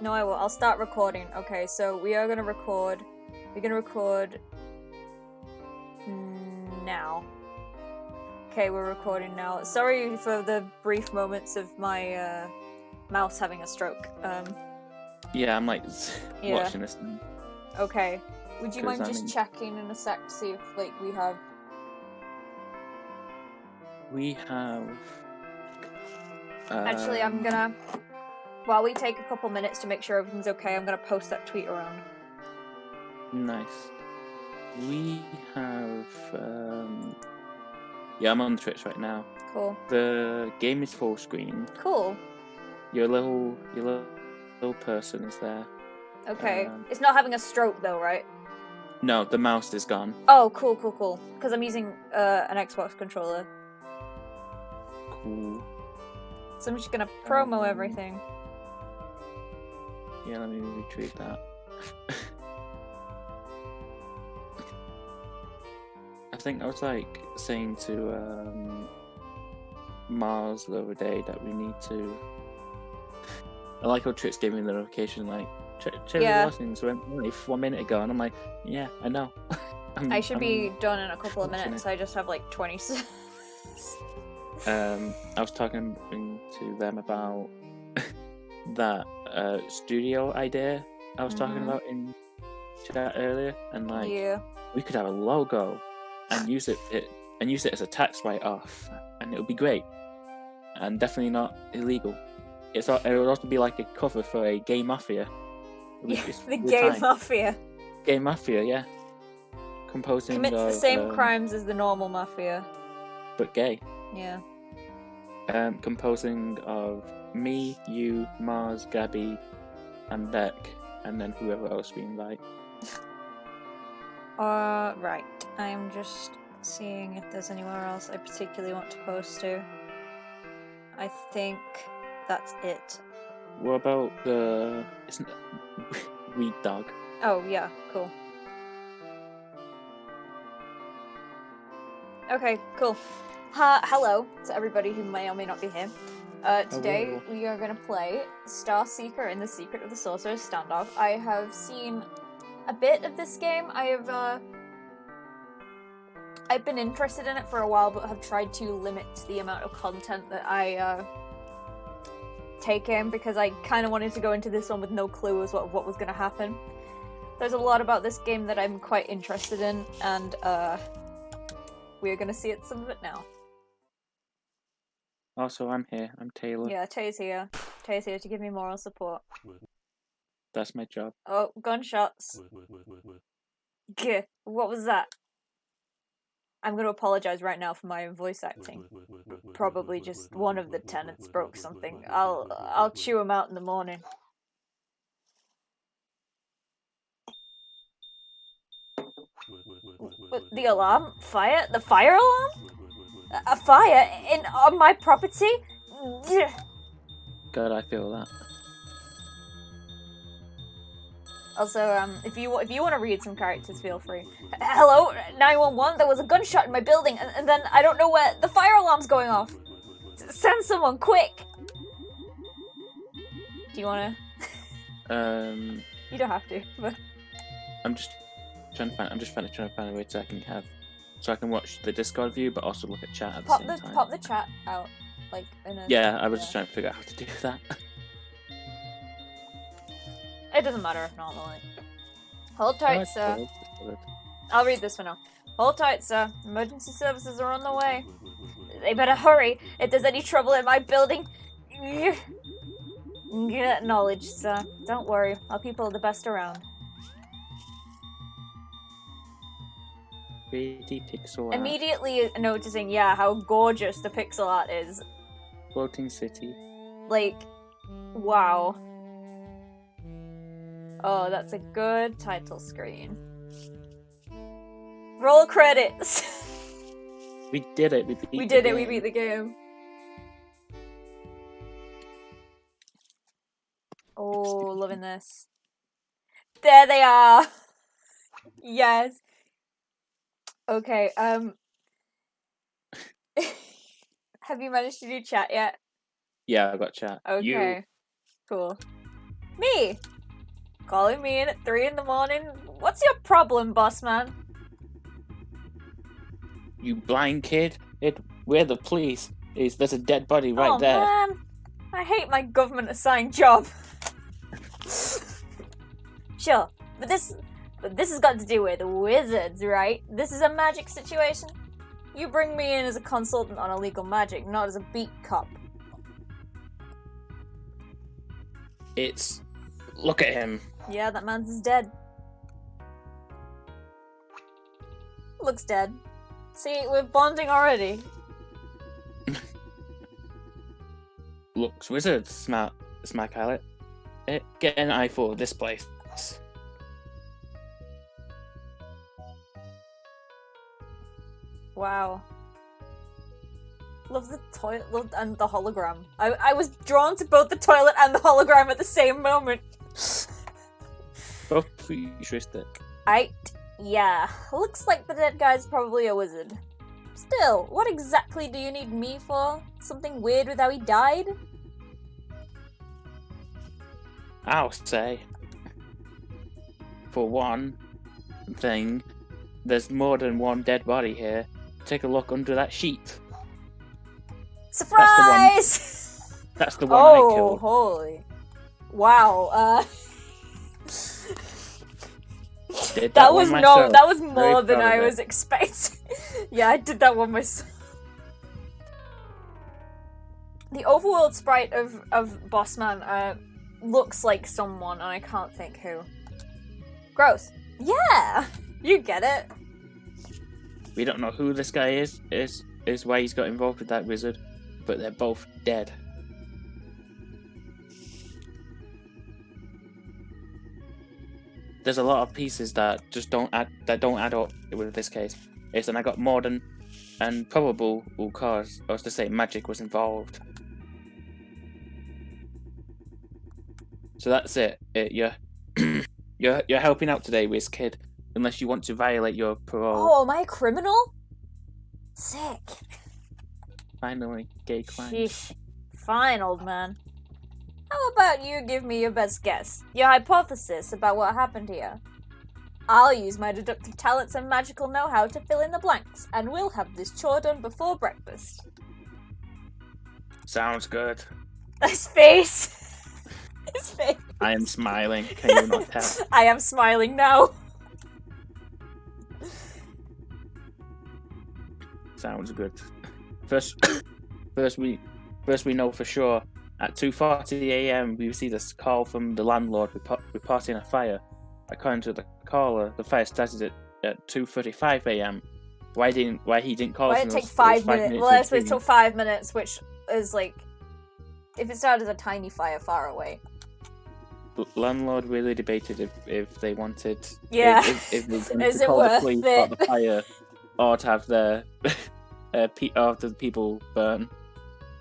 No, I will. I'll start recording. Okay, so we are gonna record. We're gonna record now. Okay, we're recording now. Sorry for the brief moments of my mouse having a stroke. Yeah, I'm like Yeah. watching this now. Okay. Would you mind 'Cause, I just mean- checking in a sec to see if we have? We have. Actually, I'm gonna. While we take a couple minutes to make sure everything's okay, I'm gonna post that tweet around. Nice. We have. Yeah, I'm on Twitch right now. Cool. The game is full screen. Cool. Your little person is there. Okay. It's not having a stroke though, right? No, the mouse is gone. Oh, cool. Because I'm using an Xbox controller. Cool. So I'm just gonna promo everything. Yeah, let me retrieve that. I think I was like saying to Mars the other day that we need to. I like how Twitch gave me the notification like check the lessons went only 1 minute ago, and I'm like, yeah, I know. I should be done in a couple of minutes. I just have like 20 seconds. I was talking to them about that studio idea I was talking about in chat earlier, and like we could have a logo and use it as a tax write-off, and it would be great, and definitely not illegal. It would also be like a cover for a gay mafia. The gay mafia. Gay mafia, yeah. Composing commits the same crimes as the normal mafia, but gay. Yeah. Composing of me, you, Mars, Gabby, and Beck, and then whoever else we invite. Right. I'm just seeing if there's anywhere else I particularly want to post to. I think that's it. What about the weed dog? Oh yeah, cool. Okay, cool. Hello to everybody who may or may not be here. Today we are going to play Star Seeker in the Secret of the Sorcerous Standoff. I have seen a bit of this game. I've been interested in it for a while, but have tried to limit the amount of content that I take in, because I kind of wanted to go into this one with no clue as what was going to happen. There's a lot about this game that I'm quite interested in, and we're going to see some of it now. Also, I'm here. I'm Taylor. Yeah, Tay's here. Tay's here to give me moral support. That's my job. Oh, gunshots. Gah, what was that? I'm going to apologize right now for my own voice acting. Probably just one of the tenants broke something. I'll chew him out in the morning. The alarm? Fire? The fire alarm? A fire on my property? God, I feel that. Also, if you want to read some characters, feel free. Hello, 911. There was a gunshot in my building, and then I don't know where the fire alarm's going off. Send someone quick. Do you wanna? You don't have to. But I'm just trying to find a way so I can watch the Discord view, but also look at chat at the same time. Pop the chat out, like in a. Yeah, I was just trying to figure out how to do that. It doesn't matter if not, like. Hold tight, sir. I'll read this for now. Hold tight, sir. Emergency services are on the way. They better hurry if there's any trouble in my building. Get knowledge, sir. Don't worry. Our people are the best around. Pretty pixel art. Immediately noticing, how gorgeous the pixel art is. Floating city. Like, wow. Oh, that's a good title screen. Roll credits! We did it. We beat the game. Oh, loving this. There they are! Yes. Okay, have you managed to do chat yet? Yeah, I got chat. Okay. Cool. Me! Calling me in at 3 in the morning. What's your problem, boss man? You blind kid? We're the police. There's a dead body right there. Oh man, I hate my government-assigned job. Sure, but this has got to do with wizards, right? This is a magic situation. You bring me in as a consultant on illegal magic, not as a beat cop. Look at him. Yeah, that man's dead. Looks dead. See, we're bonding already. Looks wizard, smart Khaled. Get an eye for this place. Wow. Love the toilet and the hologram. I was drawn to both the toilet and the hologram at the same moment. Both futuristic. Yeah. Looks like the dead guy's probably a wizard. Still, what exactly do you need me for? Something weird with how he died? I'll say, for one thing, there's more than one dead body here. Take a look under that sheet. Surprise! That's the one I Oh, killed. holy. Wow, Did that was myself. that was more Very than proud I of it. was expecting. Yeah, I did that one myself. The overworld sprite of Bossman looks like someone, and I can't think who. Gross. Yeah, you get it. We don't know who this guy is why he's got involved with that wizard, but they're both dead. There's a lot of pieces that just don't add up with this case. And I got more than and probable cause, or to say magic was involved. So that's it. You're helping out today, Wiz Kid, unless you want to violate your parole. Oh, am I a criminal? Sick. Finally, gay crimes. Sheesh. Fine, old man. How about you give me your best guess? Your hypothesis about what happened here? I'll use my deductive talents and magical know-how to fill in the blanks, and we'll have this chore done before breakfast. Sounds good. His face! His face! I am smiling. Can you not tell? I am smiling now. Sounds good. First we know for sure. At 2:40 a.m., we received a call from the landlord reporting a fire. According to the caller, the fire started at 2:35 a.m. Why he didn't call us? Why did it take 5 minutes? Well, that's it took 5 minutes, which is like, if it started as a tiny fire far away. The landlord really debated if they wanted. Yeah. If they wanted Is to it call worth the police it? about the fire, or to have the the people burn.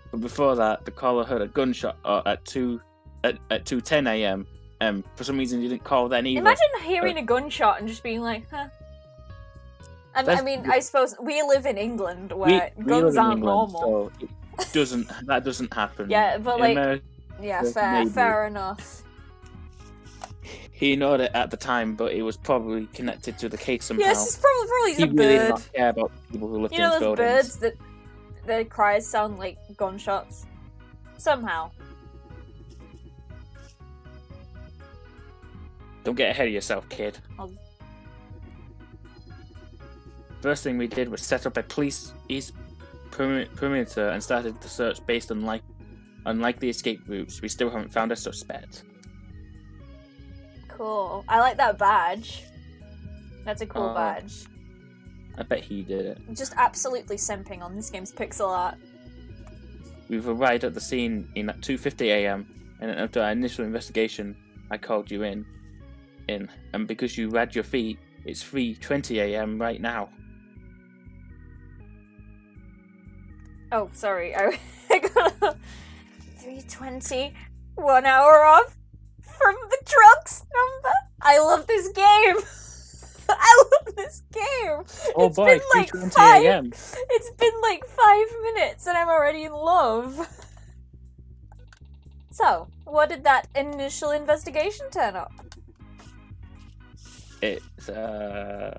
But before that, the caller heard a gunshot at 2:10 a.m. For some reason, he didn't call then either. Imagine hearing a gunshot and just being like, huh. And I mean, I suppose we live in England where we guns live in aren't England, normal. So that doesn't happen. Yeah, but In like, America, yeah, maybe. fair enough. He ignored it at the time, but it was probably connected to the case somehow. Yes, it's probably he a really did bird. not care about people who lived You in know his those buildings. birds that their cries sound like gunshots? Somehow. Don't get ahead of yourself, kid. First thing we did was set up a police perimeter and started the search based on unlikely escape routes. We still haven't found a suspect. Cool. I like that badge. That's a cool badge. I bet he did it. Just absolutely simping on this game's pixel art. We've arrived at the scene at 2:50 a.m. and after our initial investigation, I called you in. And because you read your feet, it's 3:20 a.m. right now. Oh, sorry. I got 3:20, 1 hour off from the drugs number. I love this game. I love this game. Oh It's boy, been like 3:20 a.m. It's been like 5 minutes and I'm already in love. So, what did that initial investigation turn up? It's I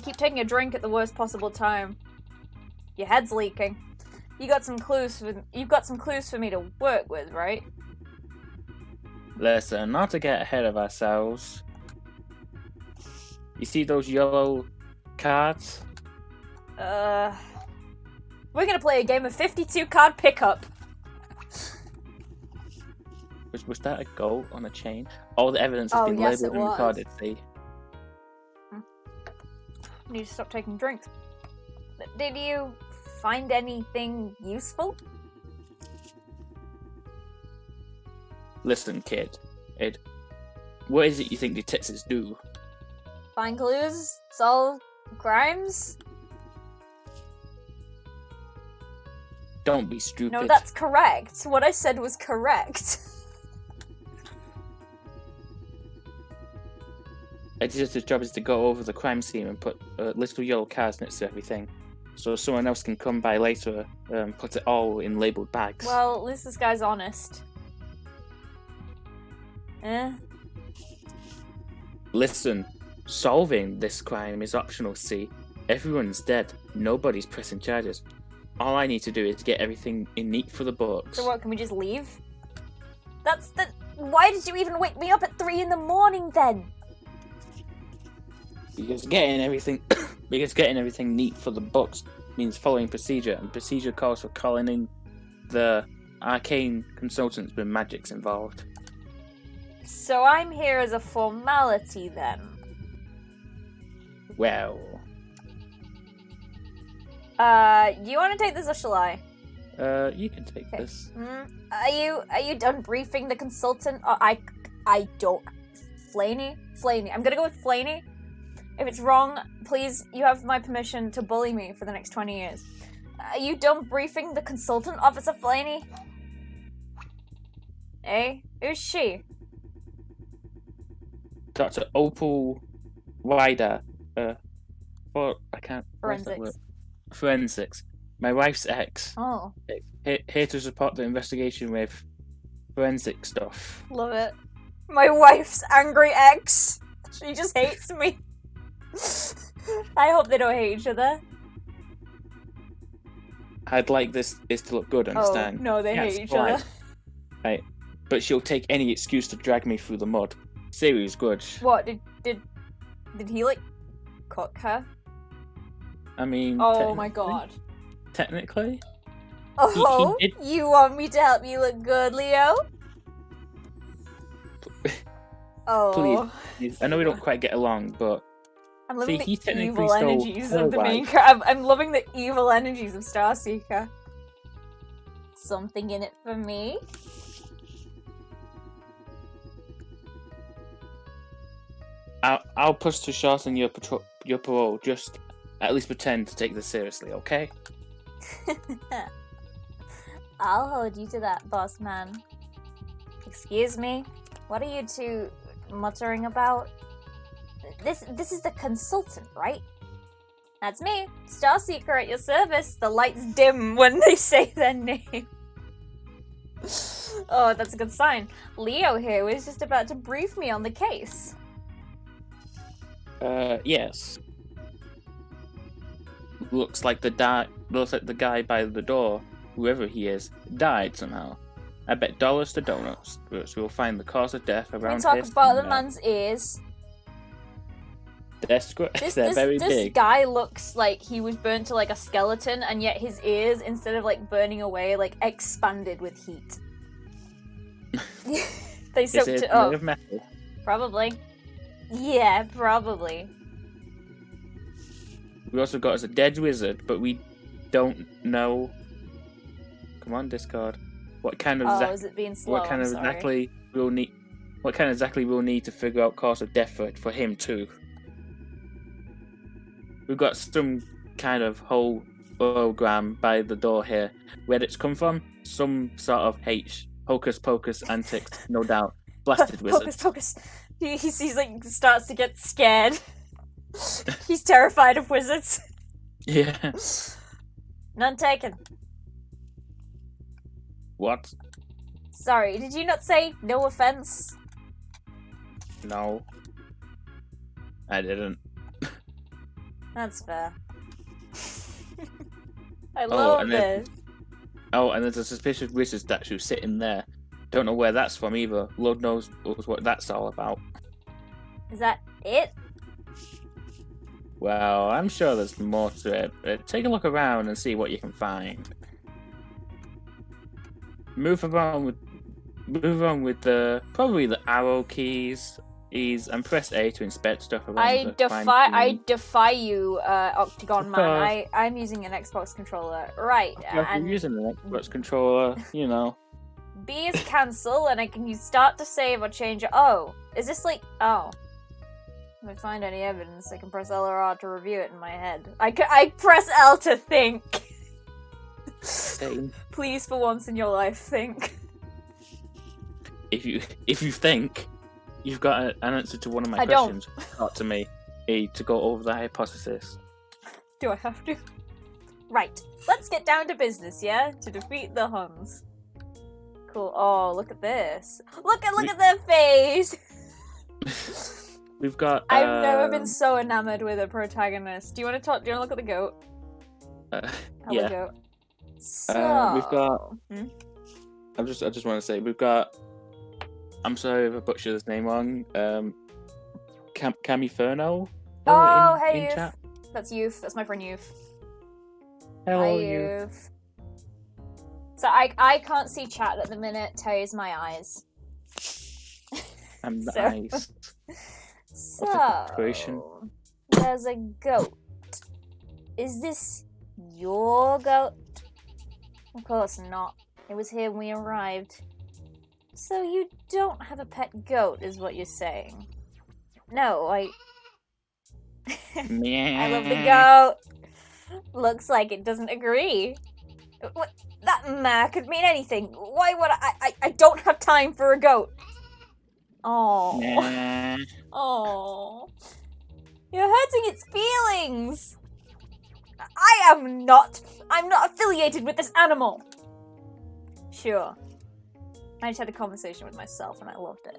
keep taking a drink at the worst possible time. Your head's leaking. You've got some clues for me to work with, right? Listen, not to get ahead of ourselves. You see those yellow cards? We're gonna play a game of 52 card pickup. Was that a goat on a chain? All the evidence has been labelled and recorded, see? I need to stop taking drinks. Did you find anything useful? Listen, kid. What is it you think detectives do? Find clues? Solve crimes? Don't be stupid. No, that's correct. What I said was correct. It's just his job is to go over the crime scene and put little yellow cards next to everything, so someone else can come by later and put it all in labelled bags. Well, at least this guy's honest. Listen, solving this crime is optional, see? Everyone's dead. Nobody's pressing charges. All I need to do is get everything in neat for the books. So what, can we just leave? Why did you even wake me up at 3 in the morning then? Because getting everything neat for the books means following procedure, and procedure calls for calling in the arcane consultants when magic's involved. So I'm here as a formality then? Well... you want to take this or shall I? You can take this. Are you done briefing the consultant? I don't... Flaney? I'm gonna go with Flaney. If it's wrong, please, you have my permission to bully me for the next 20 years. Are you done briefing the consultant, Officer Flaney? Eh? Who's she? Dr. Opal Wider. I can't... Forensics. Forensics. My wife's ex. Oh. Here to support the investigation with forensic stuff. Love it. My wife's angry ex. She just hates me. I hope they don't hate each other. I'd like this to look good, understand? Oh, no, they hate each other. Right. But she'll take any excuse to drag me through the mud. Serious grudge. What, did he, like, cook her? I mean... Oh my god. Technically? Oh, he did... You want me to help you look good, Leo? Oh. Please. I know we don't quite get along, but... I'm loving he the technically evil stole energies her of the main wife. character. I'm loving the evil energies of Starseeker. Something in it for me? I'll push to shorten your parole. Just at least pretend to take this seriously, okay? I'll hold you to that, boss man. Excuse me? What are you two muttering about? This is the consultant, right? That's me, Starseeker at your service. The lights dim when they say their name. Oh, that's a good sign. Leo here was just about to brief me on the case. Yes. Looks like the guy by the door, whoever he is, died somehow. I bet dollars to donuts, but we'll find the cause of death around Can we here talk about the somewhere. man's ears? They're very this big. guy looks like he was burnt to like a skeleton, and yet his ears, instead of like burning away, like expanded with heat. They soaked Is it it made up. of metal? Probably. Yeah, probably. We also got as a dead wizard, but we don't know. Come on, Discord. What kind of is it being slow? what kind I'm of sorry. exactly we'll need? What kind exactly we'll need to figure out cause of death for him too? We've got some kind of whole hologram by the door here. Where it's come from? Some sort of hocus pocus antics, no doubt. Blasted wizard. Focus, focus. He's like starts to get scared. He's terrified of wizards. Yeah. None taken. What? Sorry, did you not say no offense? No. I didn't. That's fair. I love this. And there's a suspicious wizard statue sitting there. Don't know where that's from either. Lord knows what that's all about. Is that it? Well, I'm sure there's more to it. Take a look around and see what you can find. Move around with probably the arrow keys, and press A to inspect stuff around. I defy you, Octagon Man. I'm using an Xbox controller, right? I'm using an Xbox controller, you know. B is cancel, and I can use start to save or change it. Oh, is this like? Oh, if I find any evidence, I can press L or R to review it in my head. I press L to think. Same. Please, for once in your life, think. If you think, you've got an answer to one of my questions. Not to me. To go over the hypothesis. Do I have to? Right. Let's get down to business, yeah? To defeat the Huns. Cool. Oh, look at this. Look at their face! We've got... I've never been so enamored with a protagonist. Do you want to look at the goat? Yeah. Goat. So... we've got... I just want to say, we've got... I'm sorry if I butchered his name wrong. Camiferno? Hey, Youth. Chat? That's Youth. That's my friend Youth. Hello, Hi, Youth. So I can't see chat at the minute. Terry's my eyes. I'm the eyes. So, there's a goat. Is this your goat? Of course not. It was here when we arrived. So you don't have a pet goat, is what you're saying? No, I love the goat. Looks like it doesn't agree. What? That meh could mean anything. Why would I don't have time for a goat. Oh. Oh. You're hurting its feelings. I'm not affiliated with this animal. Sure. I just had a conversation with myself and I loved it.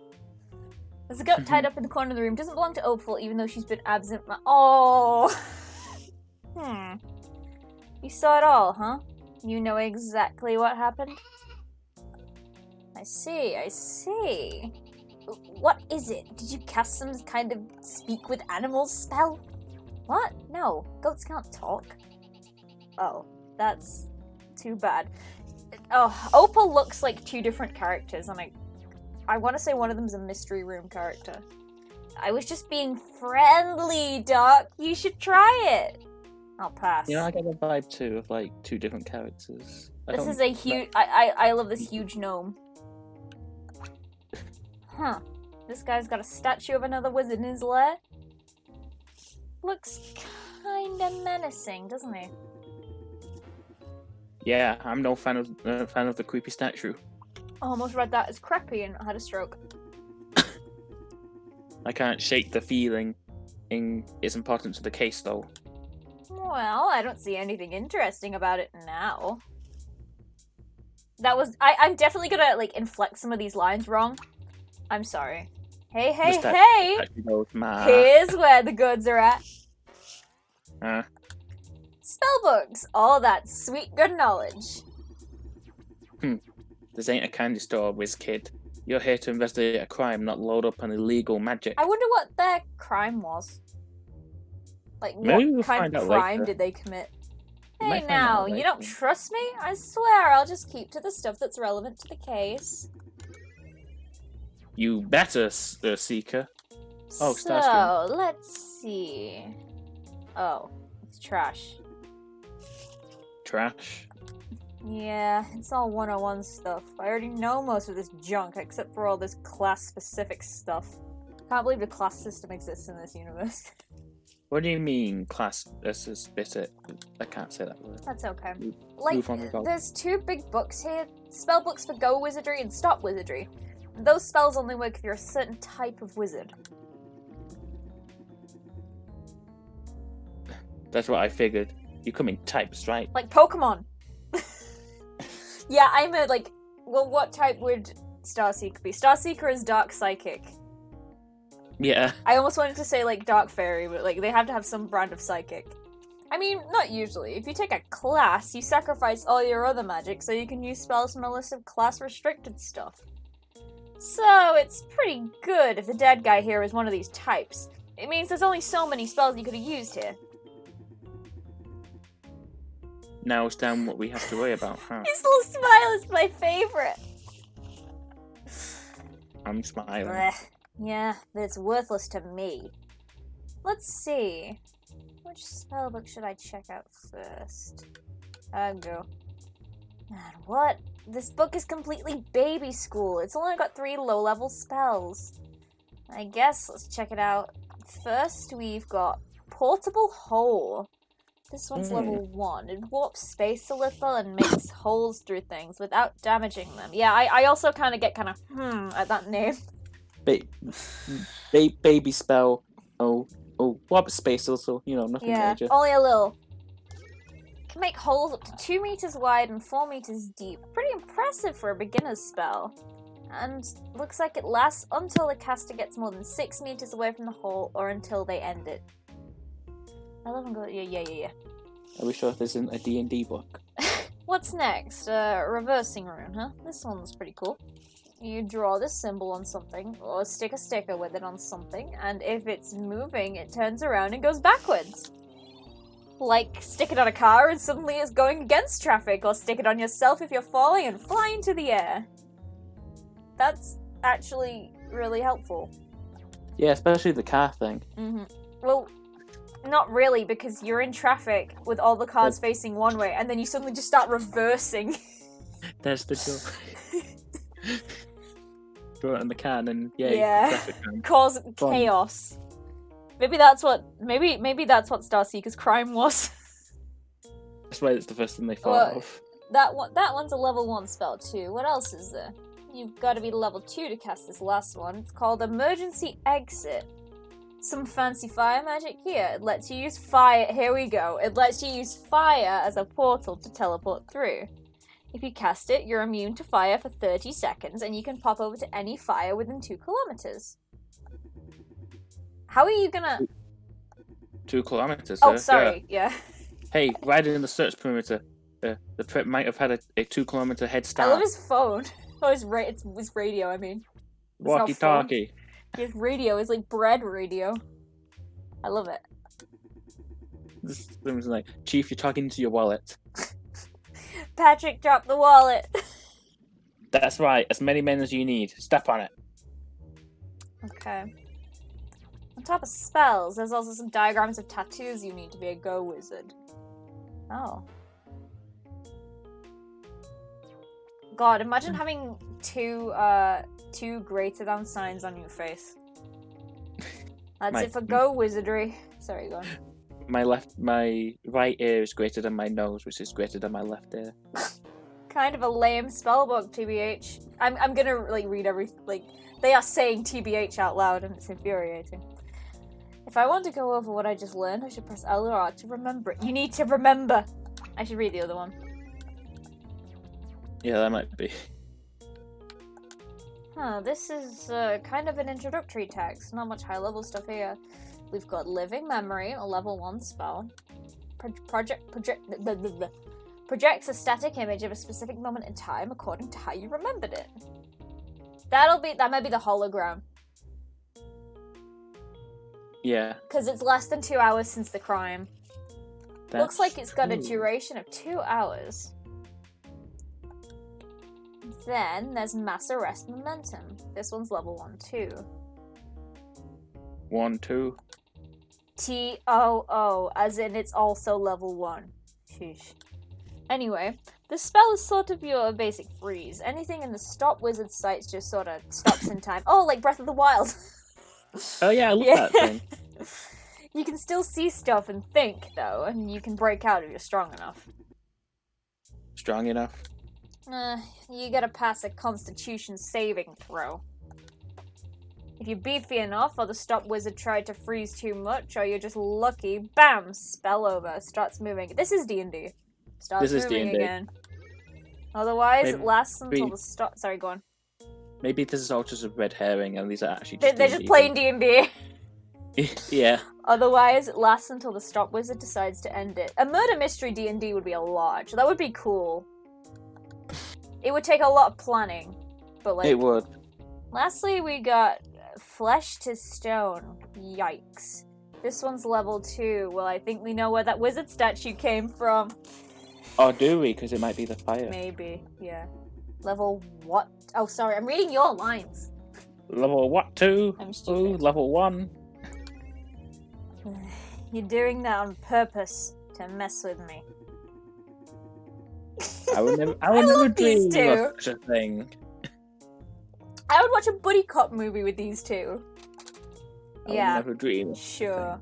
There's a goat tied up in the corner of the room. Doesn't belong to Opal, even though she's been absent. Oh. You saw it all, huh? You know exactly what happened? I see. What is it? Did you cast some kind of speak with animals spell? What? No, goats can't talk. Oh, that's too bad. Oh, Opal looks like two different characters, and I want to say one of them's a mystery room character. I was just being friendly, Doc. You should try it. I'll pass. You know, I get the vibe too of like two different characters. This is a huge. I love this huge gnome. Huh. This guy's got a statue of another wizard in his lair. Looks kinda menacing, doesn't he? Yeah, I'm no fan of the creepy statue. I almost read that as crappy and had a stroke. I can't shake the feeling. It's important to the case, though. Well, I don't see anything interesting about it now. That was... I'm definitely gonna, like, inflect some of these lines wrong. I'm sorry. Hey! Here's where the goods are at. Spellbooks! All that sweet good knowledge. This ain't a candy store, whiz kid. You're here to investigate a crime, not load up on illegal magic. I wonder what their crime was. Like, what kind of crime did they commit? Hey now, you don't trust me? I swear I'll just keep to the stuff that's relevant to the case. You better, Seeker. Oh, so, let's see. Oh, it's trash. Trash? Yeah, it's all 101 stuff. I already know most of this junk, except for all this class-specific stuff. Can't believe the class system exists in this universe. What do you mean, class? This is bit. I can't say that word. That's okay. Move on, there's two big books here. Spell books for Go Wizardry and Stop Wizardry. Those spells only work if you're a certain type of wizard. That's what I figured. You come in types, right? Like Pokemon. Yeah, I'm a, Well, what type would Starseeker be? Starseeker is Dark Psychic. Yeah. I almost wanted to say, like, Dark Fairy, but, like, they have to have some brand of Psychic. I mean, not usually. If you take a class, you sacrifice all your other magic so you can use spells from a list of class-restricted stuff. So, it's pretty good if the dead guy here is one of these types. It means there's only so many spells you could have used here. Now it's down what we have to worry about, huh? His little smile is my favorite. I'm smiling. Blech. Yeah, but it's worthless to me. Let's see. Which spellbook should I check out first? Go. Man, what? This book is completely baby school. It's only got 3 low-level spells. I guess let's check it out. First, we've got Portable Hole. This one's level 1. It warps space a little and makes holes through things without damaging them. Yeah, I also kind of get at that name. Baby spell. Oh, warp space also. You know, nothing major. Only a little. Can make holes up to 2 meters wide and 4 meters deep. Pretty impressive for a beginner's spell. And looks like it lasts until the caster gets more than 6 meters away from the hole or until they end it. I love them go. Yeah. Are we sure this isn't a D&D book? What's next? Reversing rune, huh? This one's pretty cool. You draw this symbol on something, or stick a sticker with it on something, and if it's moving, it turns around and goes backwards. Like, stick it on a car and suddenly it's going against traffic, or stick it on yourself if you're falling and fly into the air. That's actually really helpful. Yeah, especially the car thing. Mm-hmm. Well, not really, because you're in traffic with all the cars facing one way, and then you suddenly just start reversing. There's the joke. Throw it in the can and traffic jam. Cause chaos. Maybe that's what Starseeker's crime was. That's why it's the first thing they thought of. That one's a level 1 spell too. What else is there? You've got to be level 2 to cast this last one. It's called Emergency Exit. Some fancy fire magic here. It lets you use fire. Here we go. It lets you use fire as a portal to teleport through. If you cast it, you're immune to fire for 30 seconds, and you can pop over to any fire within 2 kilometers. How are you gonna... 2 kilometers? Oh, sorry, yeah. Hey, right in the search perimeter. The prep might have had a 2 kilometer head start. I love his phone. Oh, his radio, I mean. Walkie-talkie. His radio is like bread radio. I love it. This is like, Chief, you're talking to your wallet. Patrick, drop the wallet. That's right. As many men as you need. Step on it. Okay. On top of spells, there's also some diagrams of tattoos you need to be a Go Wizard. Oh. God, imagine having two greater than signs on your face. That's it for Go Wizardry. Sorry, go on. My right ear is greater than my nose, which is greater than my left ear. Kind of a lame spellbook, TBH. I'm gonna read they are saying TBH out loud, and it's infuriating. If I want to go over what I just learned, I should press L or R to remember it. You need to remember. I should read the other one. Yeah, that might be. Huh, this is kind of an introductory text. Not much high-level stuff here. We've got Living Memory, a level 1 spell. Projects a static image of a specific moment in time according to how you remembered it. That might be the hologram. Yeah. Because it's less than 2 hours since the crime. Looks like it's got a duration of 2 hours. Then there's Mass Arrest Momentum. This one's level 1 too. 1, 2. TOO, as in it's also level 1. Sheesh. Anyway, this spell is sort of your basic freeze. Anything in the Stop Wizard sights just sort of stops in time. Oh, like Breath of the Wild. Oh yeah, I love that thing. You can still see stuff and think, though, and you can break out if you're strong enough. Strong enough? You gotta pass a Constitution saving throw. If you're beefy enough, or the Stop Wizard tried to freeze too much, or you're just lucky, bam! Spell over. Starts moving. This is D&D. Starts moving again. Otherwise, it Maybe- lasts until maybe- the start. Sorry, go on. Maybe this is all just a red herring, and these are actually They're just just playing D&D. Yeah. Otherwise, it lasts until the stop wizard decides to end it. A murder mystery D&D would be a large. That would be cool. It would take a lot of planning, but like. It would. Lastly, we got flesh to stone. Yikes. This one's level 2. Well, I think we know where that wizard statue came from. Or do we? Because it might be the fire. Maybe, yeah. Level what? Oh, sorry, I'm reading your lines. Level what? 2? I'm Ooh, stupid. level 1. You're doing that on purpose to mess with me. I would never love these dream two. of such a thing. I would watch a buddy cop movie with these two. I would Yeah, never dream. of sure.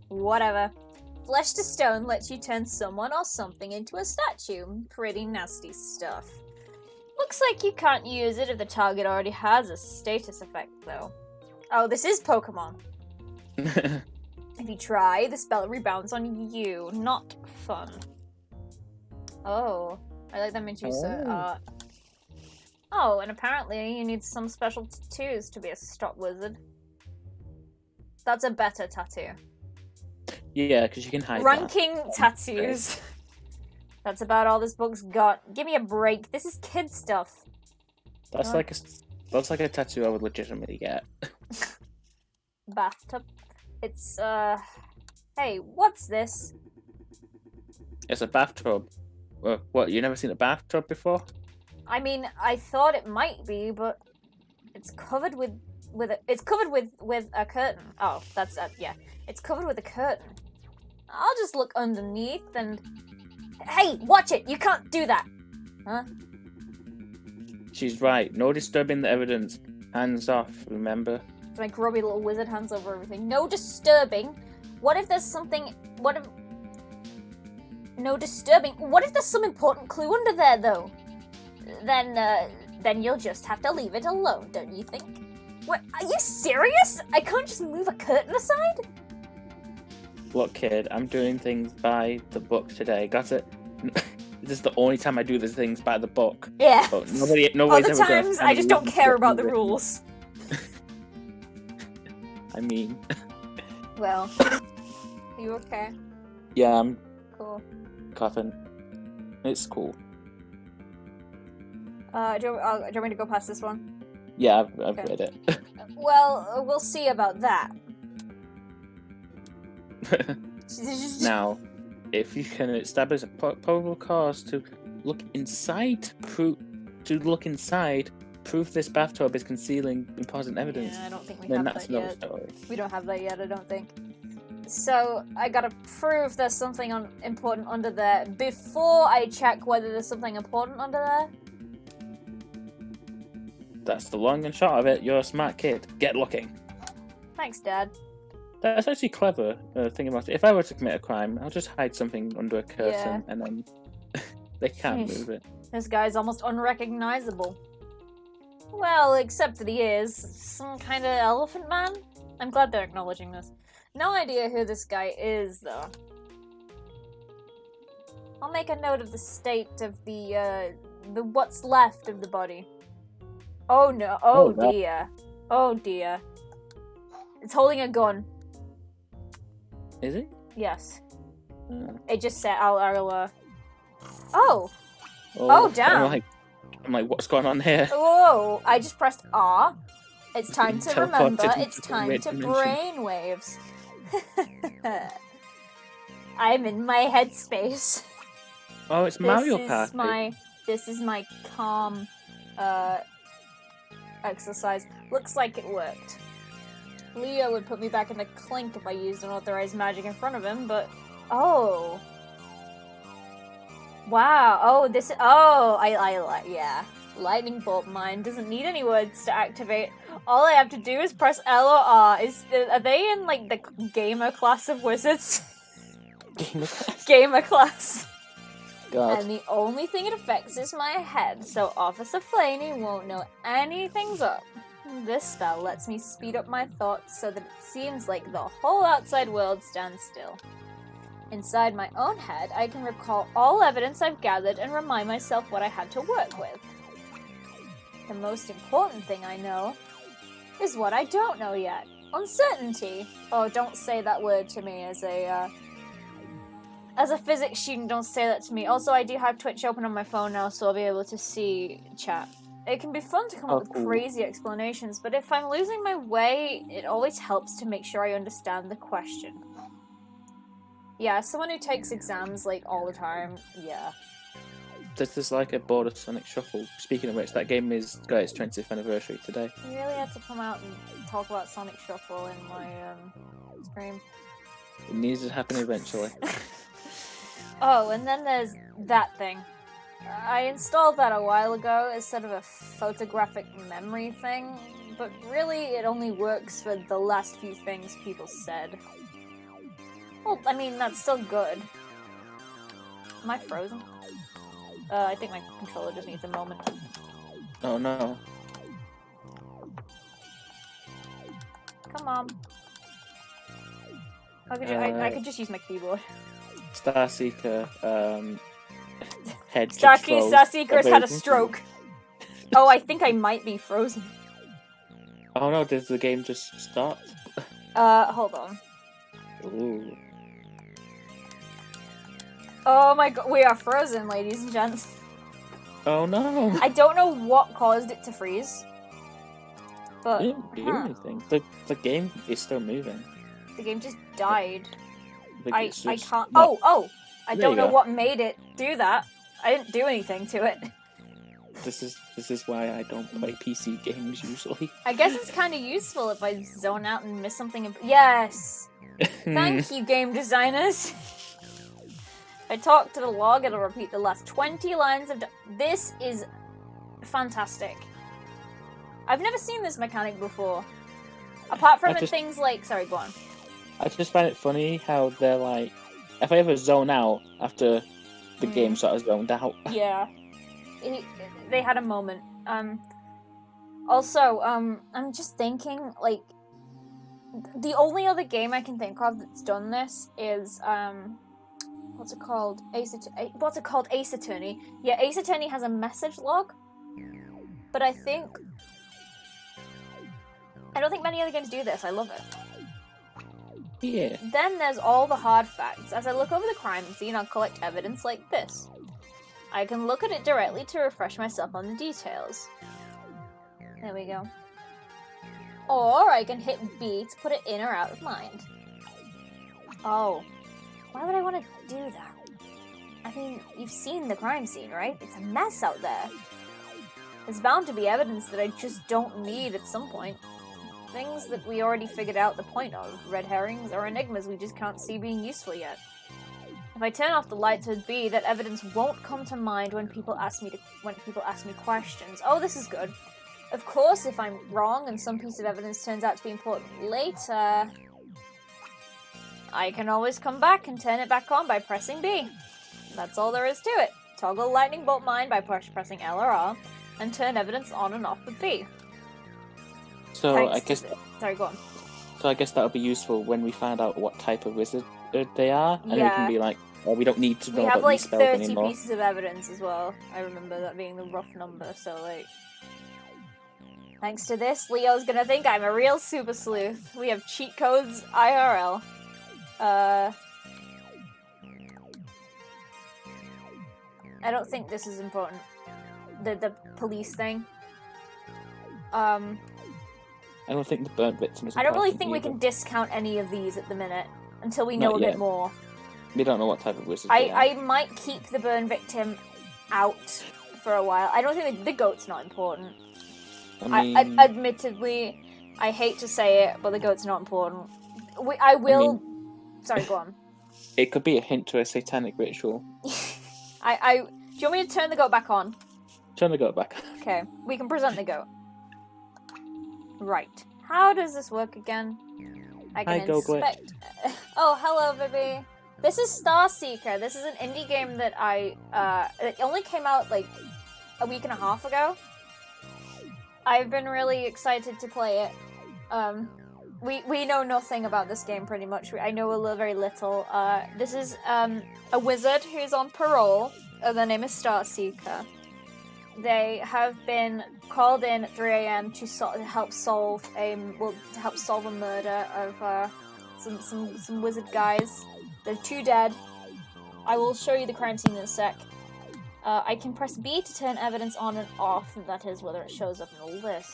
Whatever. Flesh to stone lets you turn someone or something into a statue. Pretty nasty stuff. Looks like you can't use it if the target already has a status effect, though. Oh, this is Pokemon. such. If you try, the spell rebounds on you. Not fun. Oh, I like that Medusa Oh. art. Oh, and apparently you need some special tattoos to be a stop wizard. That's a better tattoo. Yeah, because you can hide Ranking that. tattoos. That's about all this book's got. Give me a break. This is kid stuff. That's like a tattoo I would legitimately get. Bathtub. It's, Hey, what's this? It's a bathtub. What? You never seen a bathtub before? I mean, I thought it might be, but it's covered with a curtain. Oh, that's yeah. It's covered with a curtain. I'll just look underneath and. Hey, watch it! You can't do that. Huh? She's right. No disturbing the evidence. Hands off. Remember? My grubby little wizard hands over everything. No disturbing. What if there's something? What if? No disturbing. What if there's some important clue under there, though? Then you'll just have to leave it alone, don't you think? What? Are you serious? I can't just move a curtain aside? Look, kid. I'm doing things by the book today. Got it? This is the only time I do these things by the book. Yeah. But nobody's Other ever gonna times, find I just me don't care about the written. rules. I mean, Well, are you okay? yeah, I'm Cool. coughing. It's cool. Do you want me to go past this one? Yeah, I've Okay. read it. Well, we'll see about that. Now, if you can establish a probable cause to look inside, proof this bathtub is concealing important evidence, Yeah, I don't think we then have that's that another yet. story. We don't have that yet, I don't think. So, I gotta prove there's something important under there before I check whether there's something important under there. That's the long and short of it. You're a smart kid. Get looking. Thanks, Dad. That's actually clever, thinking about it. If I were to commit a crime, I'll just hide something under a curtain and then they can't Jeez. move it. This guy's almost unrecognizable. Well, except for the ears. Some kind of elephant man? I'm glad they're acknowledging this. No idea who this guy is, though. I'll make a note of the state of the what's left of the body. Oh no, Oh, no. dear. Oh dear. It's holding a gun. Is it? Yes. Oh. It just said, Oh! Oh, damn. I'm like, what's going on here? Whoa! I just pressed R. It's time to Teleported remember. into It's the time weird to dimension. brainwaves. I'm in my headspace. Oh, it's Mario Party. This is my calm exercise. Looks like it worked. Leo would put me back in the clink if I used unauthorized magic in front of him, but oh. Wow. Oh, this. Oh, yeah. Lightning bolt mine doesn't need any words to activate. All I have to do is press L or R. Are they in like the gamer class of wizards? Gamer class. God. And the only thing it affects is my head, so Officer Flaney won't know anything's up. This spell lets me speed up my thoughts so that it seems like the whole outside world stands still. Inside my own head, I can recall all evidence I've gathered and remind myself what I had to work with. The most important thing I know is what I don't know yet. Uncertainty. Oh, don't say that word to me as a physics student, don't say that to me. Also, I do have Twitch open on my phone now, so I'll be able to see chat. It can be fun to come up with crazy explanations, but if I'm losing my way, it always helps to make sure I understand the question. Yeah, someone who takes exams, like, all the time, yeah. There's like a border Sonic Shuffle. Speaking of which, that game is got its 20th anniversary today. You really had to come out and talk about Sonic Shuffle in my stream. It needs to happen eventually. Oh, and then there's that thing. I installed that a while ago as sort of a photographic memory thing, but really it only works for the last few things people said. Well, I mean, that's still good. Am I frozen? I think my controller just needs a moment. Oh no. Come on. I could just use my keyboard. Starseeker, head Starseeker's had a stroke. Oh, I think I might be frozen. Oh no, did the game just start? Hold on. Ooh. Oh my god, we are frozen, ladies and gents. Oh no! I don't know what caused it to freeze. But It didn't do anything. The game is still moving. The game just died. I can't. Not... Oh! I don't know what made it do that. I didn't do anything to it. This is why I don't play PC games usually. I guess it's kind of useful if I zone out and miss something. Yes. Thank you, game designers. I talk to the log, it'll repeat the last 20 lines of... This is fantastic. I've never seen this mechanic before. Apart from things like... Sorry, go on. I just find it funny how they're like... If I ever zone out after the game sort of zoned out. Yeah. They had a moment. Also, I'm just thinking, like... The only other game I can think of that's done this is, what's it called? Ace Attorney. Yeah, Ace Attorney has a message log. But I don't think many other games do this. I love it. Yeah. Then there's all the hard facts. As I look over the crime scene, I'll collect evidence like this. I can look at it directly to refresh myself on the details. There we go. Or I can hit B to put it in or out of mind. Oh. Why would I want to do that? I mean, you've seen the crime scene, right? It's a mess out there. There's bound to be evidence that I just don't need at some point. Things that we already figured out the point of. Red herrings or enigmas we just can't see being useful yet. If I turn off the lights with B, that evidence won't come to mind when people ask me questions. Oh, this is good. Of course, if I'm wrong and some piece of evidence turns out to be important later, I can always come back and turn it back on by pressing B. That's all there is to it. Toggle lightning bolt mine by pressing L or R, and turn evidence on and off with B. So I guess... Sorry, go on. So I guess that'll be useful when we find out what type of wizard they are, and we can be like, oh, we don't need to know about these spells anymore. We have like 30 pieces of evidence as well. I remember that being the rough number, so like... Thanks to this, Leo's gonna think I'm a real super sleuth. We have cheat codes IRL. I don't think this is important. The police thing. I don't think the burnt victim is important. I don't really think we can discount any of these at the minute until we know a bit more. We don't know what type of wizard they are. I might keep the burn victim out for a while. I don't think the goat's not important. I mean... admittedly, I hate to say it, but the goat's not important. I will... Sorry, go on. It could be a hint to a satanic ritual. Do you want me to turn the goat back on? Turn the goat back on. Okay, we can present the goat. Right. How does this work again? I can inspect... Oh, hello, baby. This is Starseeker. This is an indie game that it only came out, like, a week and a half ago. I've been really excited to play it. We know nothing about this game, pretty much. I know very little. This is a wizard who's on parole. Their name is Starseeker. They have been called in at 3 a.m. to help solve a murder of some wizard guys. There's 2 dead. I will show you the crime scene in a sec. I can press B to turn evidence on and off, and that is whether it shows up in the list.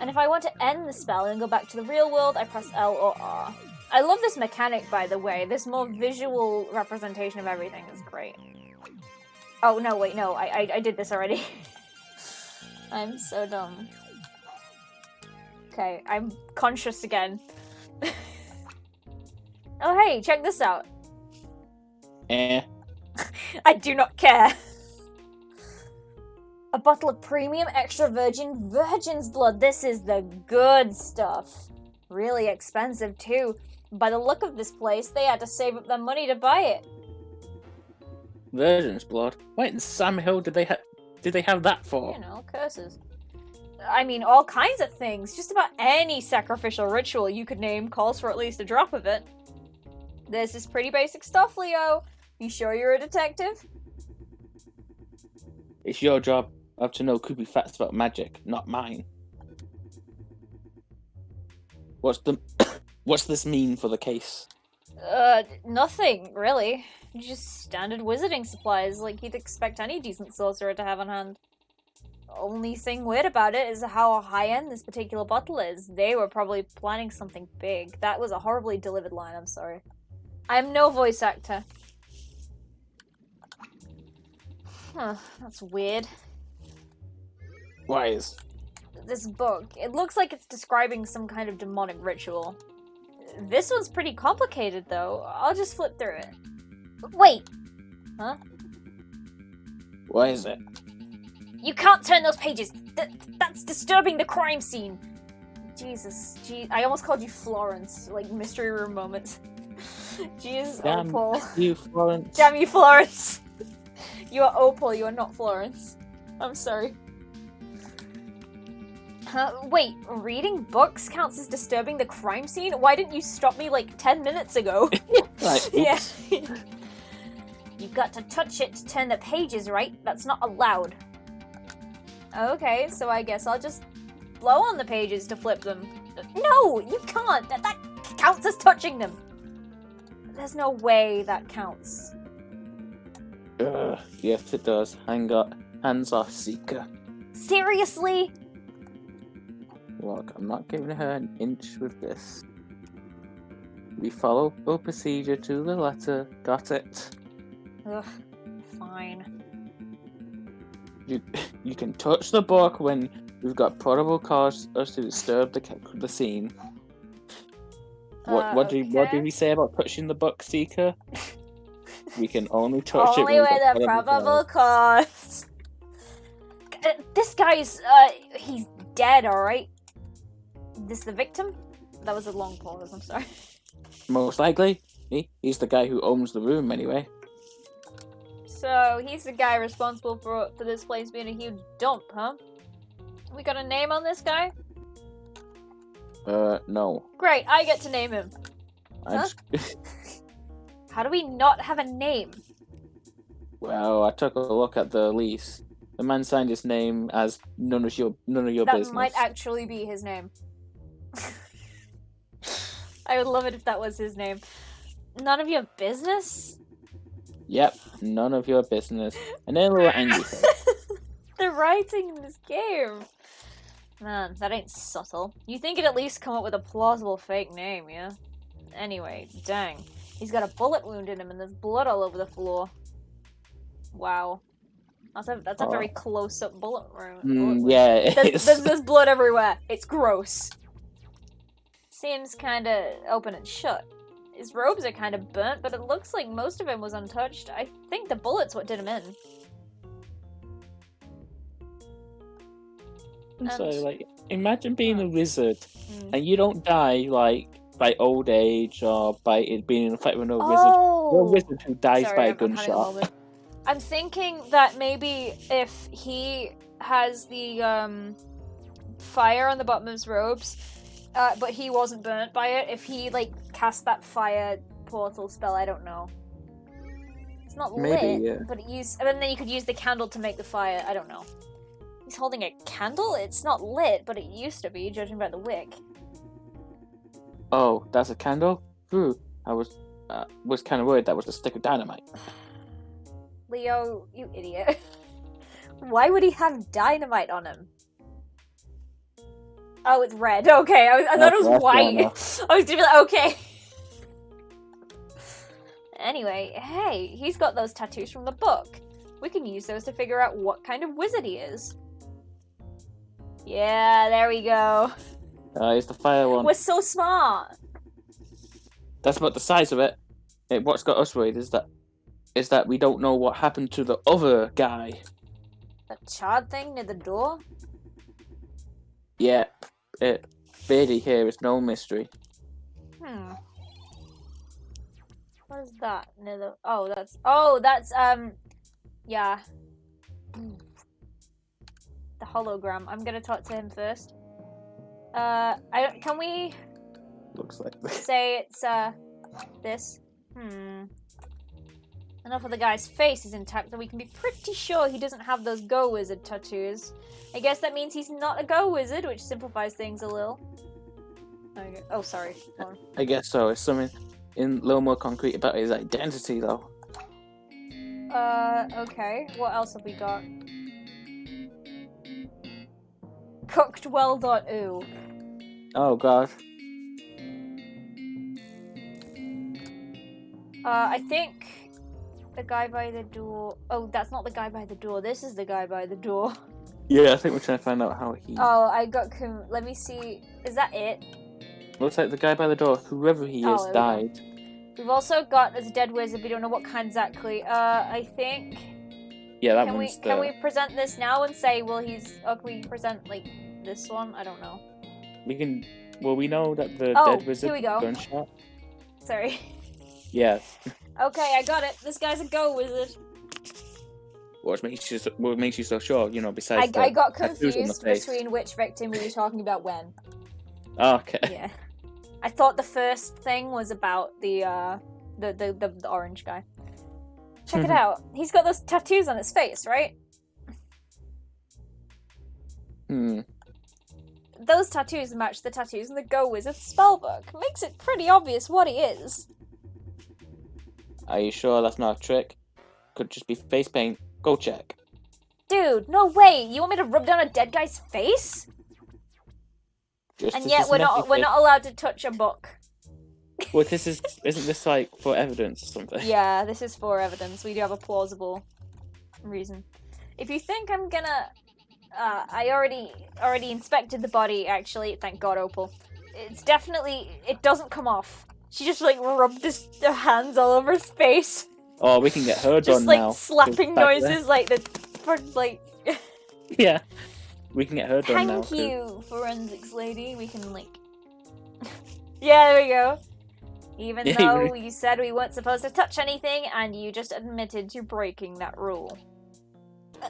And if I want to end the spell and go back to the real world, I press L or R. I love this mechanic, by the way. This more visual representation of everything is great. Oh, no, wait, no. I did this already. I'm so dumb. Okay, I'm conscious again. Oh, hey, check this out. I do not care. A bottle of premium extra virgin's blood. This is the good stuff. Really expensive, too. By the look of this place, they had to save up their money to buy it. Virgin's blood? What in Sam Hill did they have that for? You know, curses. I mean, all kinds of things. Just about any sacrificial ritual you could name calls for at least a drop of it. This is pretty basic stuff, Leo. You sure you're a detective? It's your job. I have to know creepy facts about magic, not mine. What's this mean for the case? Nothing, really. Just standard wizarding supplies, like you'd expect any decent sorcerer to have on hand. Only thing weird about it is how high-end this particular bottle is. They were probably planning something big. That was a horribly delivered line, I'm sorry. I'm no voice actor. Huh, that's weird. Wise. This book, it looks like it's describing some kind of demonic ritual. This one's pretty complicated, though. I'll just flip through it. Wait! Huh? What is it? You can't turn those pages! That's disturbing the crime scene! Jesus, I almost called you Florence, like mystery room moments. Jeez, Opal. You, Florence. Damn you, Florence! You are Opal, you are not Florence. I'm sorry. Wait, reading books counts as disturbing the crime scene? Why didn't you stop me like 10 minutes ago? Right, yeah. You've got to touch it to turn the pages, right? That's not allowed. Okay, so I guess I'll just blow on the pages to flip them. No, you can't! That counts as touching them! There's no way that counts. Yes, it does. Hands off, Seeker. Seriously? Look, I'm not giving her an inch with this. We follow procedure to the letter. Got it? Ugh, fine. You can touch the book when we've got probable cause us to disturb the scene. What did we say about touching the book, Seeker? We can only touch only it with a probable cause. This guy's he's dead, alright? This the victim? That was a long pause, I'm sorry. Most likely. He's the guy who owns the room anyway. So he's the guy responsible for this place being a huge dump, huh? We got a name on this guy? No. Great, I get to name him. Huh? How do we not have a name? Well, I took a look at the lease. The man signed his name as none of your business. That might actually be his name. I would love it if that was his name. None of your business? Yep, none of your business. And then a little angry face. The writing in this game. Man, that ain't subtle. You think it'd at least come up with a plausible fake name, yeah? Anyway, dang. He's got a bullet wound in him and there's blood all over the floor. Wow. That's a very close-up bullet wound. Yeah, it is. There's blood everywhere. It's gross. Seems kinda open and shut. His robes are kinda burnt, but it looks like most of him was untouched. I think the bullet's what did him in. So, like, imagine being a wizard and you don't die, like, by old age or by it being infected with no wizard. You're a wizard who dies by a gunshot. I'm thinking that maybe if he has the fire on the bottom of his robes, But he wasn't burnt by it. If he, like, cast that fire portal spell, I don't know. It's not Maybe, lit, yeah. but and then you could use the candle to make the fire. I don't know. He's holding a candle? It's not lit, but it used to be, judging by the wick. Oh, that's a candle? I was kind of worried that was a stick of dynamite. Leo, you idiot. Why would he have dynamite on him? Oh, it's red. Okay, I thought it was white. I was gonna be like, okay. Anyway, hey, he's got those tattoos from the book. We can use those to figure out what kind of wizard he is. Yeah, there we go. It's the fire one. We're so smart. That's about the size of it. What's got us worried is that we don't know what happened to the other guy. That charred thing near the door? Yeah, Beardy here is no mystery. What is that? Near the... Oh, that's, yeah. The hologram. I'm gonna talk to him first. Can we... Looks like this. Say it's, this? Enough of the guy's face is intact that we can be pretty sure he doesn't have those Go Wizard tattoos. I guess that means he's not a Go Wizard, which simplifies things a little. Okay. Oh, sorry. I guess so. It's something a little more concrete about his identity, though. Okay. What else have we got? Cooked well done. Ooh. Oh, God. I think the guy by the door... Oh, that's not the guy by the door. This is the guy by the door. Yeah, I think we're trying to find out how he... Oh, I got... Let me see. Is that it? Looks like the guy by the door, whoever he is, died. We've also got this dead wizard. We don't know what kind exactly. I think... Yeah, that can one's Can we present this now and say, well, he's... Or can we present, like, this one? I don't know. We can... Well, we know that the dead wizard... Here we go. Gunshot. Sorry. Yeah. Okay, I got it. This guy's a Go Wizard. What makes you so sure? You know, besides I got confused between which victim we were talking about when. Okay. Yeah. I thought the first thing was about the orange guy. Check it out. He's got those tattoos on his face, right? Those tattoos match the tattoos in the Go Wizard spellbook. Makes it pretty obvious what he is. Are you sure that's not a trick? Could just be face paint. Go check. Dude, no way! You want me to rub down a dead guy's face? And yet we're not allowed to touch a book. Well, isn't this like for evidence or something? Yeah, this is for evidence. We do have a plausible reason. If you think I'm gonna, I already inspected the body. Actually, thank God, Opal. It doesn't come off. She just like rubbed her hands all over his face. Oh, we can get her done now. Just like slapping noises, like Yeah, we can get her done now. Thank you, forensics lady. We can like. Yeah, there we go. Even though you said we weren't supposed to touch anything, and you just admitted to breaking that rule.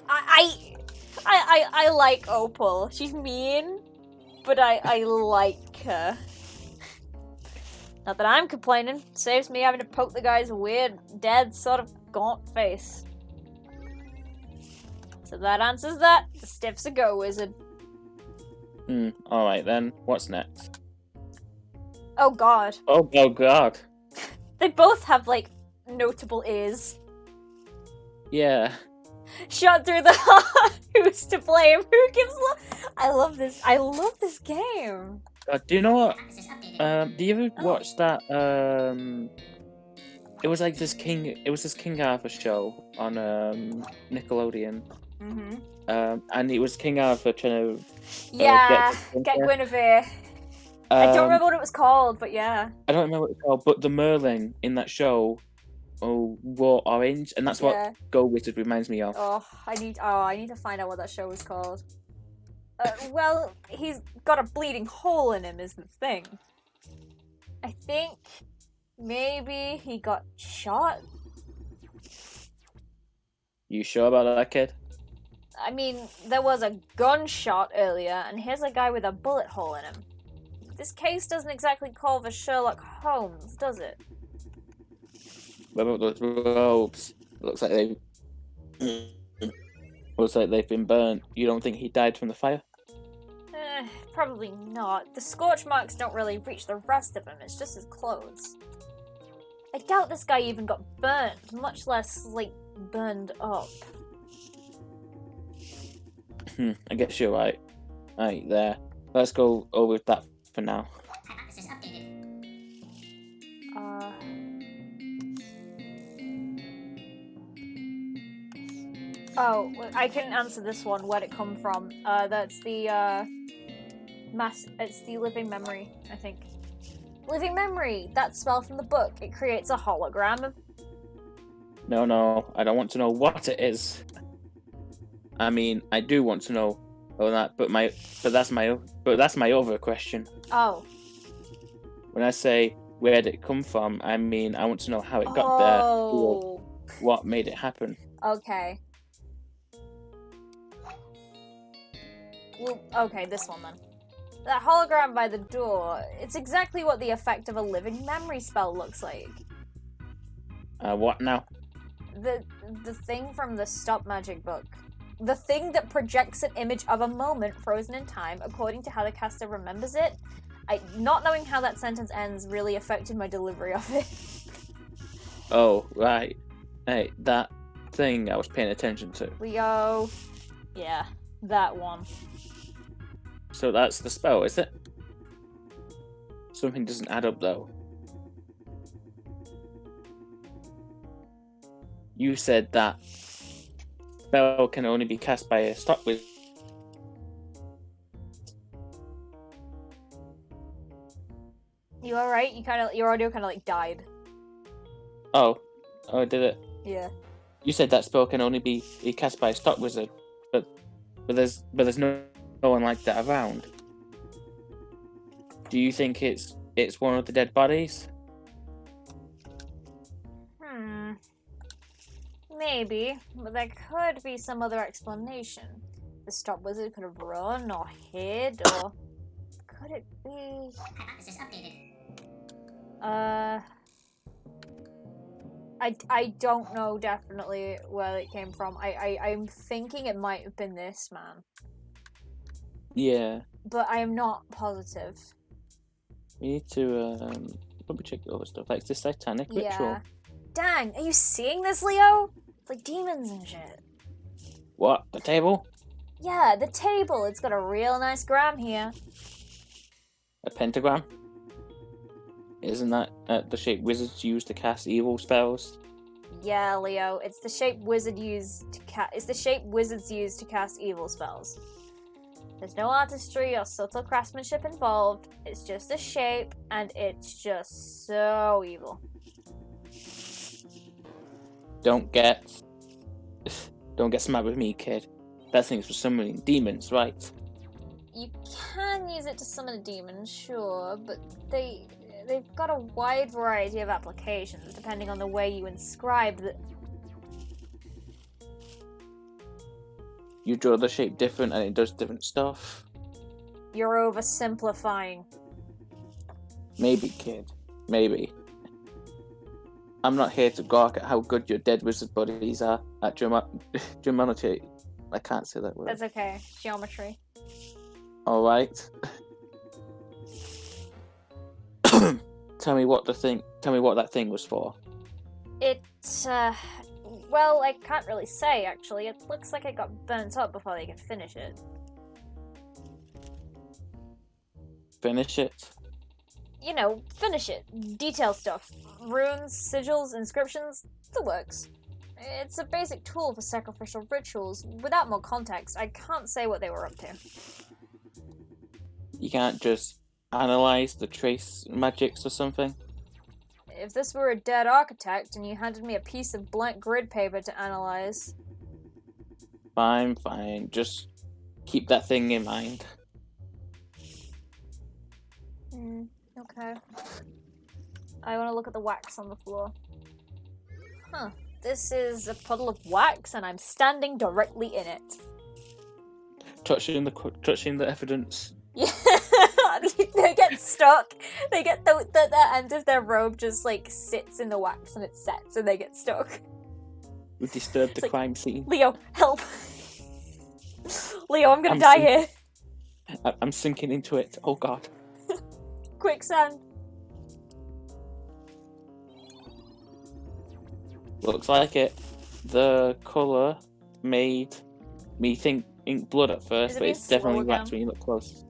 I like Opal. She's mean, but I like her. Not that I'm complaining. Saves me having to poke the guy's weird, dead, sort of gaunt face. So that answers that. The stiff's a Go Wizard. Alright then. What's next? Oh god. Oh god. They both have, like, notable ears. Yeah. Shot through the heart. Who's to blame? Who gives I love this game. Do you know what? Do you ever watch that? It was like this King Arthur show on Nickelodeon. And it was King Arthur trying to get Guinevere. I don't remember what it was called, but yeah. I don't remember what it's called, but the Merlin in that show wore orange, and that's what Go Wizard reminds me of. I need to find out what that show was called. Well, he's got a bleeding hole in him is the thing. I think maybe he got shot. You sure about that, kid? I mean, there was a gunshot earlier, and here's a guy with a bullet hole in him. This case doesn't exactly call for Sherlock Holmes, does it? What about those robes? Looks like they've been burnt. You don't think he died from the fire? Probably not. The scorch marks don't really reach the rest of him, it's just his clothes. I doubt this guy even got burnt, much less, like, burned up. I guess you're right. Right, there. Let's go over with that for now. Hypothesis updated. Oh, I can answer this one. Where'd it come from? That's the, it's the living memory, I think. Living memory! That spell from the book. It creates a hologram of... No, I don't want to know what it is. I mean, I do want to know all that, but that's my other question. Oh. When I say where did it come from, I mean I want to know how it got there. Or what made it happen. Okay. Well, okay, this one then. That hologram by the door, it's exactly what the effect of a living memory spell looks like. What now? The thing from the Stop Magic book. The thing that projects an image of a moment frozen in time according to how the caster remembers it. Not knowing how that sentence ends really affected my delivery of it. Oh, right. Hey, that thing I was paying attention to. Leo. Yeah, that one. So that's the spell, is it? Something doesn't add up, though. You said that spell can only be cast by a stop wizard. You alright? Your audio kind of like died. Oh, did it? Yeah. You said that spell can only be cast by a stop wizard, but there's no one like that around. Do you think it's one of the dead bodies? Maybe, but there could be some other explanation. The stop wizard could have run or hid, or could it be? Hypothesis updated. I don't know definitely where it came from. I'm thinking it might have been this man. Yeah. But I am not positive. We need to probably check the other stuff, like the satanic ritual. Yeah. Dang, are you seeing this, Leo? It's like demons and shit. What? The table? Yeah, the table. It's got a real nice gram here. A pentagram? Isn't that the shape wizards use to cast evil spells? Yeah, Leo. It's the shape wizards use to cast evil spells. There's no artistry or subtle craftsmanship involved. It's just a shape, and it's just so evil. Don't get smart with me, kid. That thing's for summoning demons, right? You can use it to summon a demon, sure, but they've got a wide variety of applications depending on the way you inscribe the... You draw the shape different and it does different stuff. You're oversimplifying. Maybe, kid. Maybe. I'm not here to gawk at how good your dead wizard buddies are at geometry. I can't say that word. That's okay. Geometry. Alright. Tell me what that thing was for. Well, I can't really say, actually. It looks like it got burnt up before they could finish it. Finish it? You know, finish it. Detail stuff. Runes, sigils, inscriptions, the works. It's a basic tool for sacrificial rituals. Without more context, I can't say what they were up to. You can't just analyze the trace magics or something? If this were a dead architect and you handed me a piece of blank grid paper to analyze... Fine. Just keep that thing in mind. Okay. I want to look at the wax on the floor. Huh. This is a puddle of wax and I'm standing directly in it. Touching the evidence. Yeah, it gets stuck. They get the end of their robe just like sits in the wax and it sets and they get stuck. We disturbed the like, crime scene. Leo, help! Leo, I'm gonna die here. I'm sinking into it. Oh god. Quicksand. Looks like it. The colour made me think ink blood at first, but it's definitely wax when you look close.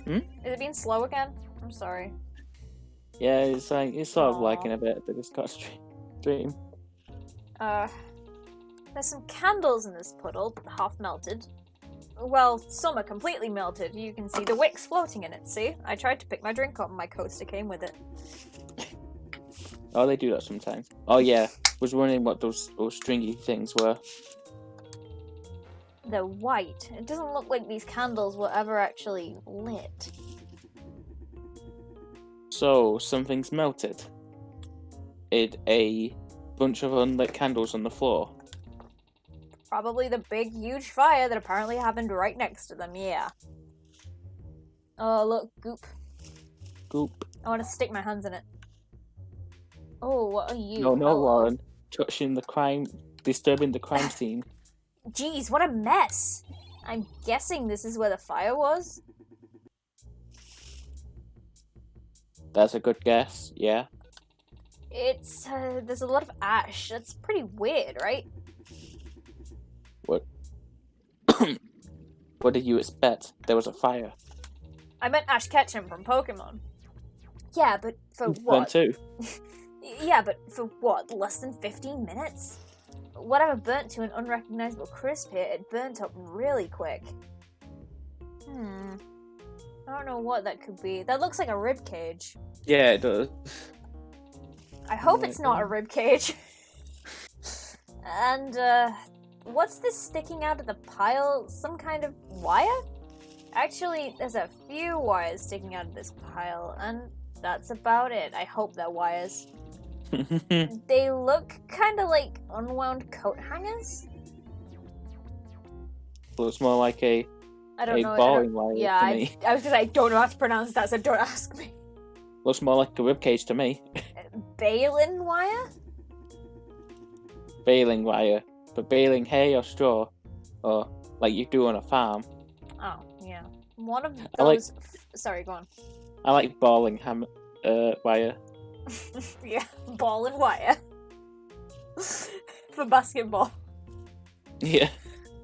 Is it being slow again? I'm sorry. Yeah, it's like it's sort of liking a bit, but it's got a stream. There's some candles in this puddle, half melted. Well, some are completely melted. You can see the wicks floating in it, see? I tried to pick my drink up and my coaster came with it. Oh, they do that sometimes. Oh yeah, was wondering what those stringy things were. They're white. It doesn't look like these candles were ever actually lit. So, something's melted. A bunch of unlit candles on the floor. Probably the big, huge fire that apparently happened right next to them, yeah. Oh, look, goop. Goop. I want to stick my hands in it. Oh, what are you? No, Hello. Lauren. Disturbing the crime scene. Jeez, what a mess! I'm guessing this is where the fire was? That's a good guess, yeah. It's, there's a lot of ash. That's pretty weird, right? What? What did you expect? There was a fire. I meant Ash Ketchum from Pokemon. Yeah, but for Then what? too. Yeah, but for what? Less than 15 minutes? Whatever burnt to an unrecognizable crisp here, it burnt up really quick. I don't know what that could be. That looks like a rib cage. Yeah, it does. I hope it's not a rib cage. And, what's this sticking out of the pile? Some kind of wire? Actually, there's a few wires sticking out of this pile, and that's about it. I hope they're wires. They look kind of like unwound coat hangers. Looks more like a bowling wire to me. I was gonna say, I don't know how to pronounce that, so don't ask me. Looks more like a ribcage to me. Baling wire? Baling wire. But baling hay or straw, or like you do on a farm. Oh, yeah. One of those... Sorry, go on. I like balling wire. Yeah, ball and wire. For basketball. Yeah.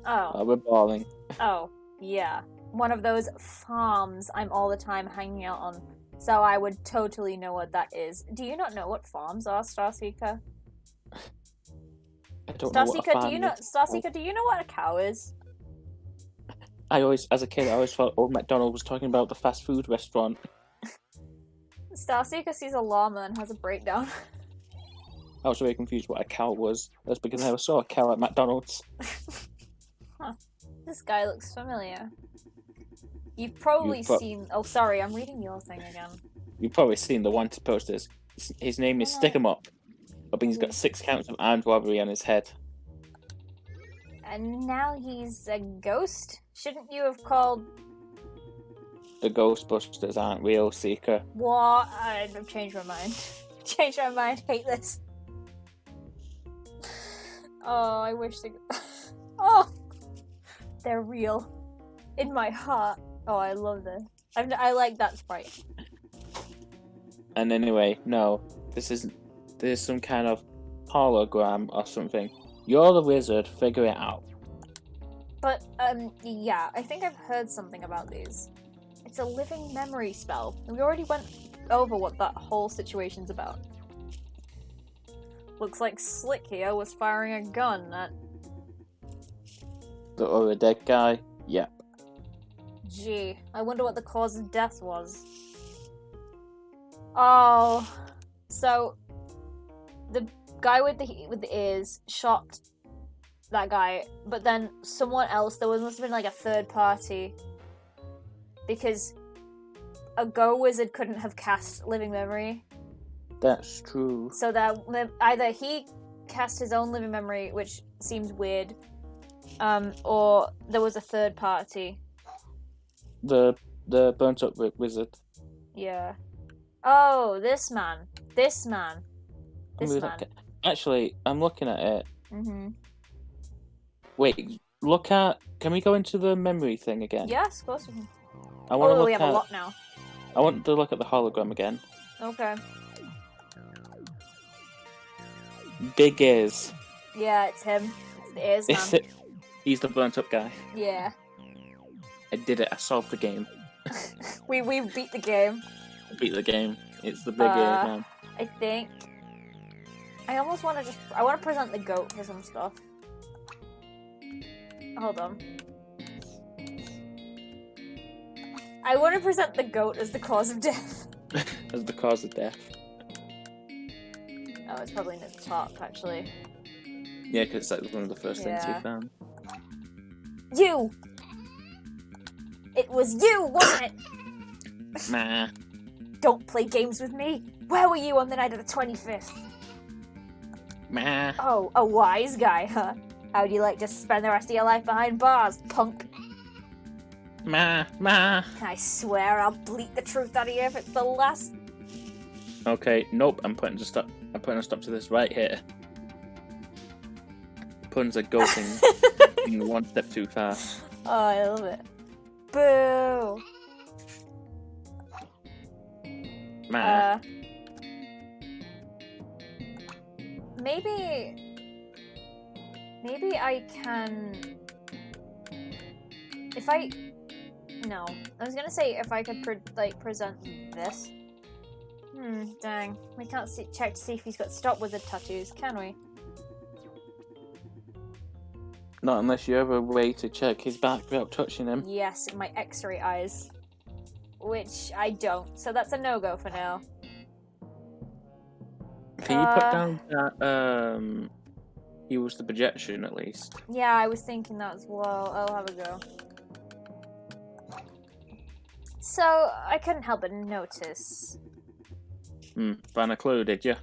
Oh. We're balling. Oh, yeah. One of those farms I'm all the time hanging out on. So I would totally know what that is. Do you not know what farms are, Starseeker? I don't know what a farm is. Starseeker, do you know what a cow is? As a kid, I always thought Old MacDonald was talking about the fast food restaurant. Starseeker sees a llama and has a breakdown. I was very confused what a cow was. That's because I never saw a cow at McDonald's. Huh. This guy looks familiar. You've probably seen... Oh, sorry, I'm reading your thing again. You've probably seen the wanted posters. His name is Stick 'em Up. But he's got 6 counts of armed robbery on his head. And now he's a ghost? Shouldn't you have called... The Ghostbusters aren't real, Seeker. What? I've changed my mind. Changed my mind. Hate this. Oh, I wish they... Oh! They're real. In my heart. Oh, I love this. I like that sprite. And anyway, no. There's some kind of hologram or something. You're the wizard, figure it out. But, yeah, I think I've heard something about these. It's a living memory spell. We already went over what that whole situation's about. Looks like Slick here was firing a gun at... The other dead guy? Yep. Gee, I wonder what the cause of death was. Oh, so the guy with the ears shot that guy, but then someone else, must have been like a third party, because a Go Wizard couldn't have cast Living Memory. That's true. So that either he cast his own Living Memory, which seems weird, or there was a third party. The burnt up wizard. Yeah. Oh, this man. This man. Let This me man. look actually, I'm looking at it. Mm-hmm. Wait, look at. Can we go into the memory thing again? Yes, of course we can. I want to Oh, look we have at. a lot now. I want to look at the hologram again. Okay. Big ears. Yeah, it's him. It's the ears man. Is it? He's the burnt up guy. Yeah. I did it. I solved the game. we beat the game. I beat the game. It's the big ear man. I think. I almost want to just. I want to present the goat for some stuff. Hold on. I want to present the goat as the cause of death. As the cause of death. Oh, it's probably near the top, actually. Yeah, because it's like one of the first things we found. You! It was you, wasn't it? Nah. Don't play games with me. Where were you on the night of the 25th? Nah. Oh, a wise guy, huh? How'd you like to spend the rest of your life behind bars, punk? Ma. I swear I'll bleat the truth out of you if it's the last. Okay, nope. I'm putting a stop to this right here. Puns are going one step too far. Oh, I love it. Boo! Ma. Maybe I can. No, I was gonna say if I could present this. Dang. We can't check to see if he's got stop wizard tattoos, can we? Not unless you have a way to check his back without touching him. Yes, in my X-ray eyes. Which I don't, so that's a no-go for now. Can you put down that he was the projection at least? Yeah, I was thinking that as well. I'll have a go. So, I couldn't help but notice. Found a clue, did you?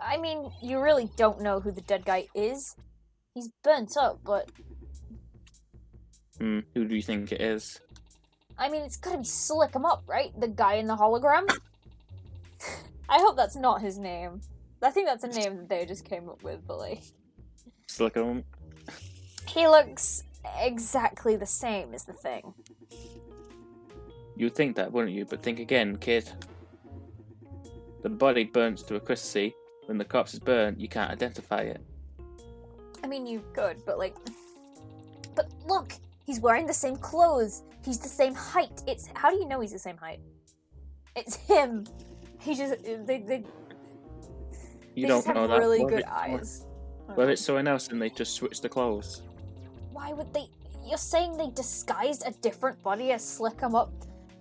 I mean, you really don't know who the dead guy is. He's burnt up, but... Who do you think it is? I mean, it's gotta be Slick 'em Up, right? The guy in the hologram? I hope that's not his name. I think that's a name that they just came up with, but like... Slick 'em. He looks exactly the same, is the thing. You'd think that, wouldn't you? But think again, kid. The body burns to a crisp. See, when the corpse is burnt, you can't identify it. I mean, you could, but like... But look! He's wearing the same clothes! He's the same height! How do you know he's the same height? It's him! He just... They You just don't have know that. really good eyes. Well, it's someone else and they just switched the clothes. Why would they... You're saying they disguised a different body as Slick 'em Up,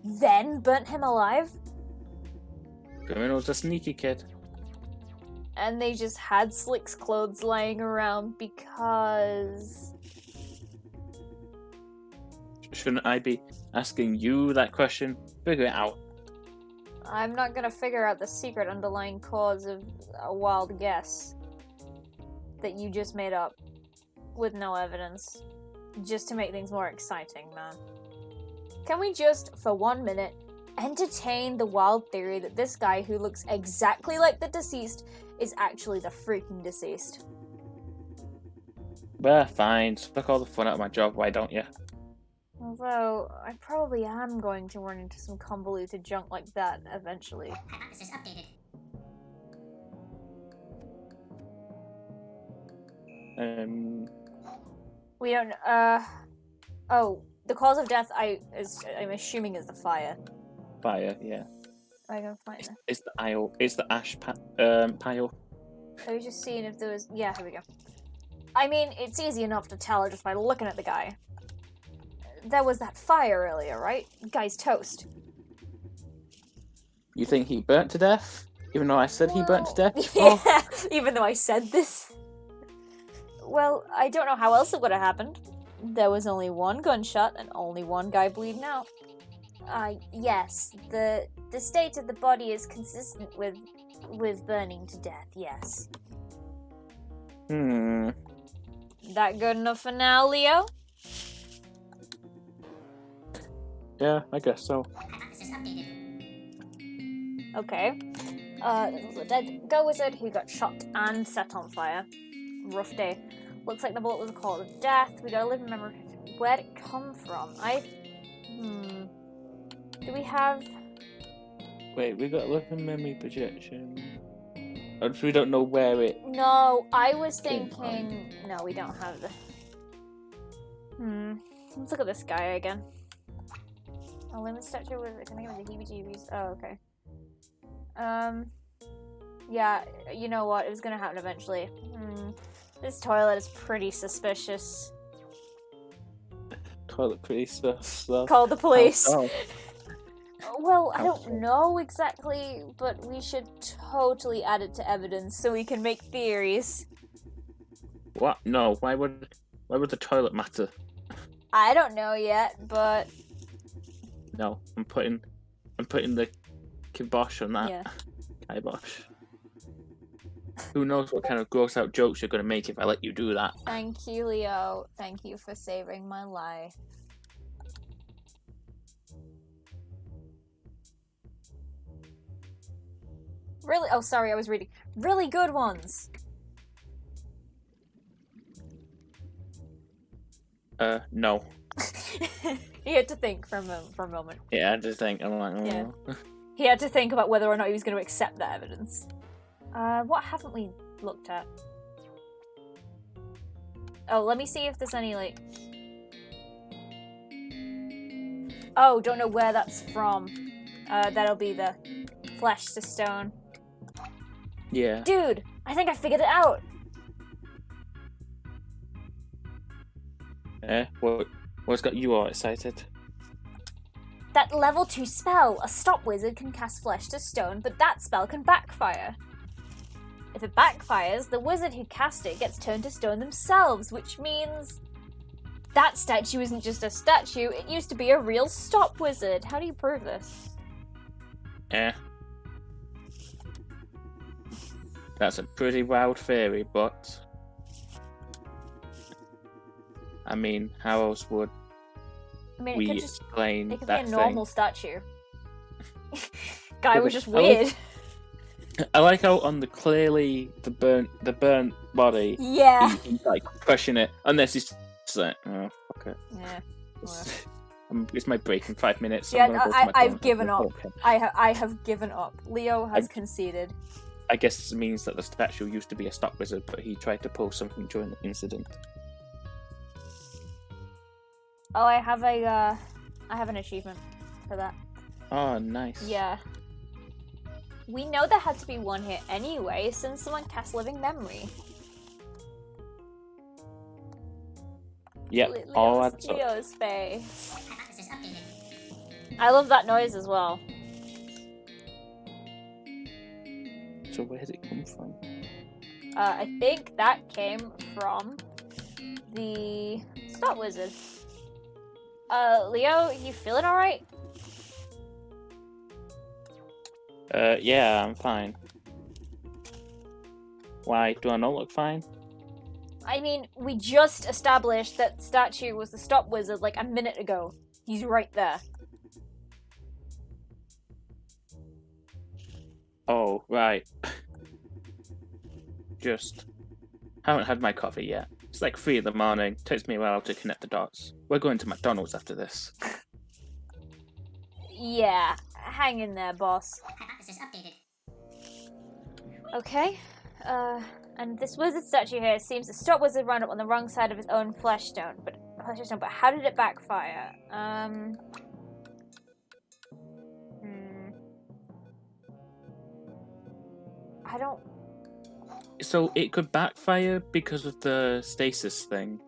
then burnt him alive? Criminal's a sneaky kid. And they just had Slick's clothes lying around because... Shouldn't I be asking you that question? Figure it out. I'm not gonna figure out the secret underlying cause of a wild guess that you just made up with no evidence, just to make things more exciting, man. Can we just, for 1 minute, entertain the wild theory that this guy who looks exactly like the deceased is actually the freaking deceased? Well, fine. Suck all the fun out of my job, why don't you? Although, I probably am going to run into some convoluted junk like that eventually. Hypothesis updated. We don't, oh, the cause of death I'm assuming is the fire. Fire, yeah. I can find it. It's the aisle. It's the ash pile. I was just seeing if there was... Yeah, here we go. I mean, it's easy enough to tell just by looking at the guy. There was that fire earlier, right? Guy's toast. You think he burnt to death? Even though I said he burnt to death? Yeah, Oh. even though I said this. Well, I don't know how else it would have happened. There was only one gunshot and only one guy bleeding out. Yes. The state of the body is consistent with burning to death, yes. That good enough for now, Leo? Yeah, I guess so. Hypothesis updated. Okay. This was a dead girl wizard who got shot and set on fire. Rough day. Looks like the bullet was a cause of death. We got a living memory. Where'd it come from? Do we have... Wait, we got living memory projection. Or we don't know where it... No, I was Came thinking... No, we don't have the... Let's look at this guy again. A limit statue was... Can I give me the heebie-jeebies? Oh, okay. Yeah, you know what? It was gonna happen eventually. This toilet is pretty suspicious. Toilet pretty stuff. Call the police. Oh. Well, I How don't so? know exactly, but we should totally add it to evidence so we can make theories. What? No, why would the toilet matter? I don't know yet, but No, I'm putting the kibosh on that. yeah. Kibosh. Who knows what kind of gross out jokes you're gonna make if I let you do that? Thank you, Leo. Thank you for saving my life. Really? Oh, sorry, I was reading. Really good ones. No. He had to think for a moment. Yeah, I just think I'm like, oh. Yeah. He had to think about whether or not he was going to accept that evidence. What haven't we looked at? Oh, let me see if there's any, like... Oh, don't know where that's from. That'll be the flesh to stone. Yeah. Dude, I think I figured it out! What's got you all excited? That level 2 spell, a stop wizard can cast flesh to stone, but that spell can backfire. If it backfires, the wizard who cast it gets turned to stone themselves, which means that statue isn't just a statue, it used to be a real stop wizard. How do you prove this? That's a pretty wild theory, but I mean, how else would I mean, we it could just explain it could be that a normal thing? statue. Guy was just I like- weird. I like how on the burnt body, Yeah. he's like crushing it, unless he's just like, oh fuck it. Yeah. It's my break in 5 minutes. So Yeah, I'm gonna go to my I've toilet. given up. Okay. I have given up. Leo has conceded. I guess this means that the statue used to be a stock wizard, but he tried to pull something during the incident. Oh, I have an achievement for that. Oh, nice. Yeah. We know there had to be one here anyway, since someone cast Living Memory. Yep. All adds up. Leo's face. Hypothesis updated. I love that noise as well. So where did it come from? I think that came from the Stop Wizard. Leo, you feeling alright? Yeah, I'm fine. Why? Do I not look fine? I mean, we just established that statue was the Stop Wizard like a minute ago. He's right there. Oh, right. Just haven't had my coffee yet. It's like 3 in the morning. Takes me a while to connect the dots. We're going to McDonald's after this. Yeah, hang in there, boss. Hypothesis updated. Okay, and this wizard statue here seems the Stop Wizard ran up on the wrong side of his own flesh stone, but how did it backfire? I don't... So it could backfire because of the stasis thing.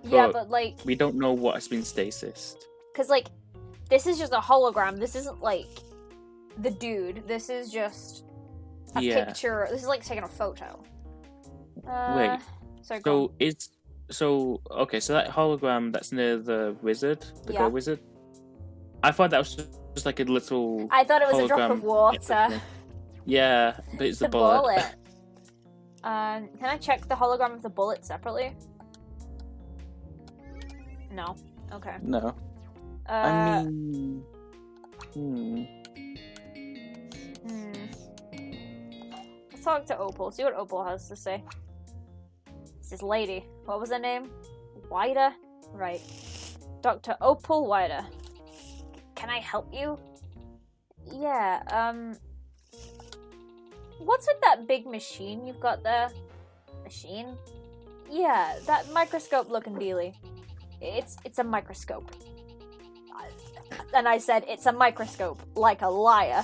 Yeah, But but like, we don't know what has been stasis. because like, this is just a hologram, this isn't like the dude, this is just a Yeah. picture, this is like taking a photo. Wait, Sorry, go on. Okay, so that hologram that's near the wizard, the Yeah. girl wizard. I thought that was just like a little. I thought it was a drop of hologram. water. Yeah, but it's The the bullet. bullet. Can I check the hologram of the bullet separately? No. Okay. No, I mean, talk to Opal. See what Opal has to say. This is lady. What was her name? Wider? Right. Dr. Opal Wider. Can I help you? Yeah, what's with that big machine you've got there? Machine? Yeah, that microscope-looking dealie. It's a microscope. And I said, it's a microscope, like a liar.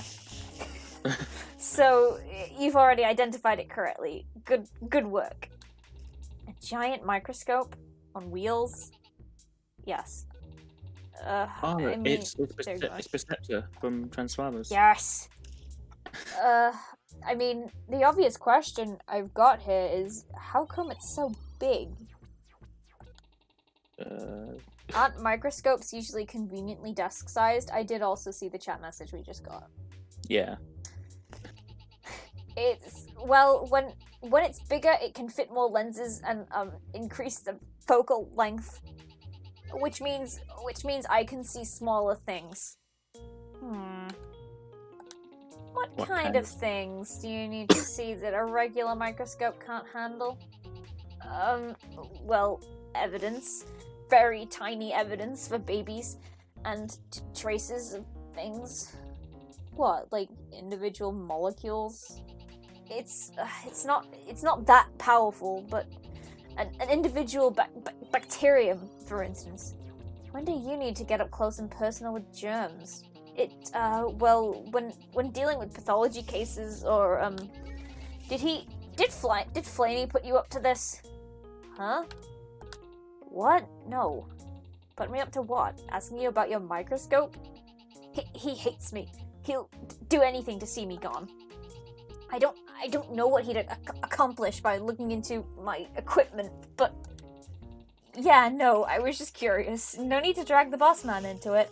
So, you've already identified it correctly. Good work. A giant microscope? On wheels? Yes. It's Perceptor from Transformers. Yes. I mean, the obvious question I've got here is, how come it's so big? Aren't microscopes usually conveniently desk-sized? I did also see the chat message we just got. Yeah. Well, when it's bigger, it can fit more lenses and increase the focal length, which means I can see smaller things. What kind of things do you need to see that a regular microscope can't handle? Well, evidence. Very tiny evidence for babies, and traces of things. What, like individual molecules? It's not that powerful, but an individual bacterium, for instance. When do you need to get up close and personal with germs? Well, when dealing with pathology cases, or, did Flaney put you up to this? Huh? What? No. Put me up to what? Asking you about your microscope? He hates me. He'll do anything to see me gone. I don't know what he'd accomplish by looking into my equipment, but... Yeah, no, I was just curious. No need to drag the boss man into it.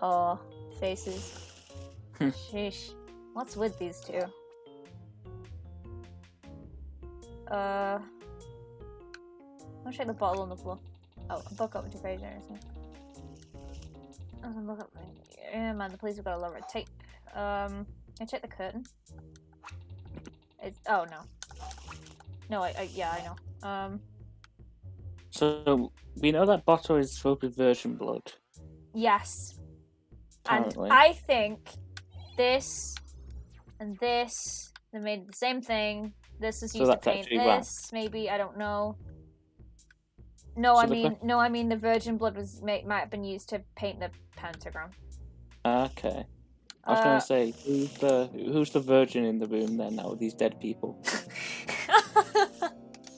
Oh, faces. Sheesh. What's with these two? I'll check the bottle on the floor. Oh, a book up to page there, isn't it? Look up. Yeah, man, the police have got a lot of red tape. I check the curtain. Oh, no. No, yeah, I know. So, we know that bottle is filled with virgin blood. Yes. Apparently. And I think this and this, they made the same thing. This is used to paint this, maybe, I don't know. No, so I mean the virgin blood might have been used to paint the pentagram. Okay. I was going to say, who's the virgin in the room then now with these dead people?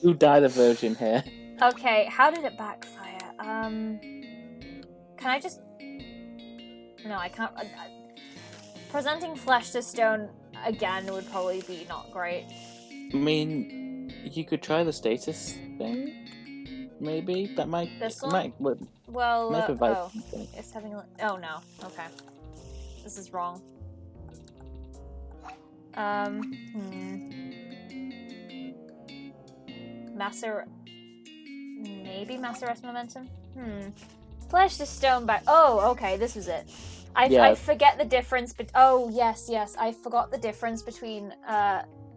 Who died a virgin here? Okay, how did it backfire? Can I just... No, I can't... Presenting flesh to stone again would probably be not great. I mean, you could try the status thing. Maybe that might. This one? Might oh, it's having. Oh no. Okay, this is wrong. Maybe mass arrest momentum. Flesh to stone back. Oh, okay, this was it. I forget the difference. But oh yes, I forgot the difference between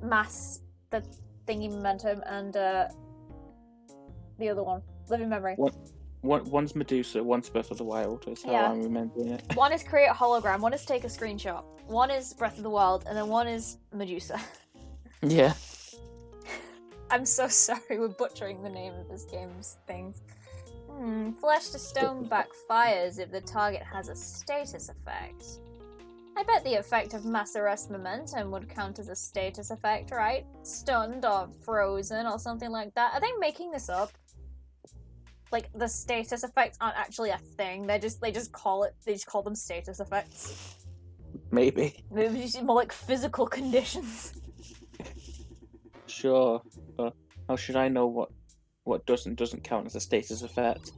mass, the thingy momentum, and the other one, living memory. One's Medusa, one's Breath of the Wild. Is how I'm remembering it. One is create a hologram. One is take a screenshot. One is Breath of the Wild, and then one is Medusa. Yeah. I'm so sorry we're butchering the name of this game's things. Flesh to stone backfires if the target has a status effect. I bet the effect of mass arrest momentum would count as a status effect, right? Stunned or frozen or something like that. Are they making this up? Like, the status effects aren't actually a thing. They just call them status effects. Maybe. Maybe more like physical conditions. Sure, but how should I know what doesn't count as a status effect?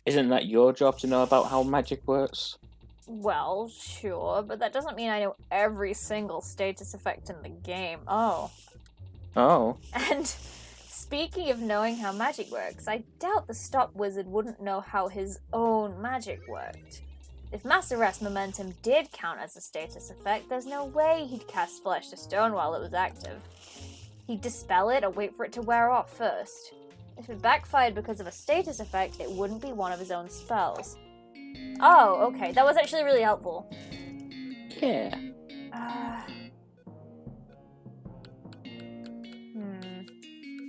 Isn't that your job to know about how magic works? Well, sure, but that doesn't mean I know every single status effect in the game. Oh. And speaking of knowing how magic works, I doubt the stop wizard wouldn't know how his own magic worked. If mass arrest momentum did count as a status effect, there's no way he'd cast Flesh to Stone while it was active. He'd dispel it or wait for it to wear off first. If it backfired because of a status effect, it wouldn't be one of his own spells. Oh, okay, that was actually really helpful. Yeah.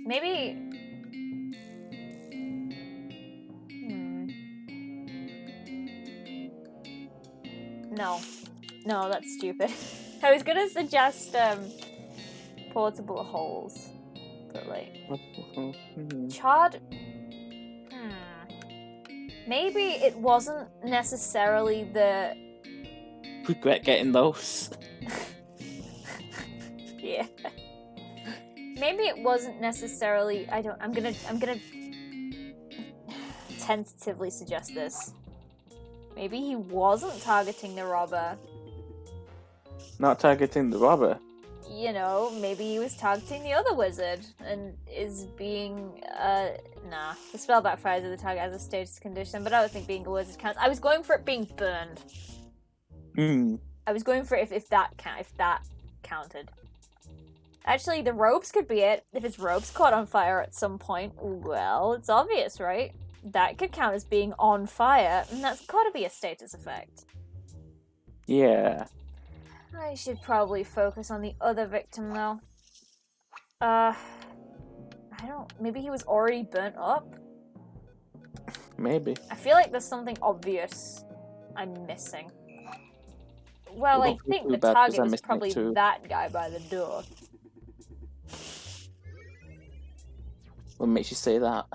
Maybe... No, that's stupid. I was gonna suggest, portable holes. But, like... Charred... Maybe it wasn't necessarily the... Regret getting those. Yeah. Maybe it wasn't necessarily... I'm gonna tentatively suggest this. Maybe he wasn't targeting the robber. Not targeting the robber. You know, maybe he was targeting the other wizard and is being, nah. The spell backfires if the target has a status condition, but I don't think being a wizard counts. I was going for it being burned. I was going for if that counted. Actually, the ropes could be it. If his ropes caught on fire at some point, well, it's obvious, right? That could count as being on fire, and that's gotta be a status effect. Yeah. I should probably focus on the other victim, though. Maybe he was already burnt up? Maybe. I feel like there's something obvious I'm missing. Well, I think the target was probably that guy by the door. What makes you say that?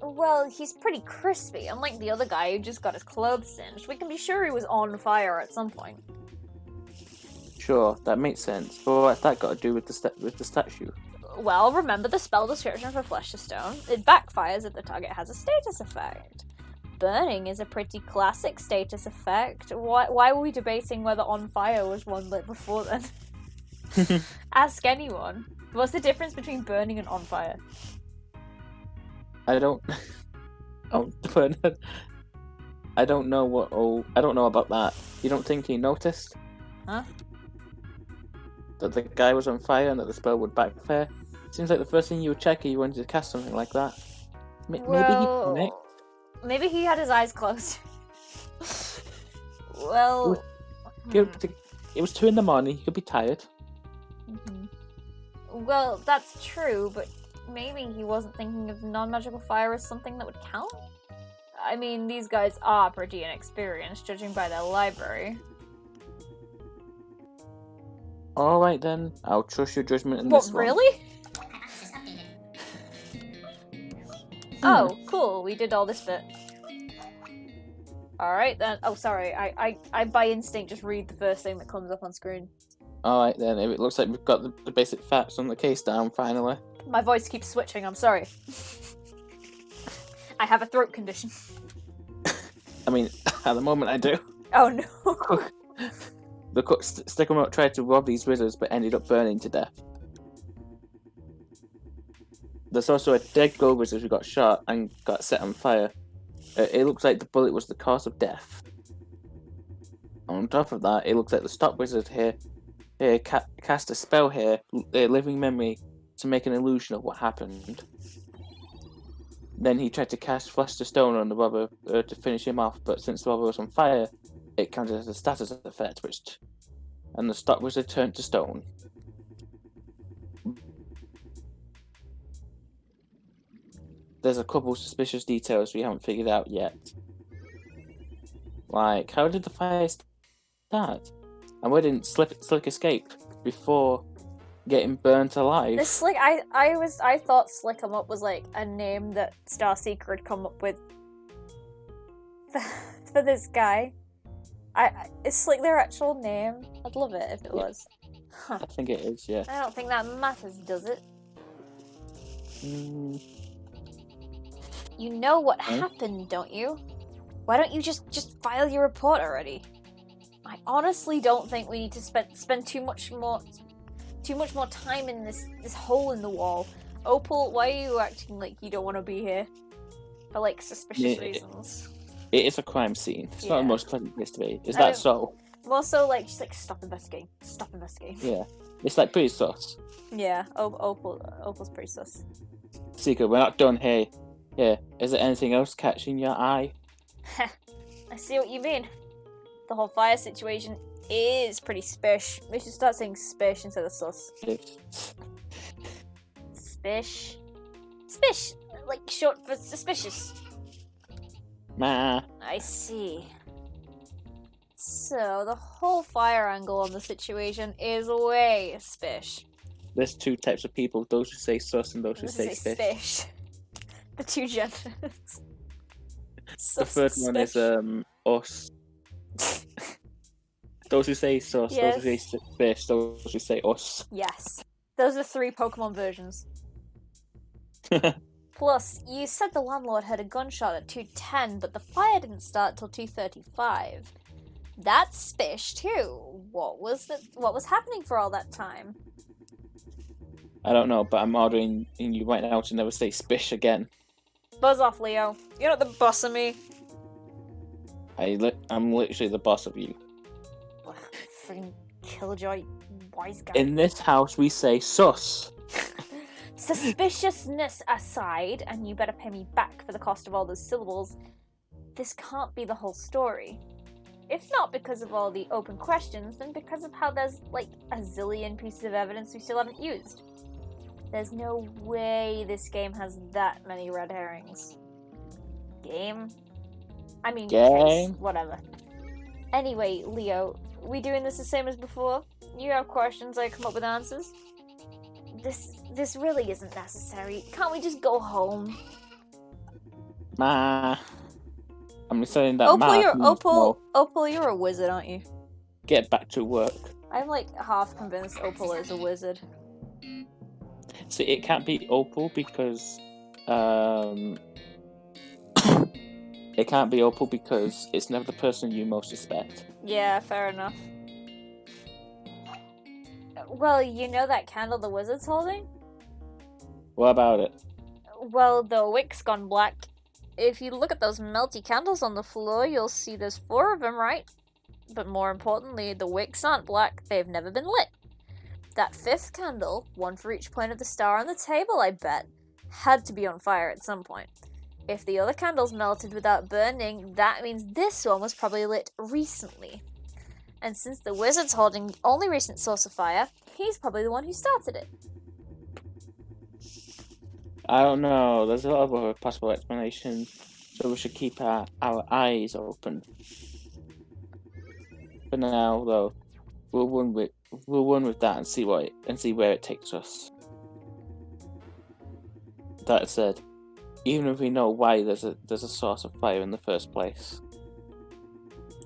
Well, he's pretty crispy, unlike the other guy who just got his clothes singed. We can be sure he was on fire at some point. Sure, that makes sense. But what's that got to do with the statue? Well, remember the spell description for Flesh to Stone. It backfires if the target has a status effect. Burning is a pretty classic status effect. Why were we debating whether on fire was one lit before then? Ask anyone. What's the difference between burning and on fire? I don't know I don't know about that. You don't think he noticed? Huh? That the guy was on fire and that the spell would backfire? Seems like the first thing you would check if you wanted to cast something like that. Maybe he panicked. Maybe he had his eyes closed. Well... It was 2 a.m, he could be tired. Well, that's true, but maybe he wasn't thinking of non-magical fire as something that would count? I mean, these guys are pretty inexperienced, judging by their library. Alright then, I'll trust your judgment in this one. What, really? Oh, cool, we did all this bit. Alright then. Oh, sorry, I by instinct just read the first thing that comes up on screen. Alright then, it looks like we've got the basic facts on the case down, finally. My voice keeps switching, I'm sorry. I have a throat condition. I mean, at the moment I do. Oh no. The Stickermot tried to rob these wizards but ended up burning to death. There's also a dead gold wizard who got shot and got set on fire. It looks like the bullet was the cause of death. On top of that, it looks like the stop wizard here cast a spell here, living memory, to make an illusion of what happened. Then he tried to cast Flesh to Stone on the robber to finish him off, but since the robber was on fire, it counted as a status effect, and the stop wizard turned to stone. There's a couple suspicious details we haven't figured out yet. Like, how did the fire start? And why didn't Slick escape before getting burnt alive? The Slick, I thought Slick 'em Up was like a name that Starseeker had come up with for this guy. Is Slick their actual name? I'd love it if it was. Huh. I think it is, yeah. I don't think that matters, does it? You know what happened, don't you? Why don't you just file your report already? I honestly don't think we need to spend too much more time in this hole in the wall. Opal, why are you acting like you don't want to be here? For like suspicious reasons. It is a crime scene. It's not Yeah. the most pleasant place to be. Is I that don't- so? More so, like, she's like, stop investigating. Stop investigating. Yeah. It's like pretty sus. Yeah, Opal's pretty sus. Secret, we're not done here. Yeah. Is there anything else catching your eye? I see what you mean. The whole fire situation is pretty spish. We should start saying spish instead of sus. Spish. Spish! Like short for suspicious. Nah. I see. So, the whole fire angle on the situation is way spish. There's two types of people, those who say sus and those who say spish. spish. The two genders. The third one is us. Those who say sus, Yes. those who say spish, those who say us. Yes. Those are 3 Pokemon versions. Plus, you said the landlord heard a gunshot at 2:10, but the fire didn't start till 2:35. That's spish too. What was happening for all that time? I don't know, but I'm ordering you right now to never say spish again. Buzz off, Leo. You're not the boss of me. I'm literally the boss of you. Freaking killjoy, wise guy. In this house, we say sus. Suspiciousness aside, and you better pay me back for the cost of all those syllables, this can't be the whole story. If not because of all the open questions, then because of how there's, like, a zillion pieces of evidence we still haven't used. There's no way this game has that many red herrings. Game? I mean, Game? case, whatever. Anyway, Leo, we doing this the same as before? You have questions, I come up with answers? This really isn't necessary. Can't we just go home? Ma. I'm saying that Opal, you're a wizard, aren't you? Get back to work. I'm like half convinced Opal is a wizard. See, it can't be Opal because it can't be Opal because it's never the person you most suspect. Yeah, fair enough. Well, you know that candle the wizard's holding? What about it? Well, the wick's gone black. If you look at those melty candles on the floor, you'll see there's 4 of them, right? But more importantly, the wicks aren't black, they've never been lit. That 5th candle, one for each point of the star on the table, I bet, had to be on fire at some point. If the other candles melted without burning, that means this one was probably lit recently. And since the wizard's holding the only recent source of fire, he's probably the one who started it. I don't know. There's a lot of other possible explanations, so we should keep our eyes open. For now, though, we'll run with that and see where it takes us. That said, even if we know why there's a source of fire in the first place,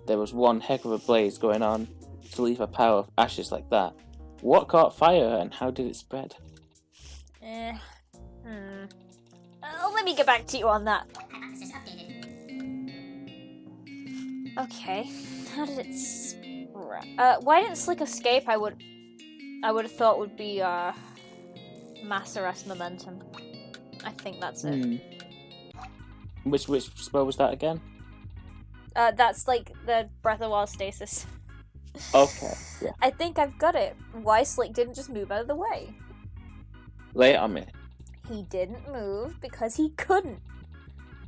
there was one heck of a blaze going on to leave a pile of ashes like that. What caught fire and how did it spread? Let me get back to you on that. Hypothesis updated. Okay, how did it spread? Why didn't Slick escape? I would have thought would be mass arrest momentum. I think that's it. Which spell was that again? That's like the Breath of Wild stasis. Okay, yeah. I think I've got it. Why Slick didn't just move out of the way? Lay it on me. He didn't move because he couldn't.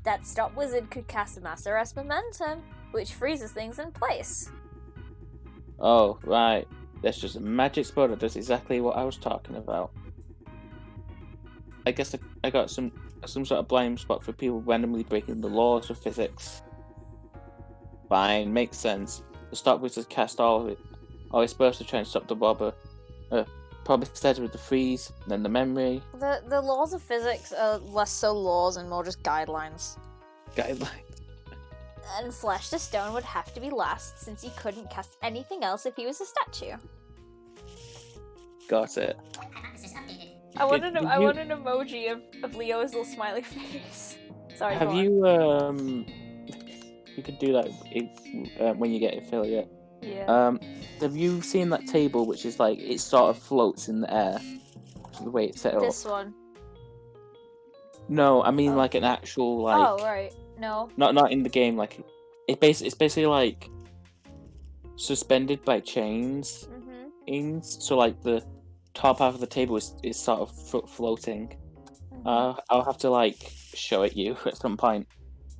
That stop wizard could cast a mass arrest momentum, which freezes things in place. Oh, right. That's just a magic spell that does exactly what I was talking about. I guess I got some sort of blind spot for people randomly breaking the laws of physics. Fine, makes sense. The stop wizard cast all his spells to try and stop the robber. Probably started with the freeze, then the memory. The laws of physics are less so laws and more just guidelines. Guideline. And Flesh to Stone would have to be last, since he couldn't cast anything else if he was a statue. Got it. Hypothesis updated. I want an you- emoji of Leo's little smiley face. Sorry, Have go on. you you could do that when you get affiliate. Yeah. Have you seen that table which is like it sort of floats in the air? The way it's set up. This one. No, I mean Oh. like an actual like Oh, right. No. Not in the game. Like it's basically like suspended by chains. Mm-hmm. So like the top half of the table is sort of floating. I'll have to like show it you at some point.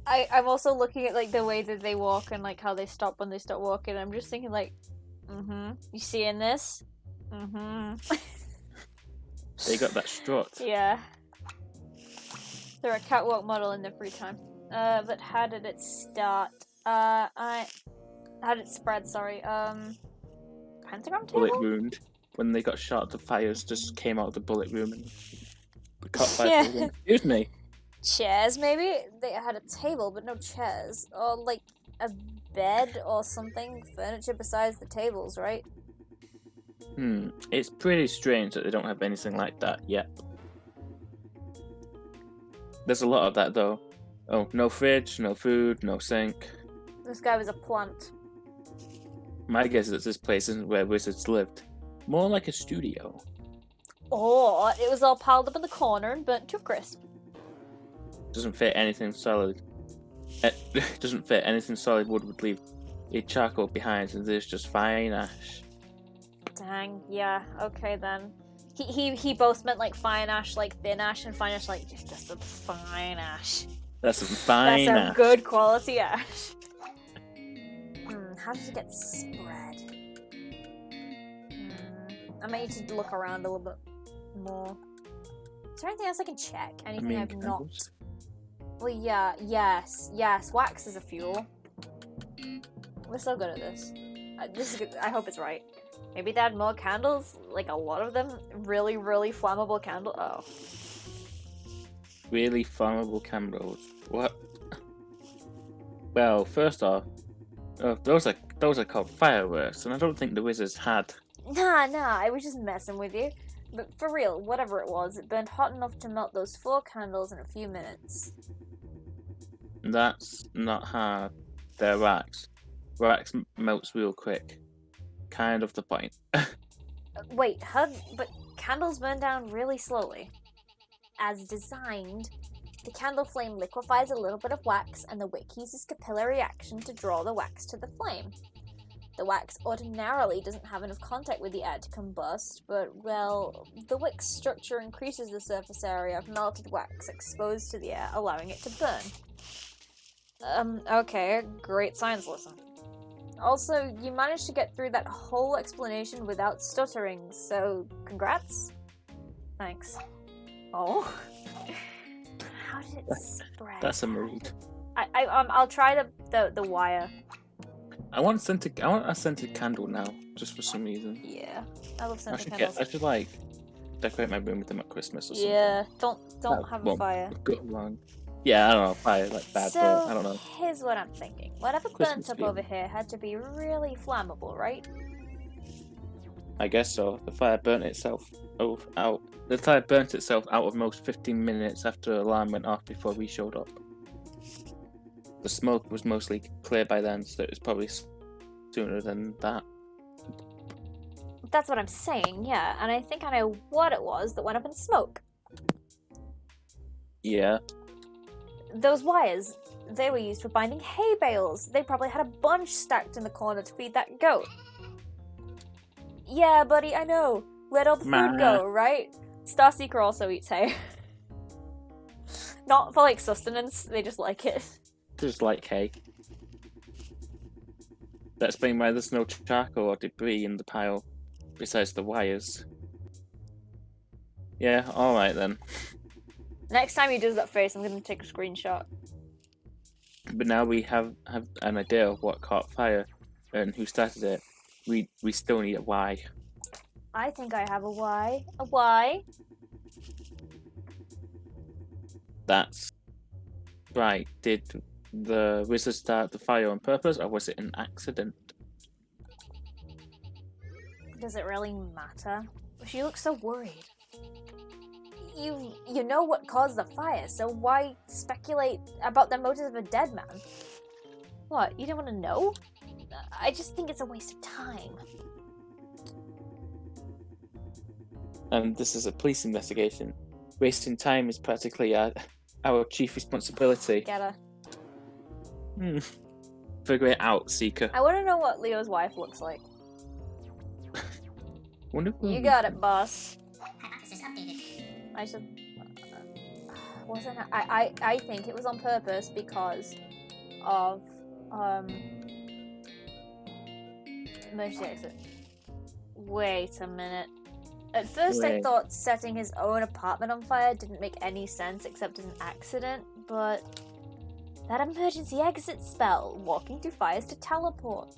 I'm also looking at like the way that they walk and like how they stop when they stop walking. I'm just thinking like, you seeing this? They got that strut. Yeah. They're a catwalk model in their free time. But how did it start? How did it spread? Sorry. Pentagram table. Bullet wound. When they got shot, the fires just came out of the bullet room and caught fire. Yeah. Excuse me. Chairs, maybe? They had a table, but no chairs. Or, like, a bed or something. Furniture besides the tables, right? It's pretty strange that they don't have anything like that yet. There's a lot of that, though. Oh, no fridge, no food, no sink. This guy was a plant. My guess is that this place isn't where wizards lived. More like a studio. Or it was all piled up in the corner and burnt to a crisp. Doesn't fit anything solid. Doesn't fit anything solid wood would leave a charcoal behind, and there's just fine ash. Dang, yeah, okay then. He both meant like fine ash, like thin ash, and fine ash like just a fine ash. That's some fine That's ash. a good quality ash. How did it get spread? I might need to look around a little bit more. Is there anything else I can check? Anything I've not? Well, yeah, yes. Wax is a fuel. We're so good at this. This is good. I hope it's right. Maybe they had more candles, like a lot of them. Really, really flammable candle. Oh. Really flammable candles. What? Well, first off, those are called fireworks, and I don't think the wizards had. Nah, I was just messing with you. But for real, whatever it was, it burned hot enough to melt those 4 candles in a few minutes. That's not hard. They're wax. Wax melts real quick. Kind of the point. Wait, but candles burn down really slowly. As designed, the candle flame liquefies a little bit of wax, and the wick uses capillary action to draw the wax to the flame. The wax ordinarily doesn't have enough contact with the air to combust, but, well, the wick's structure increases the surface area of melted wax exposed to the air, allowing it to burn. Okay, great science lesson. Also, you managed to get through that whole explanation without stuttering, so congrats? Thanks. Oh. How did it spread? That's a mood. I'll try the wire. I want a scented candle now, just for some reason. Yeah, I love scented candles. I should like decorate my room with them at Christmas or something. Yeah, don't have a fire. Go wrong. Yeah, I don't know, fire like bad, So, but I don't know. here's what I'm thinking. Whatever Christmas burnt up theme. over here had to be really flammable, right? I guess so. The fire burnt itself out. The fire burnt itself out of most 15 minutes after the alarm went off before we showed up. The smoke was mostly clear by then, so it was probably sooner than that. That's what I'm saying, yeah. And I think I know what it was that went up in smoke. Yeah. Those wires, they were used for binding hay bales. They probably had a bunch stacked in the corner to feed that goat. Yeah, buddy, I know. Where'd all the food go, right? Starseeker also eats hay. Not for, like, sustenance, they just like it. Just like hay. That's explain why there's no charcoal or debris in the pile, besides the wires. Yeah, alright then. Next time he does that face, I'm gonna take a screenshot. But now we have an idea of what caught fire and who started it. We still need a why. I think I have a why. A why? That's right. Did the wizard start the fire on purpose, or was it an accident? Does it really matter? She looks so worried. You know what caused the fire, so why speculate about the motives of a dead man? What, you didn't want to know? I just think it's a waste of time. This is a police investigation. Wasting time is practically our chief responsibility. Get her. Figure it out, Seeker. I want to know what Leo's wife looks like. Wonderful. You got it, boss. Hypothesis updated. I should. Wasn't I think it was on purpose because of emergency exit. Wait a minute. At first I Wait. thought setting his own apartment on fire didn't make any sense except as an accident, but that emergency exit spell, walking through fires to teleport.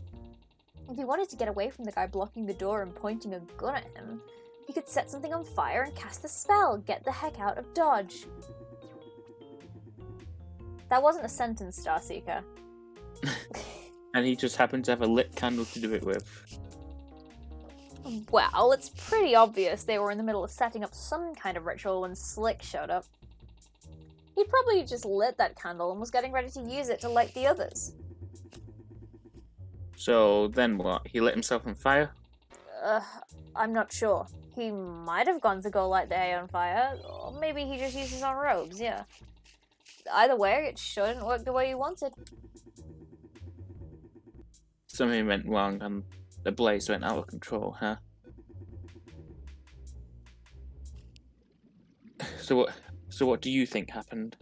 If he wanted to get away from the guy blocking the door and pointing a gun at him, he could set something on fire and cast the spell, get the heck out of Dodge. That wasn't a sentence, Starseeker. And he just happened to have a lit candle to do it with. Well, it's pretty obvious they were in the middle of setting up some kind of ritual when Slick showed up. He probably just lit that candle and was getting ready to use it to light the others. So then what? He lit himself on fire? I'm not sure. He might have gone to go light the hay on fire, or maybe he just used his own robes, yeah. Either way, it shouldn't work the way you wanted. Something went wrong and the blaze went out of control, huh? So what do you think happened?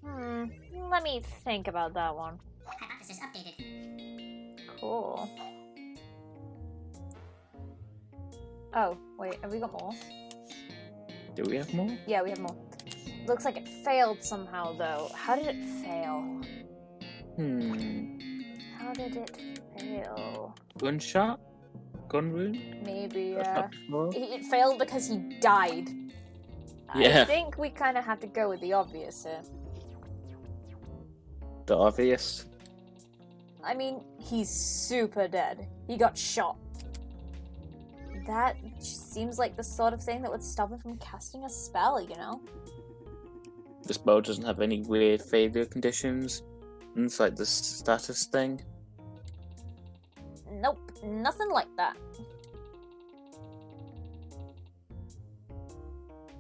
Let me think about that one. Hypothesis updated. Cool. Oh, wait, have we got more? Do we have more? Yeah, we have more. Looks like it failed somehow, though. How did it fail? How did it fail? Gunshot? Gun wound? Maybe, That's not before? It failed because he died. Yeah. I think we kind of have to go with the obvious here. The obvious. I mean, he's super dead. He got shot. That just seems like the sort of thing that would stop him from casting a spell, you know? The spell doesn't have any weird failure conditions. And it's like the status thing. Nope, nothing like that.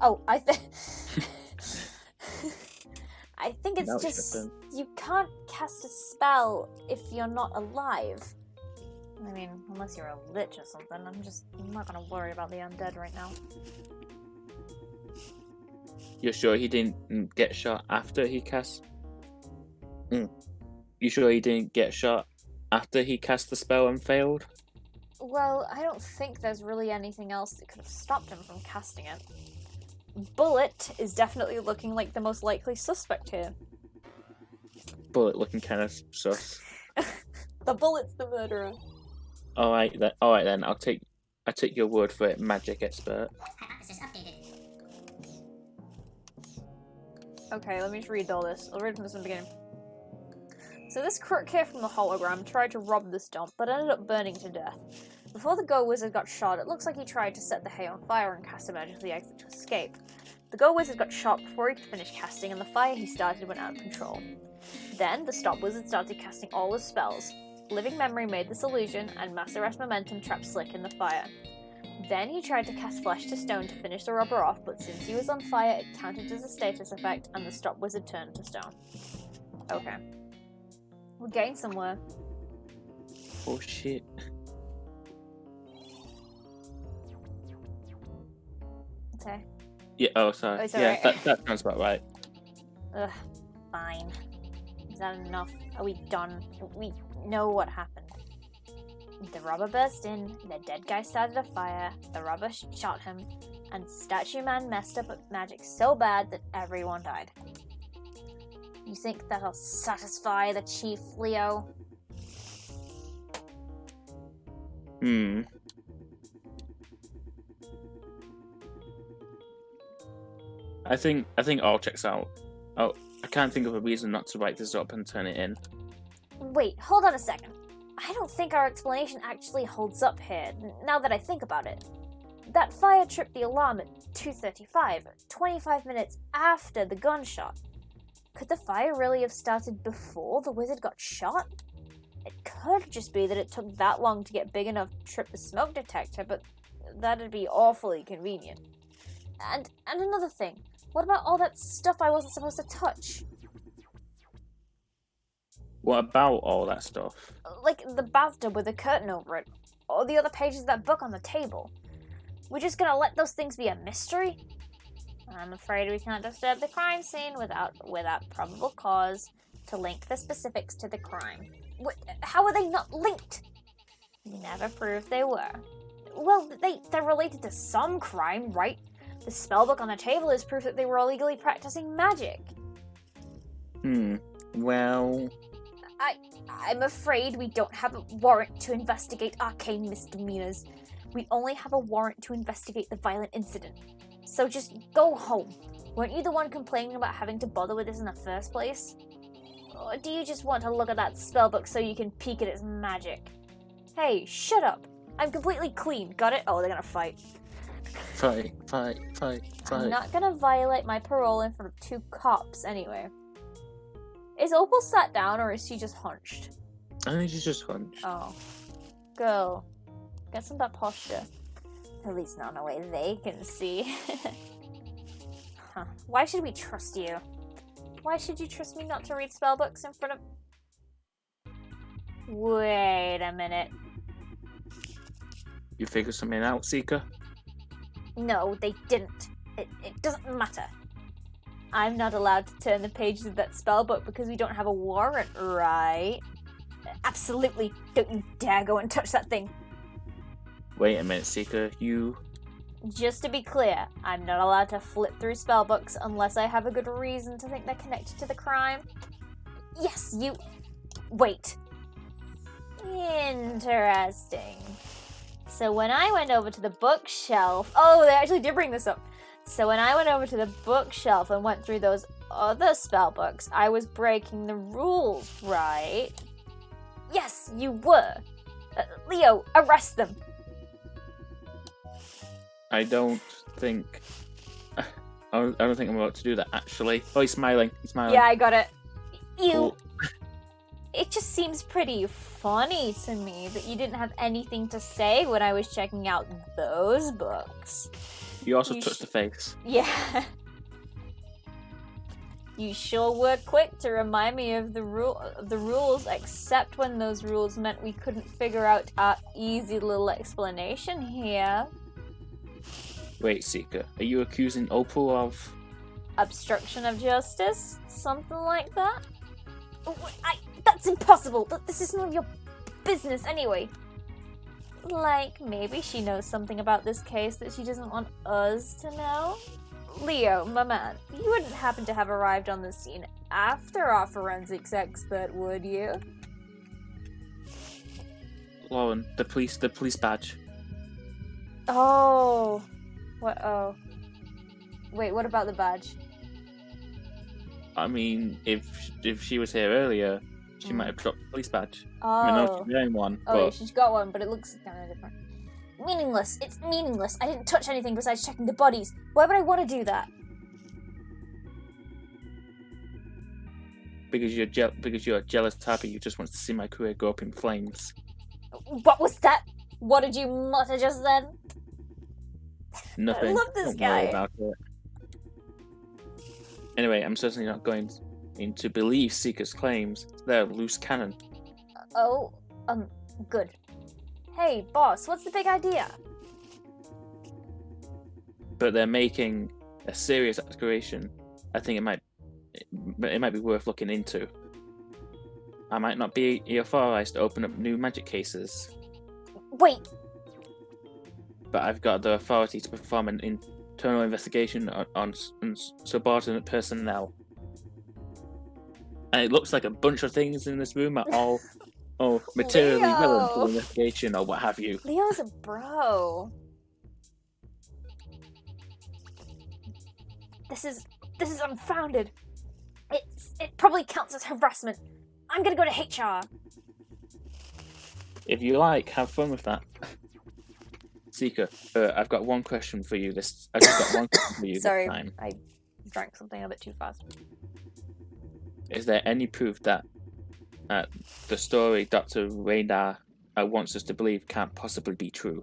Oh, I think it's Now it's just happened. you can't cast a spell if you're not alive. I mean, unless you're a lich or something. I'm not gonna worry about the undead right now. You're sure he didn't get shot after he cast? You sure he didn't get shot after he cast the spell and failed? Well, I don't think there's really anything else that could have stopped him from casting it. Bullet is definitely looking like the most likely suspect here. Bullet looking kind of sus. The Bullet's the murderer. Alright then, I take your word for it, magic expert. Hypothesis updated. Okay, let me just read all this. I'll read from the beginning. So this crook here from the hologram tried to rob this dump, but ended up burning to death. Before the Go Wizard got shot, it looks like he tried to set the hay on fire and cast emergency exit to escape. The Go Wizard got shot before he could finish casting, and the fire he started went out of control. Then, the Stop Wizard started casting all his spells. Living Memory made this illusion, and Mass Arrest Momentum trapped Slick in the fire. Then he tried to cast Flesh to Stone to finish the robber off, but since he was on fire, it counted as a status effect, and the Stop Wizard turned to stone. Okay. We're getting somewhere. Oh shit. Okay. Yeah, oh sorry. Oh, it's yeah, alright. that sounds about right. Ugh, fine. Is that enough? Are we done? We know what happened. The robber burst in, the dead guy started a fire, the robber shot him, and Statue Man messed up at magic so bad that everyone died. You think that'll satisfy the chief, Leo? I think all checks out. Oh, I can't think of a reason not to write this up and turn it in. Wait, hold on a second. I don't think our explanation actually holds up here, now that I think about it. That fire tripped the alarm at 2:35, 25 minutes after the gunshot. Could the fire really have started before the wizard got shot? It could just be that it took that long to get big enough to trip the smoke detector, but that'd be awfully convenient. And another thing, what about all that stuff I wasn't supposed to touch? What about all that stuff? Like the bathtub with a curtain over it, or the other pages of that book on the table. We're just gonna let those things be a mystery? I'm afraid we can't disturb the crime scene without probable cause to link the specifics to the crime. How are they not linked? You never proved they were. Well, they're related to some crime, right? The spellbook on the table is proof that they were illegally practicing magic. Well... I'm afraid we don't have a warrant to investigate arcane misdemeanors. We only have a warrant to investigate the violent incident. So just go home. Weren't you the one complaining about having to bother with this in the first place? Or do you just want to look at that spellbook so you can peek at its magic? Hey, shut up. I'm completely clean. Got it? Oh, they're gonna fight. Fight. I'm not gonna violate my parole in front of two cops anyway. Is Opal sat down or is she just hunched? I think she's just hunched. Oh. Girl. Get some of that posture. At least not in a way they can see. Huh. Why should we trust you? Why should you trust me not to read spellbooks in front of... Wait a minute. You figure something out, Seeker? No, they didn't. It doesn't matter. I'm not allowed to turn the pages of that spellbook because we don't have a warrant, right? Absolutely. Don't you dare go and touch that thing. Wait a minute, Seeker. You... Just to be clear, I'm not allowed to flip through spellbooks unless I have a good reason to think they're connected to the crime. Yes, you... Wait. Interesting. So when I went over to the bookshelf... Oh, they actually did bring this up. So when I went over to the bookshelf and went through those other spellbooks, I was breaking the rules, right? Yes, you were. Leo, arrest them. I don't think... I don't think I'm about to do that, actually. Oh, he's smiling. Yeah, I got it. You... Cool. It just seems pretty funny to me that you didn't have anything to say when I was checking out those books. You also touched the face. Yeah. You sure were quick to remind me of the rules, except when those rules meant we couldn't figure out our easy little explanation here. Wait, Seeker, are you accusing Opal of... Obstruction of justice? Something like that? That's impossible! This is none of your business anyway. Like, maybe she knows something about this case that she doesn't want us to know? Leo, my man, you wouldn't happen to have arrived on the scene after our forensics expert, would you? Lauren, the police badge. Oh. What? Oh. Wait, what about the badge? I mean, if she was here earlier, she might have dropped the police badge. Oh. I mean, no, she's wearing one. Oh, but... yeah, she's got one, but it looks kind of different. Meaningless. It's meaningless. I didn't touch anything besides checking the bodies. Why would I want to do that? Because you're a jealous type and you just want to see my career go up in flames. What was that? What did you mutter just then? Nothing. I love this Don't guy. worry about it. Anyway, I'm certainly not going to believe Seeker's claims. They're loose cannon. Oh, good. Hey, boss, what's the big idea? But they're making a serious accusation. I think it might be worth looking into. I might not be authorized to open up new magic cases, Wait, but I've got the authority to perform an internal investigation on subordinate personnel. And it looks like a bunch of things in this room are all materially Leo! relevant to the investigation or what have you. Leo's a bro. This is unfounded. It probably counts as harassment. I'm gonna go to HR. If you like, have fun with that. Seeker, I've got one question for you. I've just got one question for you Sorry, this time. I drank something a bit too fast. Is there any proof that the story Dr. Radar wants us to believe can't possibly be true?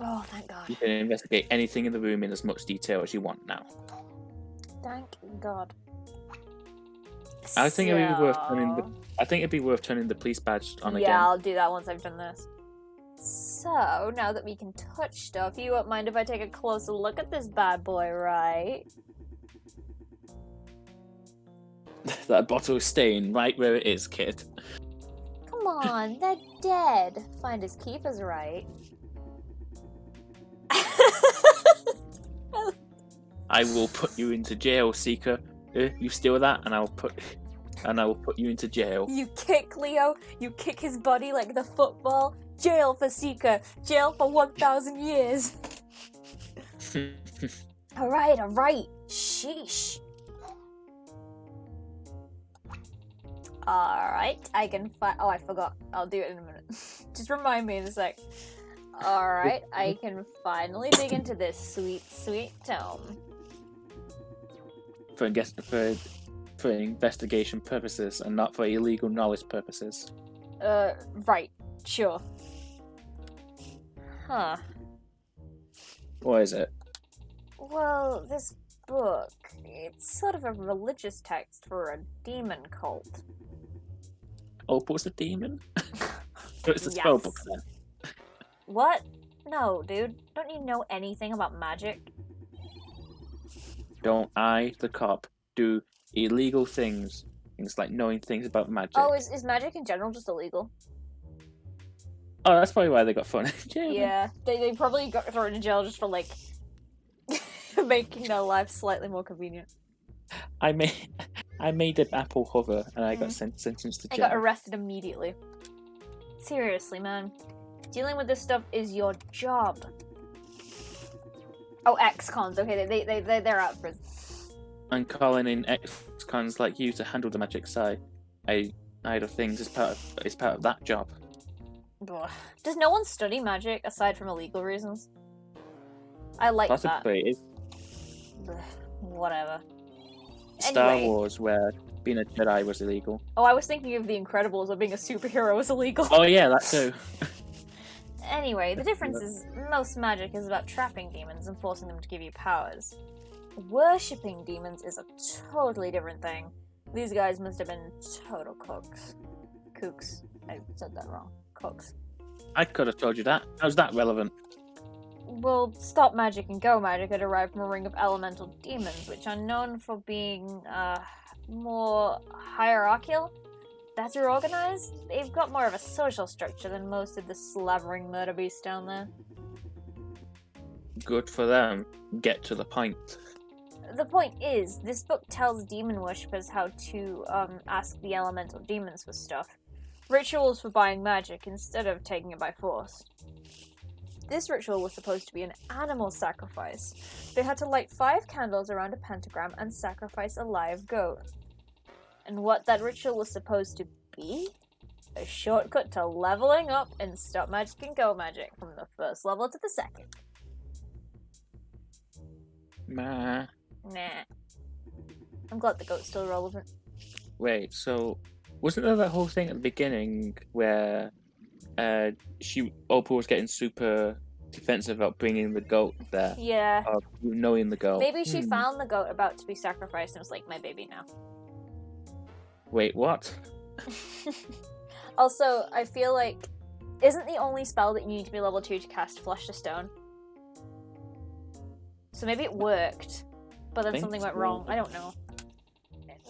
Oh, thank God. You can investigate anything in the room in as much detail as you want now. Thank God. I think it'd be worth turning the. So- I think it'd be worth turning the police badge on Yeah, again. I'll do that once I've done this. So, now that we can touch stuff, you won't mind if I take a closer look at this bad boy, right? That bottle is staying right where it is, kid. Come on, they're dead. Find his keepers, right? I will put you into jail, Seeker. You steal that, and I will put you into jail. You kick Leo, you kick his body like the football. Jail for Seeker. Jail for 1,000 years. Alright. Sheesh. Alright, I can find. Oh, I forgot. I'll do it in a minute. Just remind me in a sec. Alright, I can finally dig into this sweet tome. For investigation purposes and not for illegal knowledge purposes. Right. Sure. Huh. What is it? Well, this book, it's sort of a religious text for a demon cult. Opal's a demon? It's a spell book then. What? No, dude. Don't you know anything about magic? Don't I, the cop, do illegal things? Things like knowing things about magic. Oh, is magic in general just illegal? Oh, that's probably why they got thrown in jail. Yeah, they probably got thrown in jail just for, like, making their lives slightly more convenient. I made an apple hover and I got sentenced to I jail. got arrested immediately. Seriously, man. Dealing with this stuff is your job. Oh, ex-cons. Okay, they're out of prison. And calling in ex-cons like you to handle the magic side of things is part of that job. Ugh. Does no one study magic aside from illegal reasons? I like that. Possibly it's Ugh, whatever. Star Anyway. Wars where being a Jedi was illegal. Oh, I was thinking of The Incredibles where being a superhero was illegal. Oh yeah, that too. Anyway, the difference is most magic is about trapping demons and forcing them to give you powers. Worshipping demons is a totally different thing. These guys must have been total kooks. I said that wrong. Kooks. I could have told you that. How's that relevant? Well, Stop Magic and Go Magic are derived from a ring of elemental demons, which are known for being, more hierarchical, better organized. They've got more of a social structure than most of the slavering murder beasts down there. Good for them. Get to the point. The point is, this book tells demon worshippers how to, ask the elemental demons for stuff. Rituals for buying magic instead of taking it by force. This ritual was supposed to be an animal sacrifice. They had to light 5 candles around a pentagram and sacrifice a live goat. And what that ritual was supposed to be? A shortcut to leveling up in Stop Magic and Go Magic from the first level to the second. Nah. Nah. I'm glad the goat's still relevant. Wait, so wasn't there that whole thing at the beginning where Opal was getting super defensive about bringing the goat there? Yeah. Or knowing the goat. Maybe she found the goat about to be sacrificed and was like, my baby now. Wait, what? Also, I feel like, isn't the only spell that you need to be level 2 to cast Flesh to Stone? So maybe it worked, but then Think something went so. wrong. I don't know.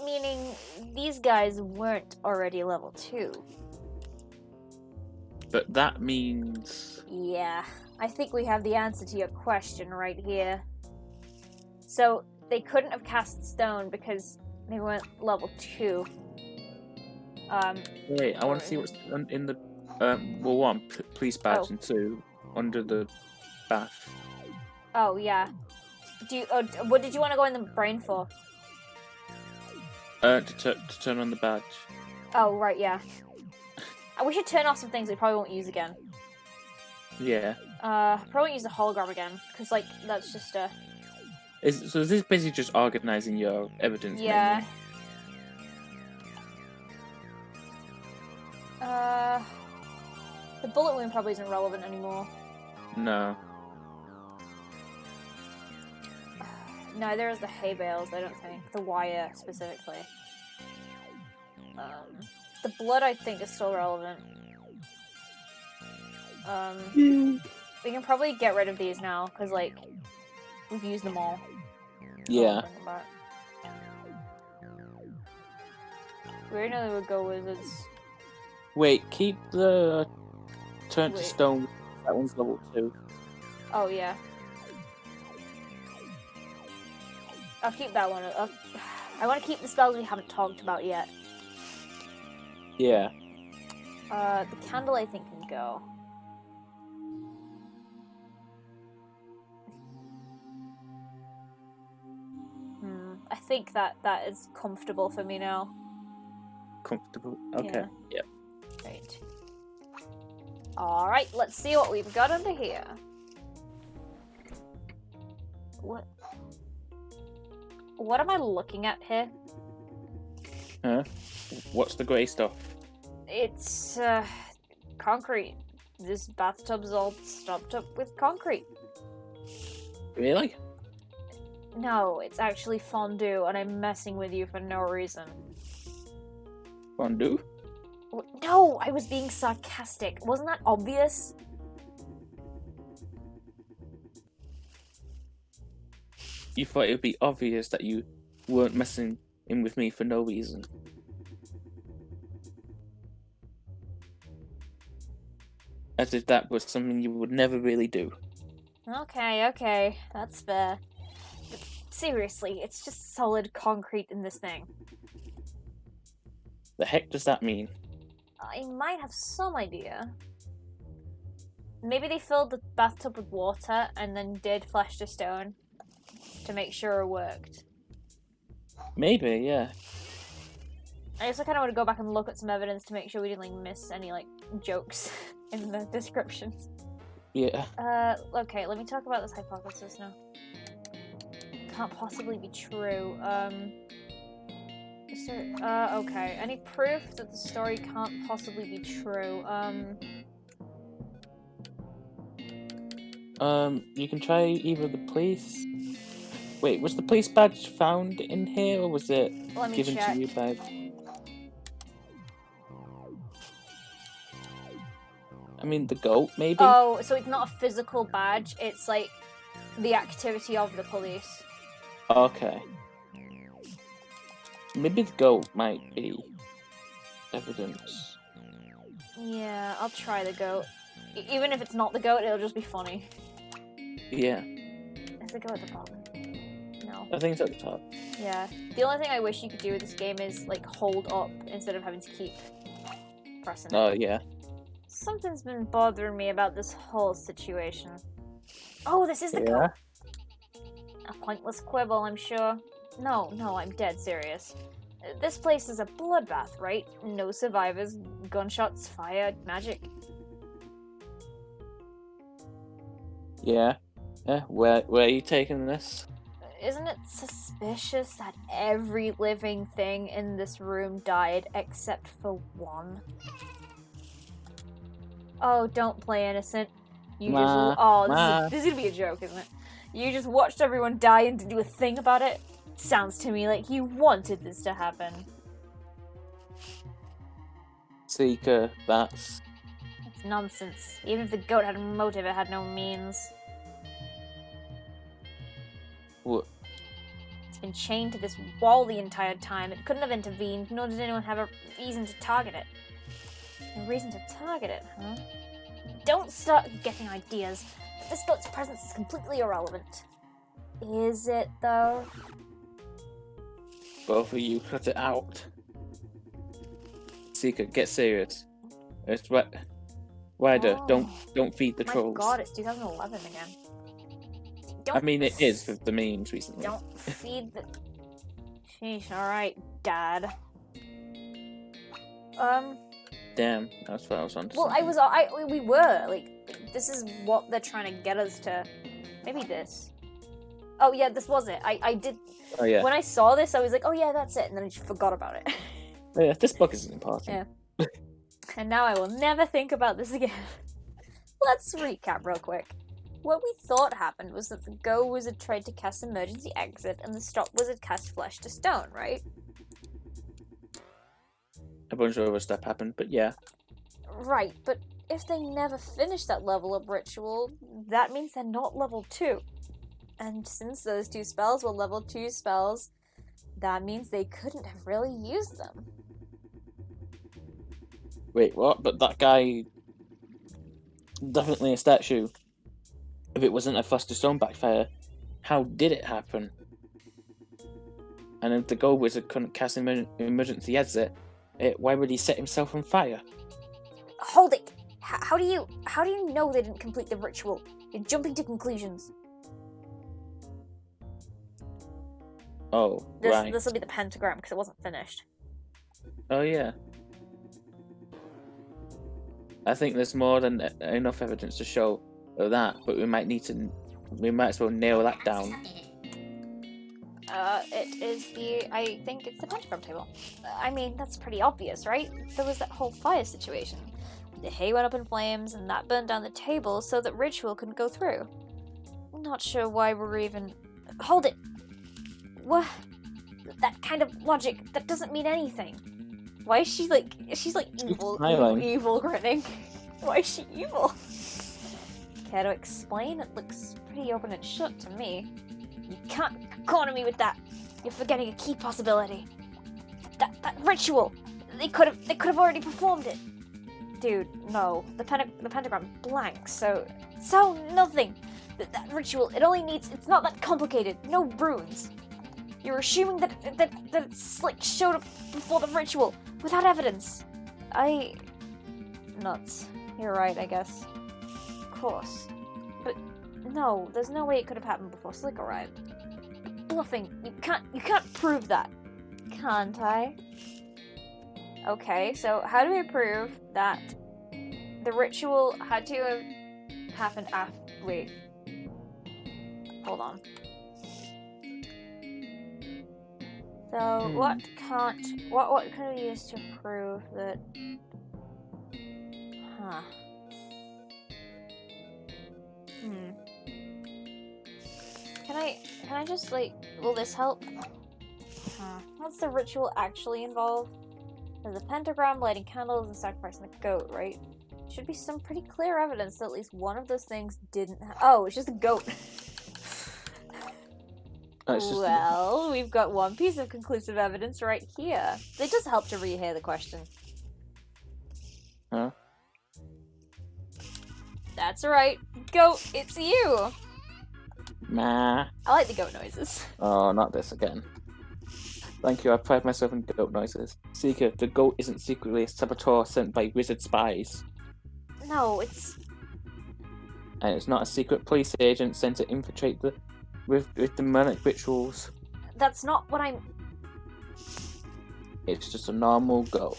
Meaning, these guys weren't already level 2. But that means Yeah, I think we have the answer to your question right here. So, they couldn't have cast Stone because they weren't level 2. wait, I want to see what's in the well, 1 police badge Oh. and 2 under the bath. Oh, yeah. What did you want to go in the brain for? To turn on the badge. Oh, right, yeah. We should turn off some things we probably won't use again. Yeah. Probably won't use the hologram again, because, like, that's just So is this basically just organizing your evidence? yeah. Mainly? The bullet wound probably isn't relevant anymore. No. Neither is the hay bales, I don't think. The wire, specifically. The blood, I think, is still relevant. We can probably get rid of these now, because, like, we've used them all. Yeah. Bring them back. We already know they would go wizards. Wait, keep the turn to Wait. stone. That one's level 2. Oh, yeah. I'll keep that one. I want to keep the spells we haven't talked about yet. Yeah. The candle, I think, can go. I think that is comfortable for me now. Comfortable. Okay. Yeah. Yep. Right. Alright, let's see what we've got under here. What am I looking at here? Huh? What's the grey stuff? It's, concrete. This bathtub's all stopped up with concrete. Really? No, it's actually fondue, and I'm messing with you for no reason. Fondue? No, I was being sarcastic. Wasn't that obvious? You thought it would be obvious that you weren't messing in with me for no reason. As if that was something you would never really do. Okay, that's fair. But seriously, it's just solid concrete in this thing. The heck does that mean? I might have some idea. Maybe they filled the bathtub with water and then did flesh to stone to make sure it worked. Maybe, yeah. I also kind of want to go back and look at some evidence to make sure we didn't like miss any like jokes in the descriptions. Yeah. Okay, let me talk about this hypothesis now. Can't possibly be true. Okay. Any proof that the story can't possibly be true? You can try either the police. Wait, was the police badge found in here, or was it Let me given check. to you by? I mean, the goat, maybe? Oh, so it's not a physical badge, it's like the activity of the police. Okay. Maybe the goat might be evidence. Yeah, I'll try the goat. Even if it's not the goat, it'll just be funny. Yeah, Is the goat at the bottom? No. I think it's at the top. Yeah. The only thing I wish you could do with this game is, like, hold up instead of having to keep pressing it. Oh, yeah. Something's been bothering me about this whole situation. Oh, this is the Yeah? goat! A pointless quibble, I'm sure. No, I'm dead serious. This place is a bloodbath, right? No survivors, gunshots, fire, magic. Yeah. Where are you taking this? Isn't it suspicious that every living thing in this room died except for one? Oh, don't play innocent. You just... Oh, this is gonna be a joke, isn't it? You just watched everyone die and didn't do a thing about it? Sounds to me like you wanted this to happen. Seeker, that's... It's nonsense. Even if the goat had a motive, it had no means. What? It's been chained to this wall the entire time. It couldn't have intervened, nor did anyone have a reason to target it. A reason to target it, huh? Don't start getting ideas. This goat's presence is completely irrelevant. Is it, though? Both of you, cut it out. Seeker, get serious. It's what? Ryder, Oh. don't feed the My trolls. god, it's 2011 again. I mean, it is with the memes recently. Don't feed the... Sheesh, alright, Dad. Damn, that's what I was on to. Well, we were, like, this is what they're trying to get us to... Maybe this. Oh yeah, this was it. I did... Oh yeah. When I saw this, I was like, oh yeah, that's it, and then I just forgot about it. Oh, yeah, this book isn't important. Yeah. And now I will never think about this again. Let's recap real quick. What we thought happened was that the Go Wizard tried to cast Emergency Exit and the Stop Wizard cast Flesh to Stone, right? a bunch of other stuff happened, but yeah. Right, but if they never finish that level of ritual, that means they're not level 2. And since those 2 spells were level 2 spells, that means they couldn't have really used them. Wait, what? But that guy... Definitely a statue. If it wasn't a Fluster Stone backfire, how did it happen? And if the Gold Wizard couldn't cast emergency exit, why would he set himself on fire? Hold it! How do you know they didn't complete the ritual? You're jumping to conclusions. Oh, right. This will be the pentagram because it wasn't finished. Oh, yeah. I think there's more than enough evidence to show that, but we might as well nail that down. It is I think it's the pentagram table. I mean, that's pretty obvious, right? There was that whole fire situation. The hay went up in flames, and that burned down the table so that ritual couldn't go through. Not sure why we're even... Hold it! What? That kind of logic, that doesn't mean anything. Why is she like... She's like evil grinning. Why is she evil? Care to explain? It looks pretty open and shut to me. You can't corner me with that. You're forgetting a key possibility. That ritual. They could have already performed it. Dude, no. The pentagram's blank, so nothing. That ritual, it only needs... It's not that complicated. No runes. You're assuming that it's like showed up before the ritual, without evidence. Nuts. You're right, I guess. Of course. But no, there's no way it could have happened before Slick arrived. Bluffing. You can't prove that. Can't I? Okay, so how do we prove that the ritual had to have happened after... Wait. Hold on. So, what can we use to prove that... Huh. Can I just, like... Will this help? What's the ritual actually involve? There's a pentagram, lighting candles, and sacrificing a goat, right? Should be some pretty clear evidence that at least one of those things didn't Oh, it's just a goat. Well, we've got one piece of conclusive evidence right here. It does help to rehear the question. Huh? That's right. Goat, it's you! Nah. I like the goat noises. Oh, not this again. Thank you, I pride myself in goat noises. Seeker, the goat isn't secretly a saboteur sent by wizard spies. No, it's... And it's not a secret police agent sent to infiltrate with demonic rituals. That's not what I'm... It's just a normal goat.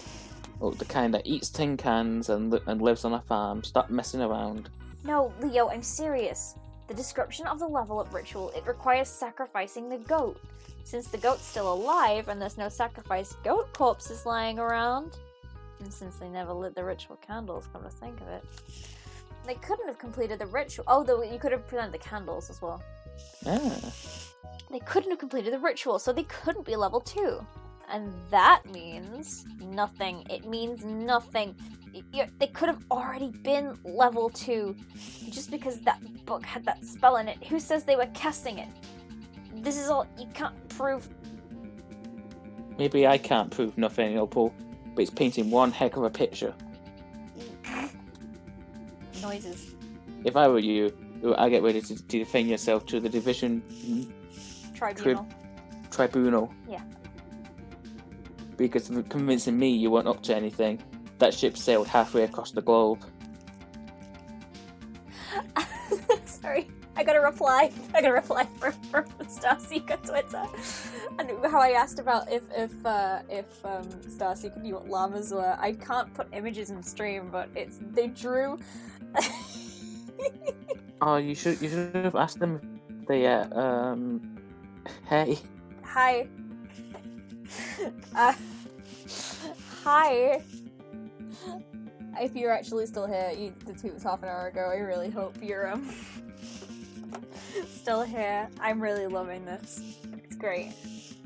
Oh, the kind that eats tin cans and lives on a farm. Stop messing around. No, Leo, I'm serious. The description of the level of ritual, it requires sacrificing the goat. Since the goat's still alive and there's no sacrificed goat corpses lying around, and since they never lit the ritual candles, come to think of it, they couldn't have completed the ritual. Oh, though you could have presented the candles as well. Ah. They couldn't have completed the ritual, so they couldn't be level 2. And that means nothing. It means nothing. They could have already been level 2. Just because that book had that spell in it. Who says they were casting it? This is all you can't prove. Maybe I can't prove nothing, Opal, but it's painting one heck of a picture. Noises. If I were you, I'd get ready to defend yourself to the division... Tribunal. Yeah. Because of convincing me you weren't up to anything, that ship sailed halfway across the globe. Sorry, I got a reply from Starseeker Twitter, and how I asked about if Starseeker knew what llamas were. I can't put images in stream, but they drew. Oh, you should have asked them. Hey. Hi. Hi. If you're actually still here, the tweet was half an hour ago. I really hope you're still here. I'm really loving this. It's great.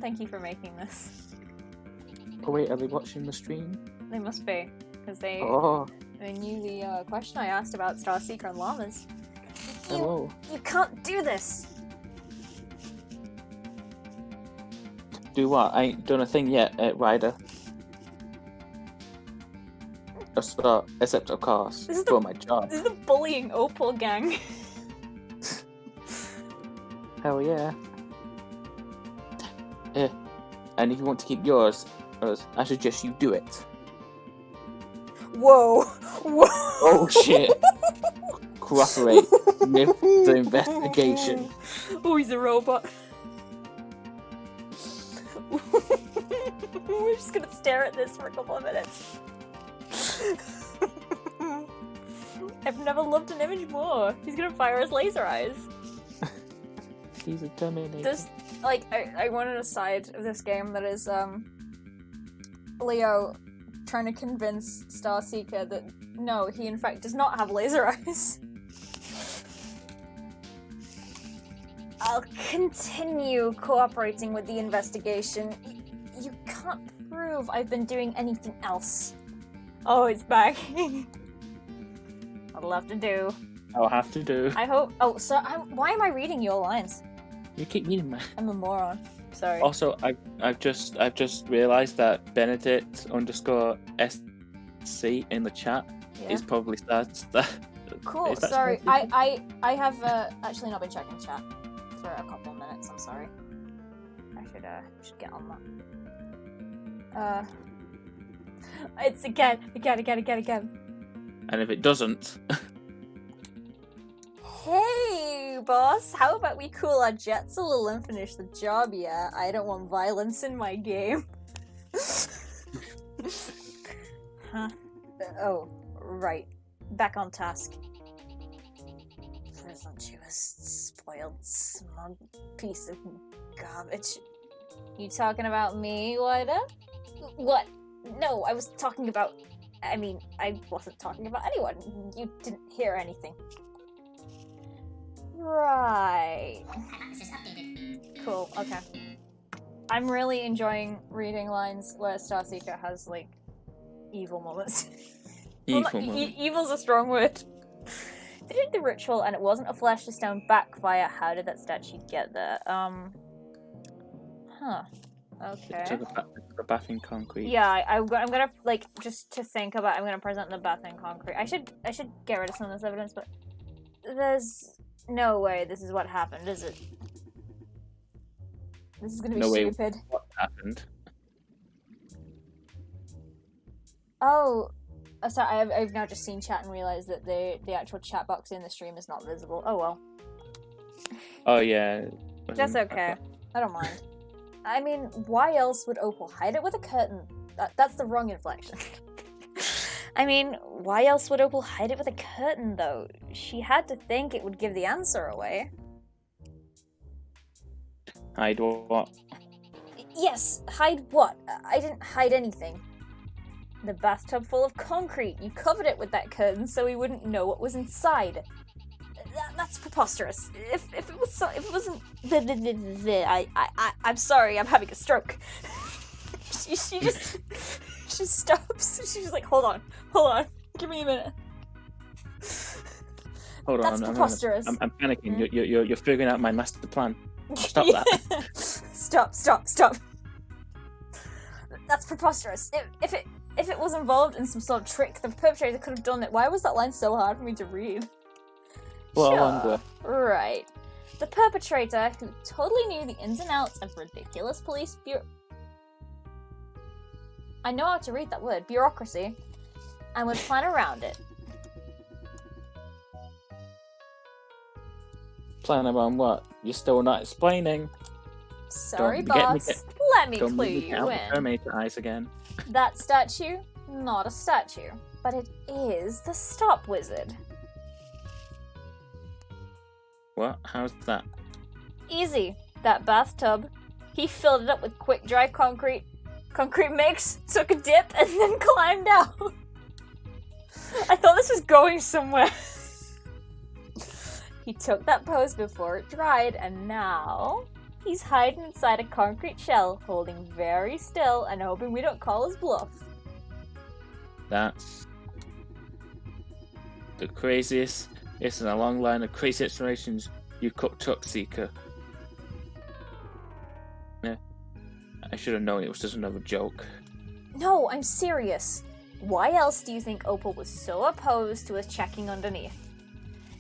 Thank you for making this. Oh wait, are they watching the stream? they must be. Because they knew the question I asked about Starseeker and llamas. Hello. You can't do this! Do what? I ain't done a thing yet, Ryder. Except, of course, This is for my job. This is the bullying Opal gang. Hell yeah. And if you want to keep yours, I suggest you do it. Whoa! Whoa! Oh shit! Cooperate with the investigation. Oh, he's a robot. We're just gonna stare at this for a couple of minutes. I've never loved an image more. He's gonna fire his laser eyes. He's a Terminator. This, like, I want an aside of this game that is, Leo trying to convince Starseeker that, no, he in fact does not have laser eyes. I'll continue cooperating with the investigation. You can't prove I've been doing anything else. Oh, it's back. I'll have to do. I'll have to do. I hope. Oh, so why am I reading your lines? You keep reading that. I'm a moron. Sorry. Also, I've just realised that Benedict _SC in the chat is probably that. Cool. Is that Sorry, supposed I have actually not been checking chat for a couple of minutes. I'm sorry. I should get on that. It's again. And if it doesn't, Hey, boss. How about we cool our jets a little and finish the job? Yeah, I don't want violence in my game. Huh? Oh, right. Back on task. Presumptuous, spoiled, smug piece of garbage. You talking about me, Wida? What? No, I was talking about... I mean, I wasn't talking about anyone. You didn't hear anything. Right. Hypothesis updated. Cool, okay. I'm really enjoying reading lines where Starseeker has, like, evil moments. Evil's a strong word. They did the ritual and it wasn't a flesh to stone backfire. How did that statue get there? Huh. Okay. to the bath in concrete. Yeah, I'm gonna, like, just to think about, I'm gonna present the bath in concrete. I should get rid of some of this evidence, but there's no way this is what happened, is it? This is gonna be stupid. What happened? Oh, sorry, I've now just seen chat and realised that the actual chat box in the stream is not visible. Oh well. Oh yeah. That's okay. I don't mind. I mean, why else would Opal hide it with a curtain? That's the wrong inflection. I mean, why else would Opal hide it with a curtain, though? She had to think it would give the answer away. Hide what? Yes, hide what? I didn't hide anything. The bathtub full of concrete. You covered it with that curtain so we wouldn't know what was inside. That's preposterous. If it wasn't I'm sorry, I'm having a stroke. she stops. She's just like, hold on, give me a minute. Hold on, That's preposterous. I'm panicking. You're figuring out my master plan. Stop that. Stop. That's preposterous. If it was involved in some sort of trick, the perpetrator could have done it. Why was that line so hard for me to read? Well, sure. I wonder. Right. The perpetrator, who totally knew the ins and outs of ridiculous police I know how to read that word, bureaucracy, and would plan around it. Plan around what? You're still not explaining. Sorry, Don't get boss. Let me Don't clue make me you count in. Terminator eyes again. That statue, not a statue, but it is the stop wizard. What? How's that? Easy. That bathtub. He filled it up with quick dry concrete mix, took a dip, and then climbed out. I thought this was going somewhere. He took that pose before it dried, and now he's hiding inside a concrete shell, holding very still and hoping we don't call his bluff. That's the craziest. It's in a long line of crazy explanations you cooked up, Seeker. Yeah. I should have known it was just another joke. No, I'm serious. Why else do you think Opal was so opposed to us checking underneath?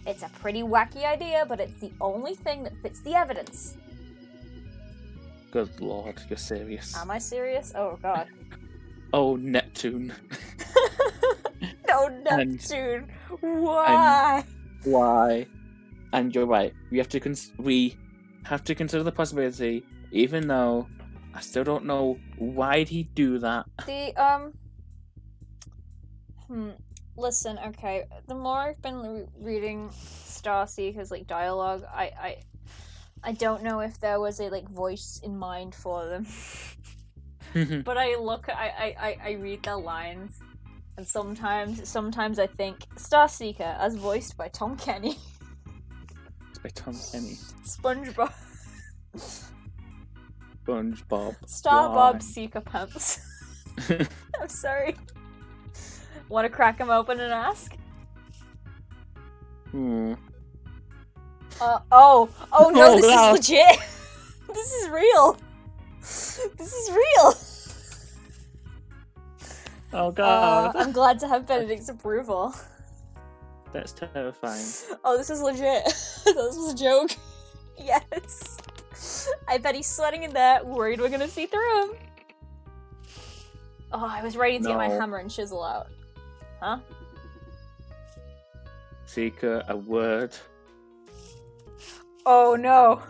It's a pretty wacky idea, but it's the only thing that fits the evidence. Good lord, you're serious. Am I serious? Oh god. Oh, Neptune. No, Neptune. Why? Why? And you're right. We have to consider the possibility, even though I still don't know why'd he do that. Listen, okay. The more I've been reading Starseeker's like dialogue, I don't know if there was a like voice in mind for them. But I read their lines, and sometimes I think Starseeker as voiced by Tom Kenny. It's by Tom Kenny. SpongeBob. SpongeBob. Starbob Seeker Pants. I'm sorry. Want to crack him open and ask? Hmm. Oh no, this God. is legit! This is real! This is real! Oh god. I'm glad to have Benedict's approval. That's terrifying. Oh, this is legit. I thought this was a joke. Yes. I bet he's sweating in there, worried we're gonna see through him. Oh, I was ready to get my No. hammer and chisel out. Huh? Seeker, a word. Oh no.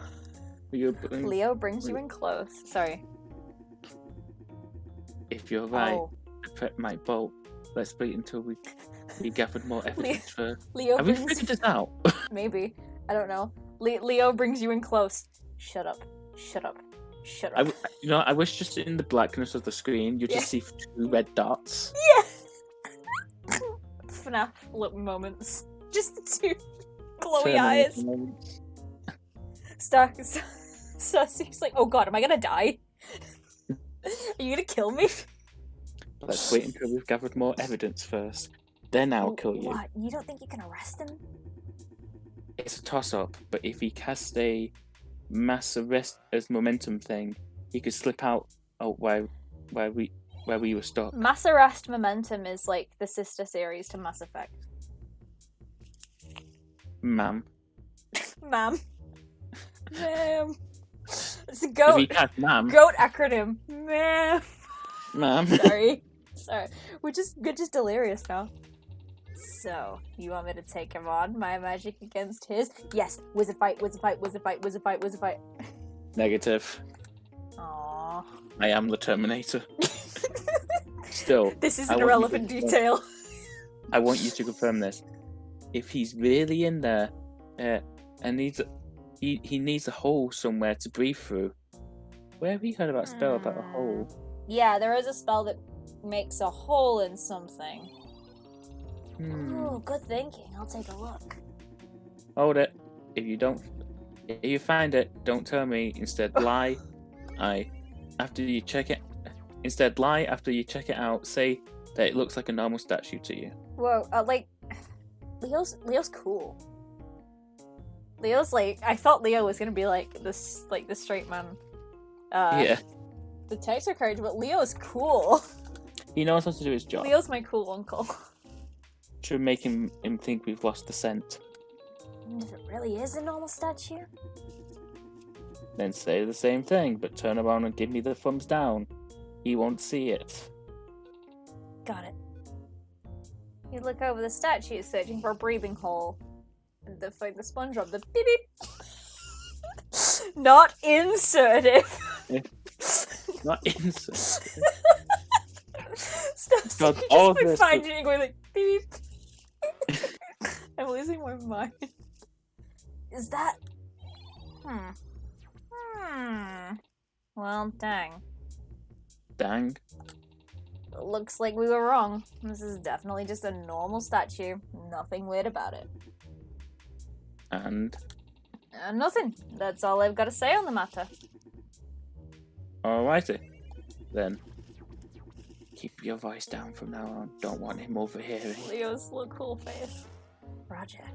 Leo brings you in close. Sorry. If you're right, Oh. I prep my boat. Let's wait until we gathered more evidence first. Leo Have we brings figured this out? Maybe. I don't know. Leo brings you in close. Shut up. Shut up. Shut up. I wish just in the blackness of the screen you'd just see 2 red dots. Yeah. FNAF look moments. Just the 2 glowy Terminator eyes. moments. Starseeker's like, oh god, am I gonna die? Are you gonna kill me? Let's wait until we've gathered more evidence first. Then I'll kill you. What? You don't think you can arrest him? It's a toss-up, but if he casts a mass arrest as momentum thing, he could slip out where we were stuck. Mass Arrest Momentum is like the sister series to Mass Effect. Ma'am. Ma'am. Ma'am. It's a If goat. he cast ma'am. Goat acronym. Ma'am. Ma'am. Sorry. We're just delirious now. So, you want me to take him on? My magic against his? Yes. Wizard fight, wizard fight, wizard fight, wizard fight, wizard fight. Negative. Aww. I am the Terminator. Still. This is I an want you irrelevant to- detail. I want you to confirm this. If he's really in there, and he needs a hole somewhere to breathe through. Where have we heard about a spell about a hole? Yeah, there is a spell that makes a hole in something. Ooh, good thinking. I'll take a look. Hold it. If you find it, don't tell me. Instead, lie. After you check it out. Say that it looks like a normal statue to you. Whoa, Leo's cool. Leo's like, I thought Leo was gonna be like this, like the straight man. Yeah. Detective character, but Leo's cool. He knows how to do his job. Leo's my cool uncle. Should make him think we've lost the scent. And if it really is a normal statue? Then say the same thing, but turn around and give me the thumbs down. He won't see it. Got it. You look over the statue, searching for a breathing hole. And the SpongeBob, the beep beep. Not insertive. Not insert. Stop God, all just this- finding it and going like beep beep. I'm losing my mind. Is that? Well, dang. Dang. Looks like we were wrong. This is definitely just a normal statue. Nothing weird about it. And Nothing. That's all I've got to say on the matter. alrighty. Then. keep your voice down from now on. Don't want him overhearing. Leo's little cool face. Roger.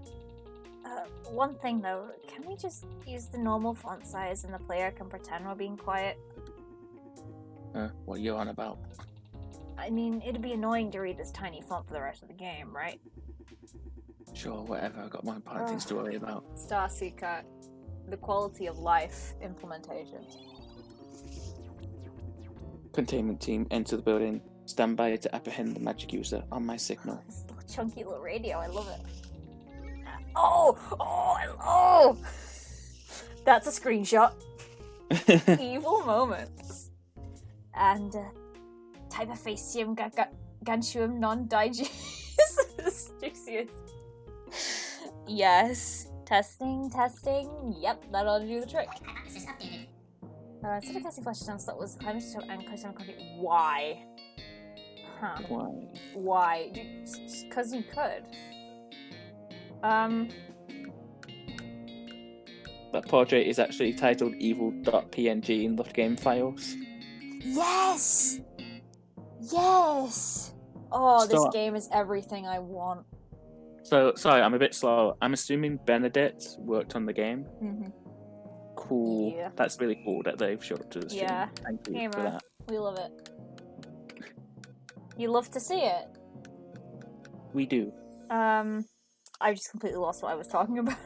One thing though, can we just use the normal font size and the player can pretend we're being quiet? What are you on about? I mean, it'd be annoying to read this tiny font for the rest of the game, right? Sure, whatever. I got more important things to worry about. Starseeker, the quality of life implementation. Containment team, enter the building. Stand by to apprehend the magic user on my signal. This little chunky little radio, I love it. Oh! That's a screenshot. Evil moments. And Typofacium Gantium non-digesis. Yes. Testing. Yep, that ought to do the trick. Hypothesis updated. Instead of casting flash stance, that was climate to and close on concrete. Why? Huh. Why? Because you could. That portrait is actually titled evil.png in the game files. Yes! Oh, this Stop. game is everything I want. So, sorry, I'm a bit slow. I'm assuming Benedict worked on the game. Mm-hmm. Cool. Yeah. That's really cool that they've showed up to the stream. Yeah. Thank you for Gamer, that. we love it. You love to see it. We do. I just completely lost what I was talking about.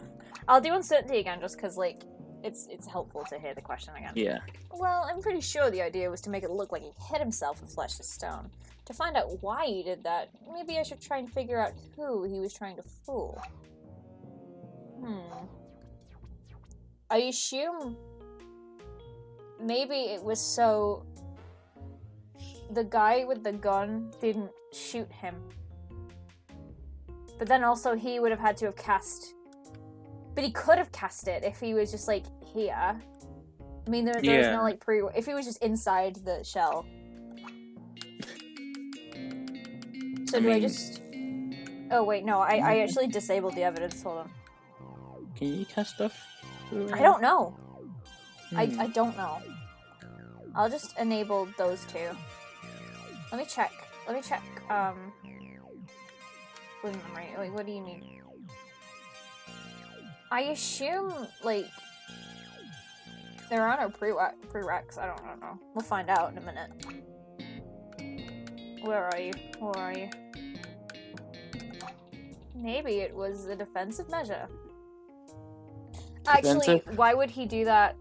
I'll do uncertainty again just because, like, it's helpful to hear the question again. Yeah. Well, I'm pretty sure the idea was to make it look like he hit himself with flesh to stone. To find out why he did that, maybe I should try and figure out who he was trying to fool. I assume maybe it was so the guy with the gun didn't shoot him. But then also he would have had to have cast... But he could have cast it if he was just, like, here. I mean, there's no, like, if he was just inside the shell. So I just... Oh, wait, no, I actually disabled the evidence, hold on. Can you cast stuff? I don't know. I don't know. I'll just enable those two. Let me check. Living memory. Wait, what do you mean? I assume, like, there are no prereqs. I don't know. We'll find out in a minute. Where are you? Maybe it was a defensive measure. Actually, why would he do that?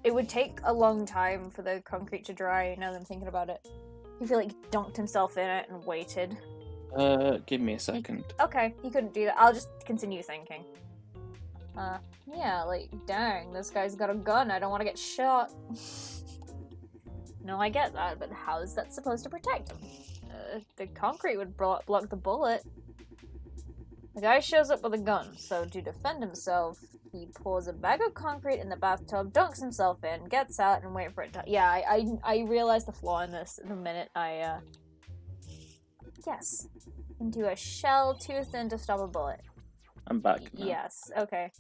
It would take a long time for the concrete to dry, now that I'm thinking about it. He feel like dunked himself in it and waited. Give me a second. Okay, he couldn't do that. I'll just continue thinking. Yeah, like, dang, this guy's got a gun. I don't want to get shot. No, I get that, but how is that supposed to protect him? The concrete would block the bullet. The guy shows up with a gun, so to defend himself, he pours a bag of concrete in the bathtub, dunks himself in, gets out, and waits for it to... Yeah, I realized the flaw in this the minute I, Yes. Into a shell too thin to stop a bullet. I'm back now. Yes, okay.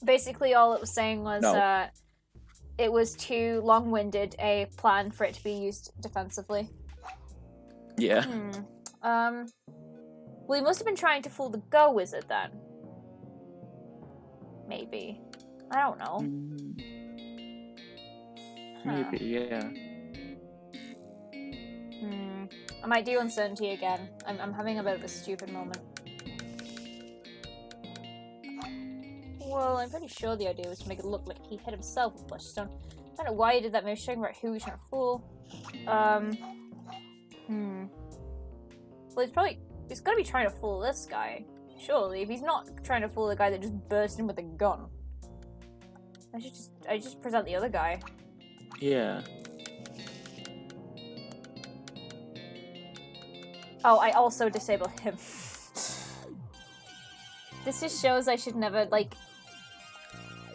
Basically, all it was saying was, it was too long-winded a plan for it to be used defensively. Yeah. Well, he must have been trying to fool the Go Wizard then. Maybe. I don't know. Maybe, yeah. I might do uncertainty again. I'm having a bit of a stupid moment. Well, I'm pretty sure the idea was to make it look like he hit himself with flesh stone. I don't know why he did that. Maybe showing about who he's trying to fool. Well, he's gotta be trying to fool this guy. Surely, if he's not trying to fool the guy that just burst in with a gun. I just present the other guy. Yeah. Oh, I also disable him. This just shows I should never, like...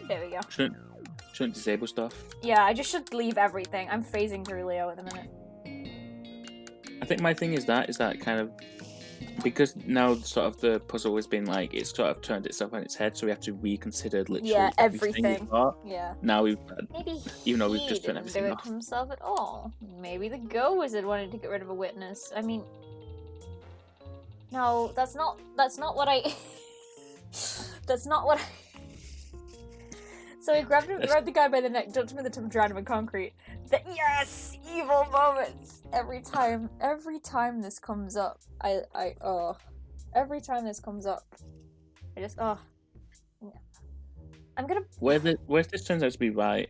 There we go. Shouldn't disable stuff. Yeah, I just should leave everything. I'm phasing through Leo at the minute. I think my thing is that kind of because now sort of the puzzle has been like it's sort of turned itself on its head, so we have to reconsider literally everything. we thought. Yeah. Now we've Maybe even though he we've just turned didn't do everything it off. himself at all. Maybe the Go Wizard wanted to get rid of a witness. I mean, no, that's not what I. That's not what I. So he grabbed the guy by the neck, dumped him in the tub, drowned him in concrete. Yes, evil moments every time this comes up. Every time this comes up, I just I'm gonna. Where this turns out to be right,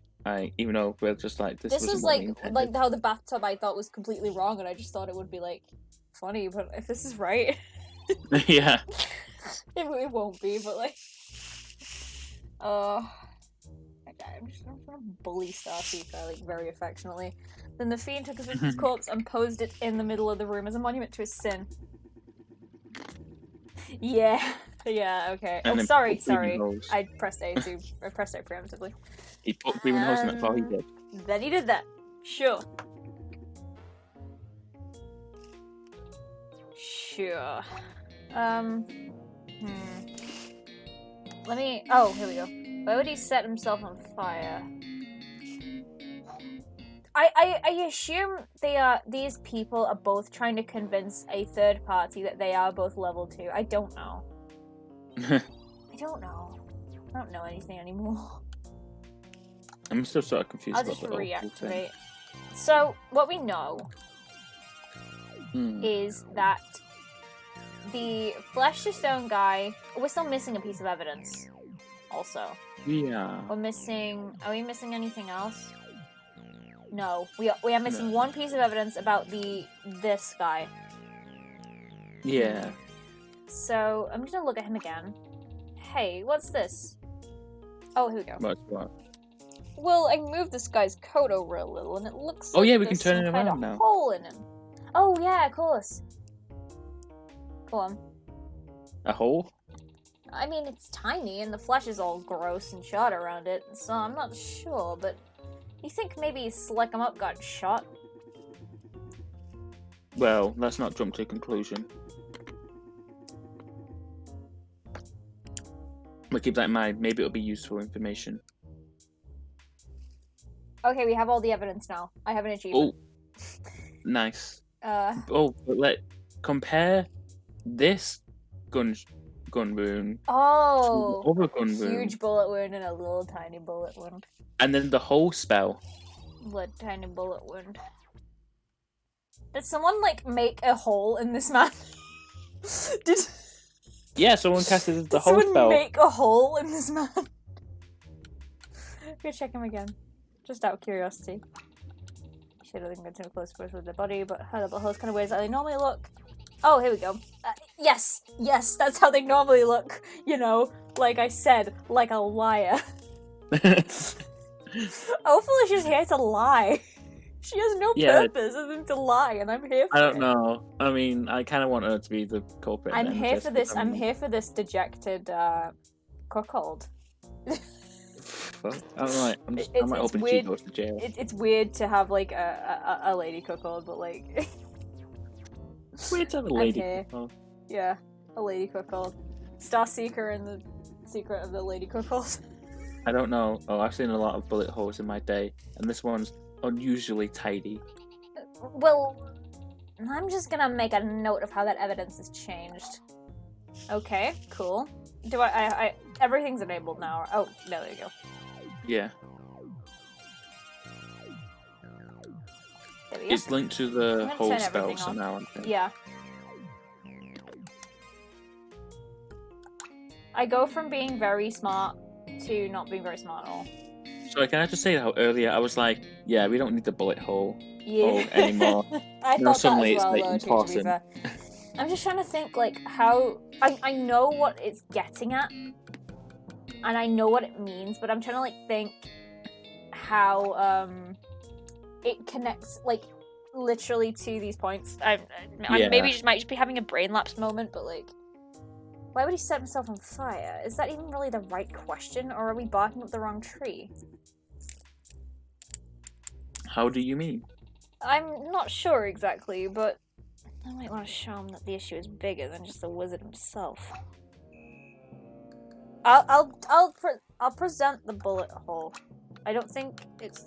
even though we're just like this is wasn't what we like intended. how the bathtub I thought was completely wrong, and I just thought it would be like funny, but if this is right, Yeah. it won't be. But like, I'm just gonna bully Starseeker like very affectionately. Then the fiend took his victim's corpse and posed it in the middle of the room as a monument to his sin. Yeah, okay. And Oh, then sorry. put breathing holes. I pressed A preemptively. He put breathing holes in, that's all he did. Then he did that. Sure. Let me. Oh, here we go. Why would he set himself on fire? I assume these people are both trying to convince a third party that they are both level 2. I don't know. I don't know anything anymore. I'm still sort of confused I'll about just the whole reactivate. thing. So, what we know is that the Flesh to Stone guy... We're still missing a piece of evidence, also. Yeah. Are we missing anything else? No. We are missing one piece of evidence about this guy. Yeah. So, I'm gonna look at him again. Hey, what's this? Oh, here we go. What's what? Well, I moved this guy's coat over a little, and it looks Oh, like yeah, we can there's turn some it kind around of now. hole in him. Oh, yeah, of course. Go on. A hole? I mean, it's tiny, and the flesh is all gross and shot around it, so I'm not sure, but you think maybe Slick 'em Up got shot? Well, let's not jump to a conclusion. But keep that in mind, maybe it'll be useful information. Okay, we have all the evidence now. I have an achievement. Oh, nice. Oh, but compare this gun wound to oh, the other gun wound, huge bullet wound and a little tiny bullet wound. and then the whole spell. Little tiny bullet wound. Did someone like make a hole in this man? Yeah, someone casted the Did whole someone spell. make a hole in this man? I'm gonna check him again, just out of curiosity. Should have been too close with the body, but how the holes kind of ways that they normally look. Oh, here we go. Yes, that's how they normally look. You know, like I said, like a liar. Hopefully she's here to lie. She has no purpose other than to lie, and I'm here for it. I don't know. I mean, I kind of want her to be the culprit. I'm here for this. I'm here for this dejected cuckold. I might open she goes to jail. It's weird to have like a lady cuckold, but like It's weird to have a lady. Cuckold. Yeah, a lady cuckold. Starseeker and the Secret of the Lady Cuckold. I don't know. Oh, I've seen a lot of bullet holes in my day, and this one's unusually tidy. Well, I'm just gonna make a note of how that evidence has changed. Okay, cool. Do I everything's enabled now. Oh, no, there you go. Yeah. There we go. It's linked to the whole turn spell, everything so on. now I'm thinking. Yeah. I go from being very smart to not being very smart at all. So can I just say how earlier I was like, yeah, we don't need the bullet hole anymore. I Now thought suddenly that as well, it's like though, important. to be fair. I'm just trying to think like how I know what it's getting at, and I know what it means, but I'm trying to like think how it connects like literally to these points. I maybe just might just be having a brain lapse moment, but like, why would he set himself on fire? Is that even really the right question, or are we barking up the wrong tree? How do you mean? I'm not sure exactly, but I might want to show him that the issue is bigger than just the wizard himself. I'll present the bullet hole. I don't think it's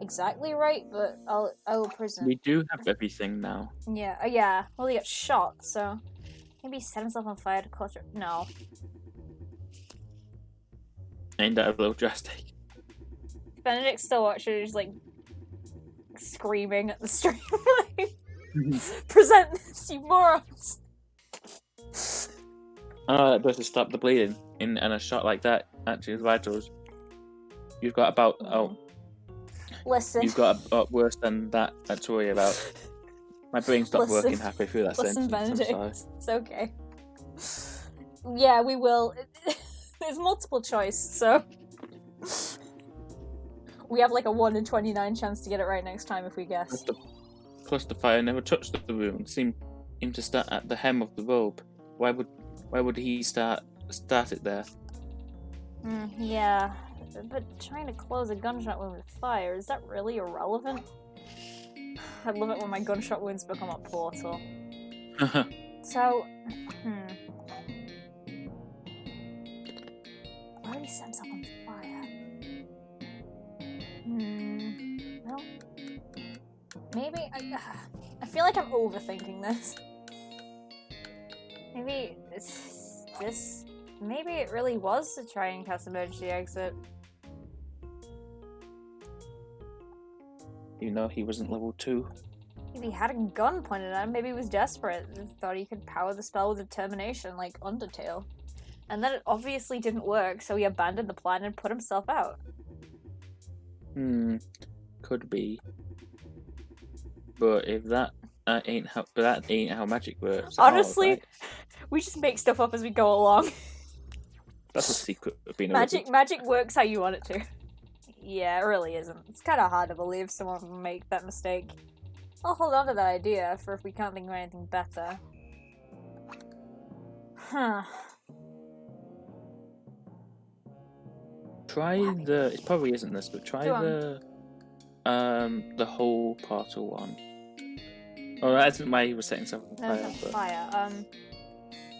exactly right, but I will present. We do have everything now. Yeah, yeah. Well, he got shot, so maybe he set himself on fire to cause. No. Ain't that a little drastic? Benedict's still watching, just like screaming at the stream, like, present this, you morons! That does to stop the bleeding. In a shot like that, actually, with vitals, you've got about Listen. You've got about worse than that to worry about. My brain stopped working halfway through that Listen, sentence. Benedict, I'm sorry. it's okay. Yeah, we will. There's multiple choice, so we have like a 1 in 29 chance to get it right next time if we guess. Plus the fire never touched the wound. Seemed to start at the hem of the robe. Why would he start it there? Yeah, but trying to close a gunshot wound with fire, is that really irrelevant? I love it when my gunshot wounds become a portal. So, already set himself on fire. Well, maybe I feel like I'm overthinking this. Maybe it's this. Maybe it really was to try and cast emergency exit. You know he wasn't level 2. If he had a gun pointed at him, maybe he was desperate and thought he could power the spell with determination, like Undertale. And then it obviously didn't work, so he abandoned the plan and put himself out. Could be. But if that ain't how magic works. Honestly, right? we just make stuff up as we go along. That's the secret of being a Magic wizard. magic works how you want it to. Yeah, it really isn't. It's kind of hard to believe someone would make that mistake. I'll hold on to that idea for if we can't think of anything better. Huh. Try the. It probably isn't this, but try Go on. the whole portal one. Oh, that isn't why he was setting himself on There's fire. a But fire.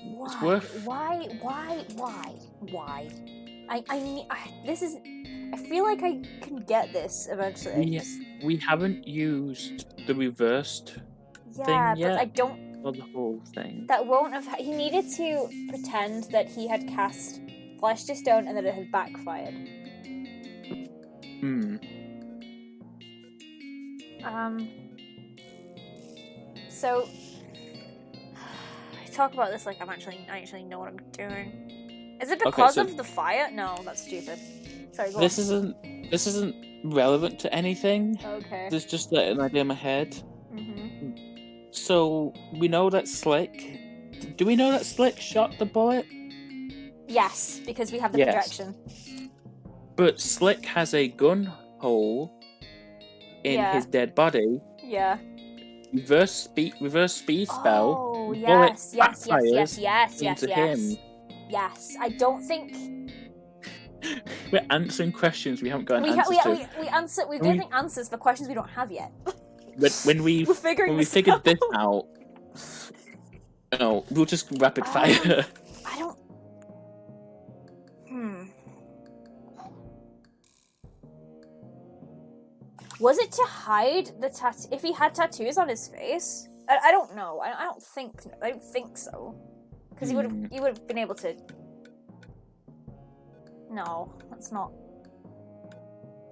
Why? It's worth- Why? This is. I feel like I can get this eventually. we haven't used the reversed Yeah, thing but yet. I don't. or the whole thing. That won't have. He needed to pretend that he had cast Flesh to Stone and that it had backfired. So I talk about this like I actually know what I'm doing. Is it because of the fire? No, that's stupid. Sorry, go This on. isn't relevant to anything. Okay. There's just an idea in my head. Mm-hmm. So we know that Slick. Do we know that Slick shot the bullet? Yes, because we have the Yes. projection. But Slick has a gun hole in Yeah. his dead body. Yeah. Reverse speed spell. Oh, bullet yes. backfires into him. Yes, I don't think We're answering questions we haven't got we answers to. we answer. We're We- giving answers for questions we don't have yet. When we We're figuring when we this figured out. this out, no, we'll just rapid fire. I don't. Was it to hide the tattoo? If he had tattoos on his face, I don't know. I don't think so. Because he would have been able to. No, that's not.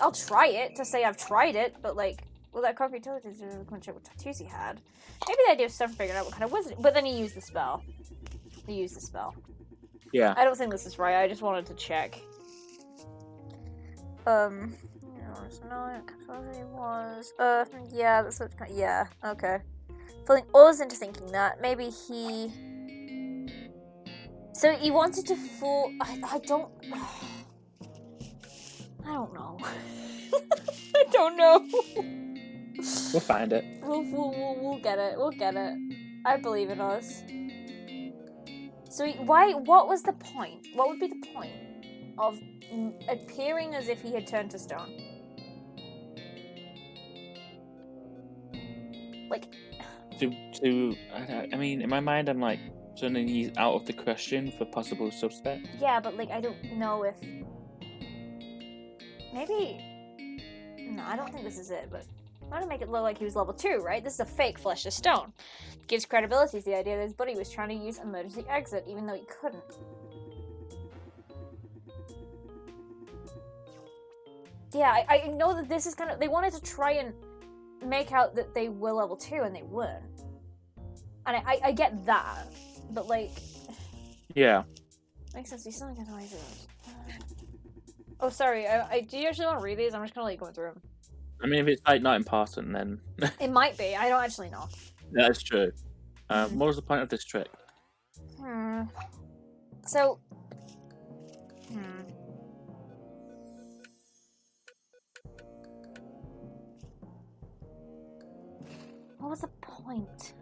I'll try it to say I've tried it, but like, will that concrete tell you what tattoos he had? Maybe the idea of Steph figuring out what kind of wizard. But then he used the spell. Yeah. I don't think this is right. I just wanted to check. No, it was. Yeah, that's what. Yeah, okay. Feeling us into thinking that maybe he. So he wanted to fool. I don't. I don't know. I don't know. We'll find it. We'll get it. We'll get it. I believe in us. So what was the point? What would be the point of appearing as if he had turned to stone? Like, I mean, in my mind, I'm like, so then he's out of the question for possible suspect. Yeah, but like I don't know if maybe. No, I don't think this is it. But I'm trying to make it look like he was level 2, right? This is a fake flesh to stone. Gives credibility to the idea that his buddy was trying to use emergency exit, even though he couldn't. Yeah, I know that this is kind of. They wanted to try and make out that they were level 2 and they weren't. And I get that, but like. Yeah. Makes sense. He's selling noises. Oh, sorry. Do you actually want to read these? I'm just gonna like go through them. I mean, if it's like not important, then It might be. I don't actually know. that's true. What was the point of this trick? So. What was the point?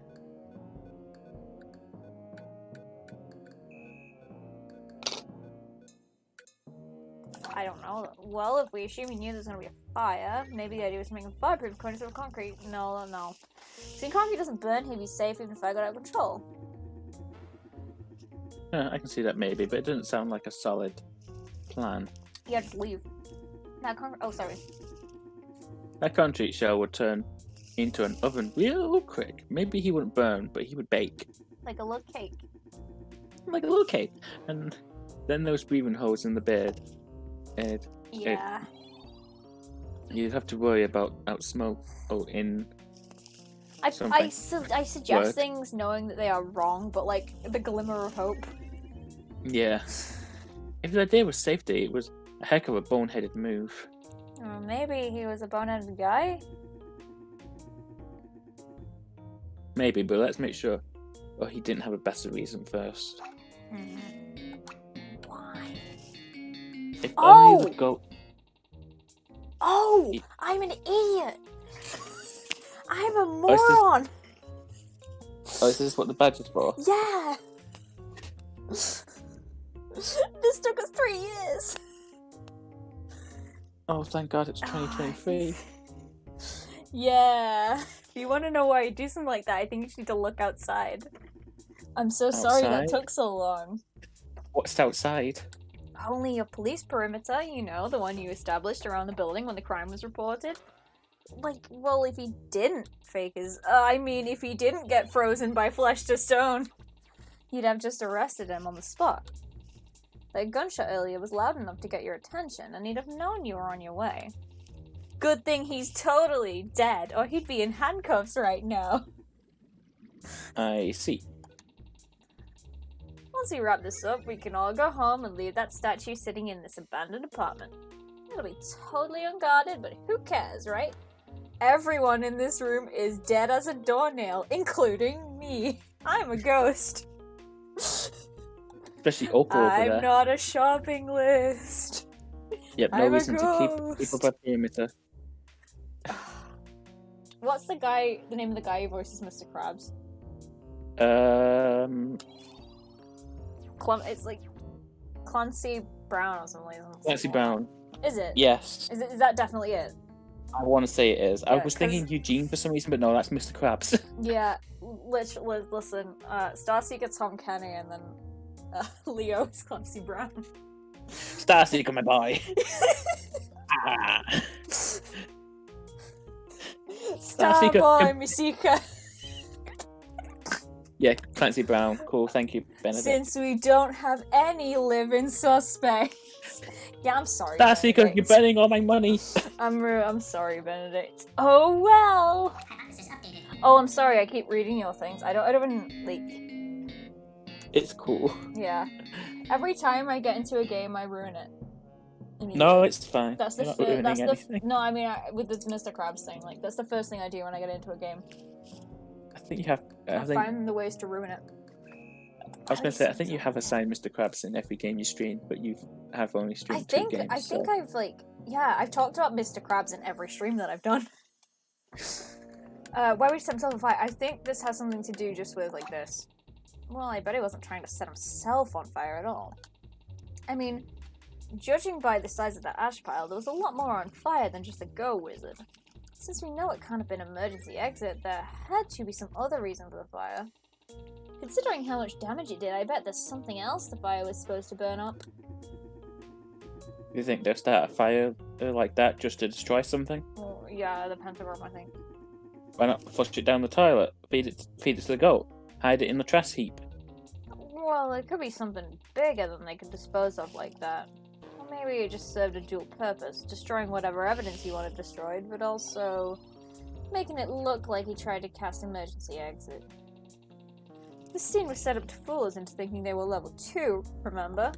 I don't know. Well, if we assume he knew there's gonna be a fire, maybe the idea was to make him fireproof according to concrete. No. Seeing concrete doesn't burn, he'd be safe even if fire got out of control. I can see that maybe, but it doesn't sound like a solid plan. Yeah, just leave. Now, oh, sorry. That concrete shell would turn into an oven real quick. Maybe he wouldn't burn, but he would bake. Like a little cake. Like a little cake. And then those breathing holes in the bed. Yeah. You'd have to worry about out smoke in. I suggest things knowing that they are wrong, but like the glimmer of hope. Yeah. If the idea was safety, it was a heck of a boneheaded move. Maybe he was a boneheaded guy? Maybe, but let's make sure. Or he didn't have a better reason first. Why? If only the goat. Oh! I'm an idiot! I'm a moron! Is this what the badge is for? Yeah! This took us 3 years! Oh, thank God it's 2023. Yeah. If you want to know why I do something like that, I think you just need to look outside. I'm so sorry that took so long. What's outside? Only a police perimeter, you know, the one you established around the building when the crime was reported. Like, well, if he didn't fake his... if he didn't get frozen by flesh to stone, you'd have just arrested him on the spot. That gunshot earlier was loud enough to get your attention, and he'd have known you were on your way. Good thing he's totally dead, or he'd be in handcuffs right now. I see. Once we wrap this up, we can all go home and leave that statue sitting in this abandoned apartment. It'll be totally unguarded, but who cares, right? Everyone in this room is dead as a doornail, including me. I'm a ghost. Especially Opal over there. I'm not a shopping list. Yep, no reason to keep up a perimeter. What's the name of the guy who voices Mr. Krabs? It's like Clancy Brown or something like that. Clancy Brown. Is it? Yes. Is that definitely it? I want to say it is. Yeah, I was thinking Eugene for some reason, but no, that's Mr. Krabs. Yeah, listen, Starseeker Tom Kenny and then Leo is Clancy Brown. Starseeker, my boy. Starboy Misika. Yeah, Clancy Brown. Cool, thank you, Benedict. Since we don't have any living suspects. Yeah, I'm sorry, Starseeker, Benedict. you're betting all my money. I'm sorry, Benedict. Oh well. Hypothesis updated. Oh, I'm sorry. I keep reading your things. I don't like. It's cool. Yeah. Every time I get into a game, I ruin it. No, it's fine. That's the no. I mean, with the Mr. Krabs thing, like that's the first thing I do when I get into a game. I think you have. I find the ways to ruin it. I was going to say, I think you have assigned Mr. Krabs in every game you stream, but you have only streamed 2 games. I think I've talked about Mr. Krabs in every stream that I've done. Why would he set himself on fire? I think this has something to do just with like this. Well, I bet he wasn't trying to set himself on fire at all. I mean, judging by the size of that ash pile, there was a lot more on fire than just the Go Wizard. Since we know it can't have been an emergency exit, there had to be some other reason for the fire. Considering how much damage it did, I bet there's something else the fire was supposed to burn up. You think they'll start a fire like that just to destroy something? Oh, yeah, the pentagram, I think. Why not flush it down the toilet? Feed it to the goat? Hide it in the trash heap? Well, it could be something bigger than they could dispose of like that. Or maybe it just served a dual purpose, destroying whatever evidence he wanted destroyed, but also making it look like he tried to cast emergency exit. This scene was set up to fool us into thinking they were level 2, remember?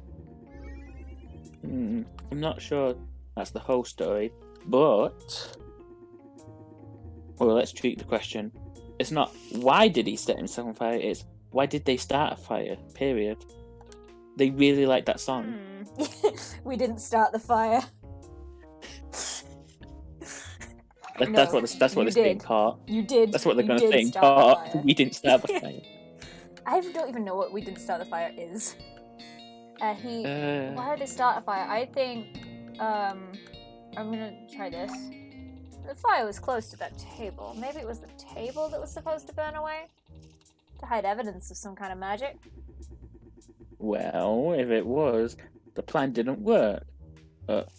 I'm not sure that's the whole story, but... Well, let's treat the question. It's not why did he set himself on fire, it's why did they start a fire, period. They really like that song. We didn't start the fire. That's what it's being caught. You did. That's what they're You going to did think. start the fire. We didn't start the fire. I don't even know what we didn't start the fire is. Why did they start a fire? I think, I'm gonna try this. The fire was close to that table. Maybe it was the table that was supposed to burn away? To hide evidence of some kind of magic? Well, if it was, the plan didn't work.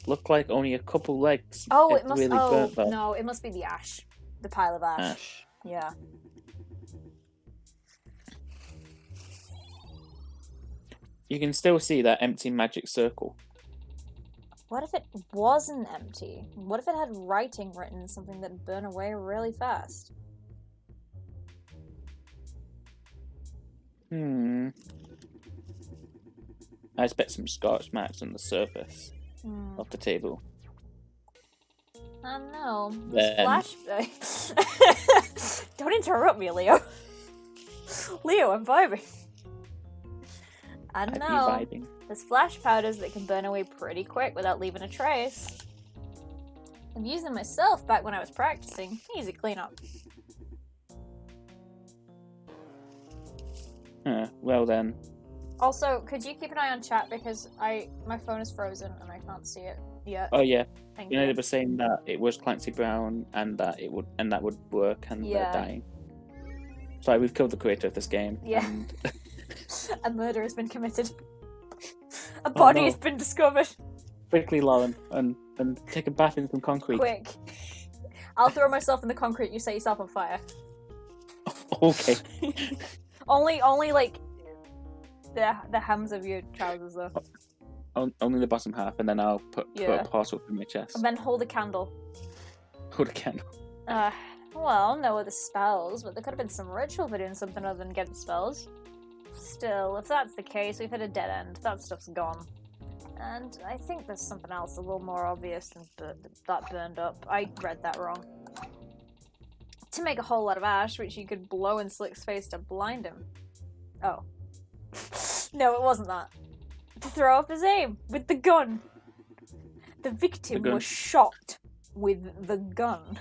Looked like only a couple legs. Oh, it must. Really burnt that. No, it must be the ash. The pile of ash. Yeah. You can still see that empty magic circle. What if it wasn't empty? What if it had writing written, something that'd burn away really fast? I expect some scorch marks on the surface of the table. I don't know. Then- Don't interrupt me, Leo. Leo, I'm vibing. I don't I'd be know. vibing. There's flash powders that can burn away pretty quick without leaving a trace. I've used them myself back when I was practicing. Easy cleanup. Well then. Also, could you keep an eye on chat because my phone is frozen and I can't see it yet. Oh yeah. Thank You know they were saying that it was Clancy Brown and that that would work and Yeah. they're dying. Sorry, we've killed the creator of this game. Yeah. And... A murder has been committed. A body no. has been discovered. Quickly, Lauren, and take a bath in some concrete. Quick. I'll throw myself in the concrete, you set yourself on fire. Okay. Only like the hems of your trousers though. Only the bottom half, and then I'll put Yeah. a parcel through my chest. And then hold a candle. Hold a candle. Well, no other spells, but there could have been some ritual for doing something other than getting spells. Still, if that's the case, we've hit a dead end. That stuff's gone. And I think there's something else a little more obvious than that burned up. I read that wrong. To make a whole lot of ash, which you could blow in Slick's face to blind him. Oh. No, it wasn't that. To throw off his aim with the gun. The victim gun. was shot with the gun.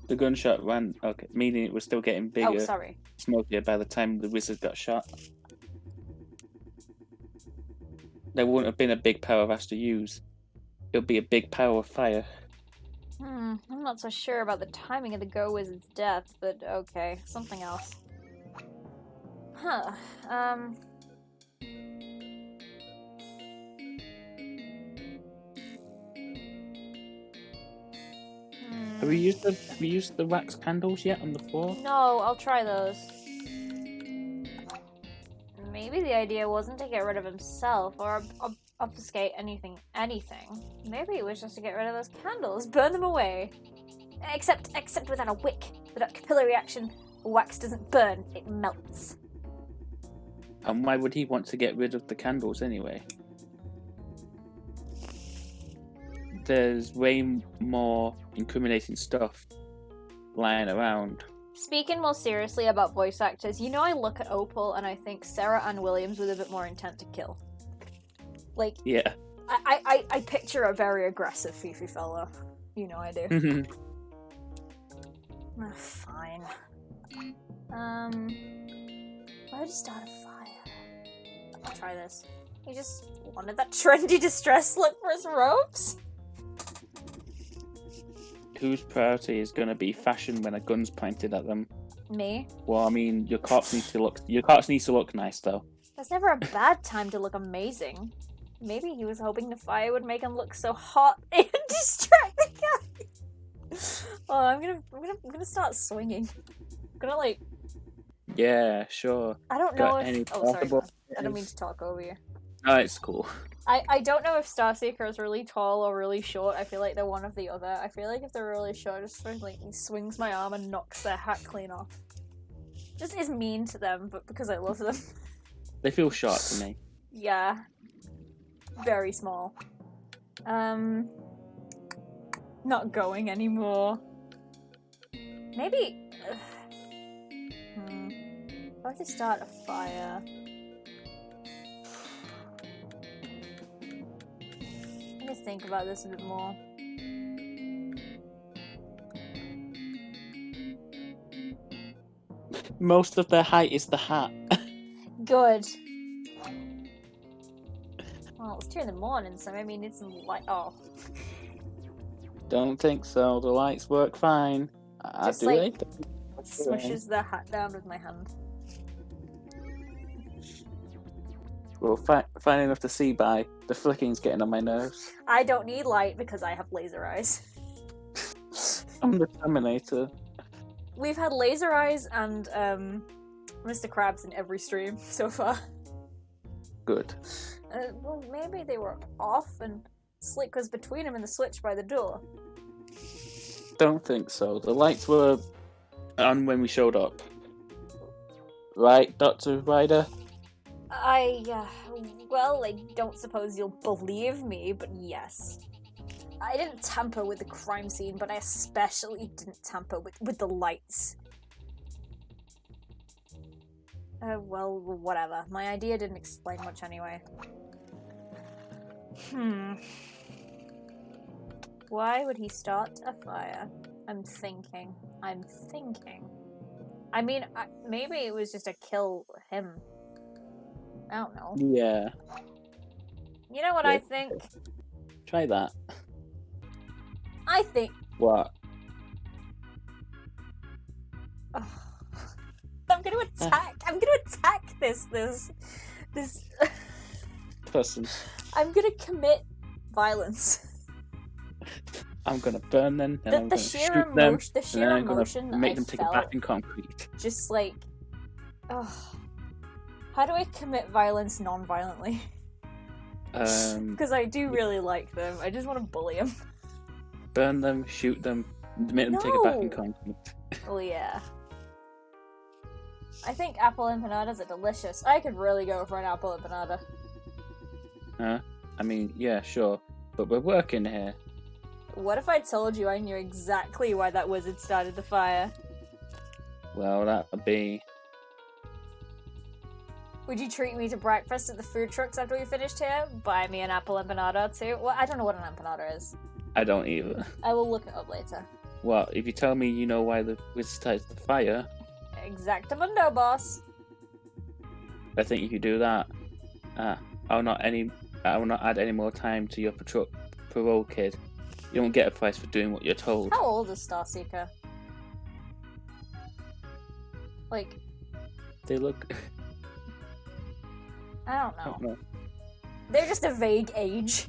The gunshot ran. Okay, meaning it was still getting bigger, Oh, sorry. smokier by the time the wizard got shot. There wouldn't have been a big power of ash to use. It would be a big power of fire. I'm not so sure about the timing of the Go Wizard's death, but okay, something else. Huh, Have we used the wax candles yet on the floor? No, I'll try those. Maybe the idea wasn't to get rid of himself or obfuscate anything. Maybe it was just to get rid of those candles, burn them away. Except without a wick. Without capillary action, wax doesn't burn, it melts. And why would he want to get rid of the candles anyway? There's way more incriminating stuff lying around. Speaking more seriously about voice actors, you know I look at Opal and I think Sarah Ann Williams with a bit more intent to kill. Like, Yeah. I picture a very aggressive Fifi fella. You know I do. Fine. Why would he start a fire? I'll try this. He just wanted that trendy distress look for his robes? whose priority is going to be fashion when a gun's pointed at them? Me? Well, I mean, your corpse needs to look nice, though. That's never a bad time to look amazing. Maybe he was hoping the fire would make him look so hot and distract the guy. Oh, I'm gonna start swinging. I'm gonna like. Yeah, sure. I don't Got know any if. Oh, sorry. portable I don't mean to talk over you. No, it's cool. I don't know if Starseeker is really tall or really short. I feel like they're one or the other. I feel like if they're really short, just sort of like he swings my arm and knocks their hat clean off. Just is mean to them, but because I love them. They feel short to me. Yeah. Very small. Not going anymore. Maybe. How to start a fire? Let me think about this a bit more. Most of their height is the hat. Good. Well, it's 2 in the morning, so maybe you need some light. Oh. Don't think so. The lights work fine. I Just do like it. smushes the hat down with my hand. Well, fine enough to see by. The flicking's getting on my nerves. I don't need light because I have laser eyes. I'm the Terminator. We've had laser eyes and Mr. Krabs in every stream so far. Good. Well, maybe they were off and Slick was between him and the switch by the door. Don't think so. The lights were on when we showed up. Right, Dr. Ryder? Well, I don't suppose you'll believe me, but yes. I didn't tamper with the crime scene, but I especially didn't tamper with the lights. Well, whatever. My idea didn't explain much anyway. Why would he start a fire? I'm thinking. I mean, maybe it was just to kill him. I don't know. Yeah. You know what Yeah. I think? Try that. I think... What? Ugh. I'm gonna attack this Person. I'm gonna commit violence. I'm gonna burn them, and I'm The gonna sheer shoot them, emotion, the and sheer then I'm emotion gonna that make I them take felt, it back in concrete. just like, ugh. How do I commit violence non-violently? Because I do really like them. I just want to bully them. Burn them, shoot them, make them take it back in No. concrete. Oh yeah. I think apple empanadas are delicious. I could really go for an apple empanada. I mean, yeah, sure, but we're working here. What if I told you I knew exactly why that wizard started the fire? Well, that would be... Would you treat me to breakfast at the food trucks after we finished here? Buy me an apple empanada too? Well, I don't know what an empanada is. I don't either. I will look it up later. Well, if you tell me you know why the wizard started the fire, Exactamundo, boss. I think if you do that, I will not add any more time to your parole, kid. You don't get a prize for doing what you're told. How old is Starseeker? Like, They look... I don't I know. don't know. They're just a vague age.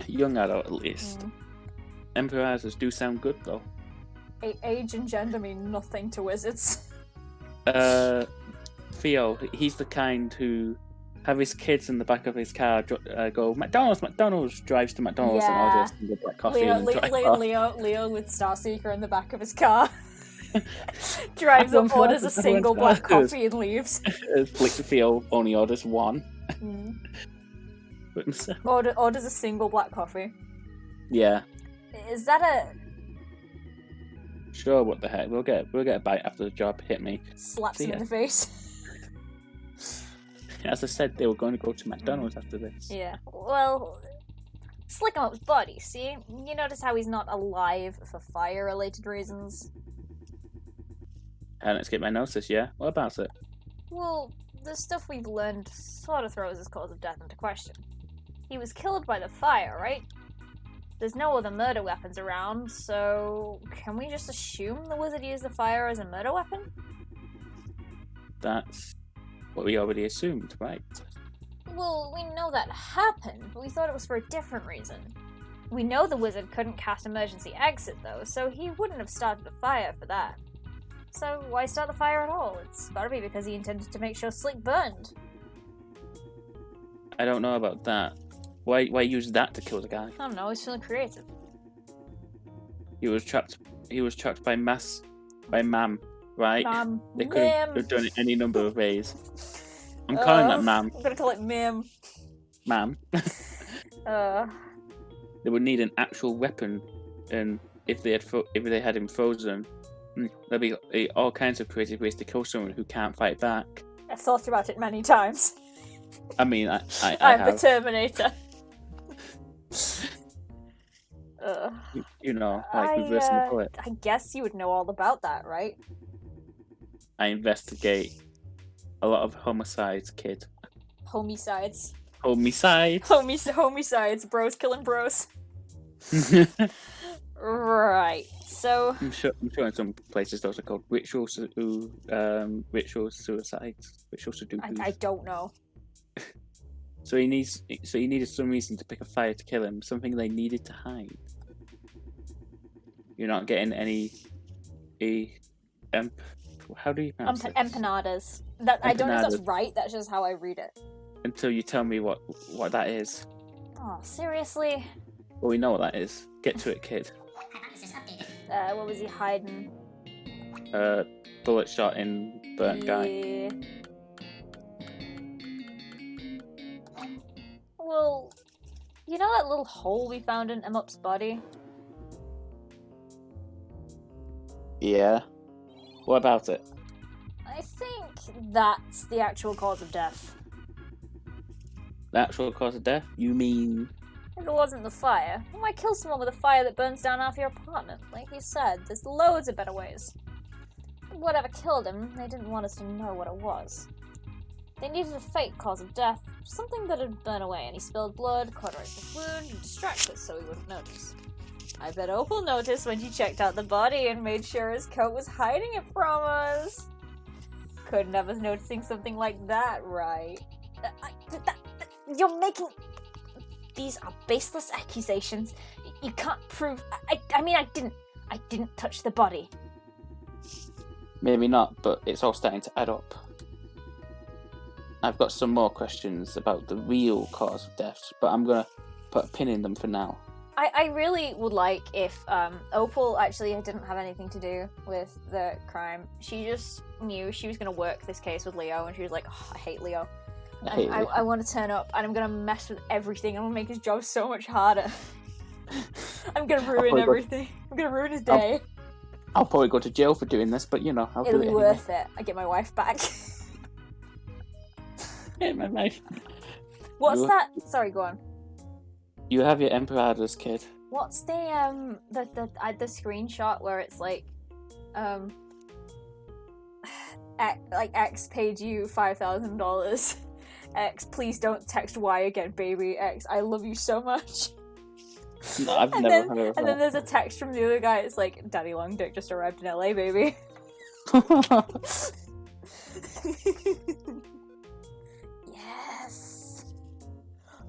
Young adult, at least. Emperazers do sound good, though. Age and gender mean nothing to wizards. Theo, he's the kind who have his kids in the back of his car go, McDonald's, drives to McDonald's and Yeah. orders a black coffee and drive off. Leo with Starseeker in the back of his car. Drives Everyone up, orders a orders- single everyone black orders. coffee and leaves. Like Theo only orders one. Mm. But himself. Orders a single black coffee. Yeah, Is that a... sure. What the heck? We'll get a bite after the job. Hit me. slaps See him in ya. the face? As I said, they were going to go to McDonald's after this. Yeah. Well, slick him up's body, see? You notice how he's not alive for fire-related reasons? And let's get my notice. Yeah. What about it? Well, the stuff we've learned sort of throws his cause of death into question. He was killed by the fire, right? There's no other murder weapons around, so can we just assume the wizard used the fire as a murder weapon? That's what we already assumed, right? Well, we know that happened, but we thought it was for a different reason. We know the wizard couldn't cast emergency exit, though, so he wouldn't have started a fire for that. So why start the fire at all? It's gotta be because he intended to make sure Slick burned. I don't know about that. Why use that to kill the guy? I don't know, he's feeling creative. He was trapped by Mam, right? Ma'am. They could have done it any number of ways. I'm Oh, calling that Mam. I'm gonna call it Mim. Mam. They would need an actual weapon, and if they had him frozen, there'd be all kinds of creative ways to kill someone who can't fight back. I've thought about it many times. I mean, I I'm have. the Terminator. You know, like reversing the bullet. I guess you would know all about that, right? I investigate a lot of homicides, kid. Homicides. Homicides. Homicides. Bros killing bros. Right. So. I'm sure in some places those are called ritual suicides. Ritual sudokus. I don't know. So he needed some reason to pick a fire to kill him. Something they needed to hide. You're not getting any. How do you pronounce it? Empanadas. I don't know if that's right. That's just how I read it. Until you tell me what that is. Oh, seriously? Well, we know what that is. Get to it, kid. Hypothesis updated. What was he hiding? Bullet shot in burnt guy. Well, you know that little hole we found in Emup's body? Yeah. What about it? I think that's the actual cause of death. The actual cause of death? You mean? If it wasn't the fire, you might kill someone with a fire that burns down half your apartment. Like you said, there's loads of better ways. Whatever killed him, they didn't want us to know what it was. They needed a fake cause of death, something that'd burn away any spilled blood, cauterize the wound, and distract us so we wouldn't notice. I bet Opal noticed when she checked out the body and made sure his coat was hiding it from us. Couldn't have us noticing something like that, right? You're making... These are baseless accusations. You can't prove... I mean, I didn't touch the body. Maybe not, but it's all starting to add up. I've got some more questions about the real cause of death, but I'm gonna put a pin in them for now. I really would like if Opal actually didn't have anything to do with the crime. She just knew she was going to work this case with Leo, and she was like, oh, I hate Leo. I want to turn up, and I'm going to mess with everything. I'm going to make his job so much harder. I'm going to ruin everything. I'm going to ruin his day. I'll probably go to jail for doing this, but you know, I'll do it It'll be anyway. worth it. I get my wife back. Get my wife. What's that? Sorry, go on. You have your empanadas, kid. What's the screenshot where it's like, X paid you $5,000. X, please don't text Y again, baby. X, I love you so much. No, I've never heard of that. And then there's a text from the other guy. It's like, Daddy Long Dick just arrived in LA, baby. Yes.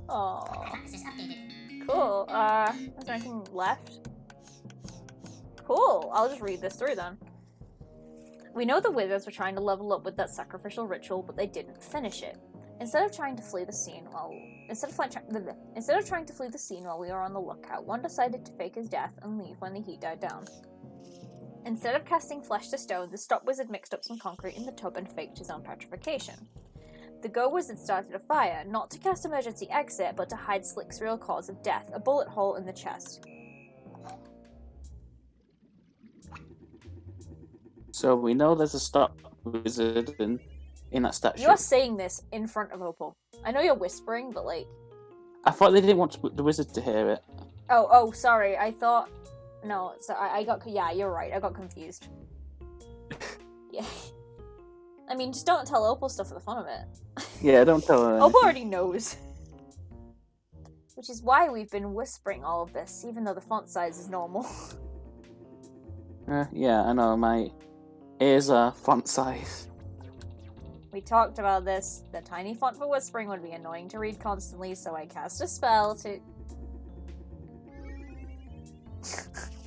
Oh. Hypothesis updated. Cool. Is there anything left? Cool. I'll just read this through then. We know the wizards were trying to level up with that sacrificial ritual, but they didn't finish it. Instead of trying to flee the scene while we were on the lookout, one decided to fake his death and leave when the heat died down. Instead of casting flesh to stone, the stop wizard mixed up some concrete in the tub and faked his own petrification. The Go Wizard started a fire, not to cast emergency exit, but to hide Slick's real cause of death, a bullet hole in the chest. So we know there's a stop wizard in that statue. You're saying this in front of Opal. I know you're whispering, but like... I thought they didn't want the wizard to hear it. Oh, sorry, I thought... No, so I got... Yeah, you're right, I got confused. Yeah. I mean, just don't tell Opal stuff for the fun of it. Yeah, don't tell her. Opal already knows. Which is why we've been whispering all of this, even though the font size is normal. Yeah, I know, my ears are font size. We talked about this. The tiny font for whispering would be annoying to read constantly, so I cast a spell to...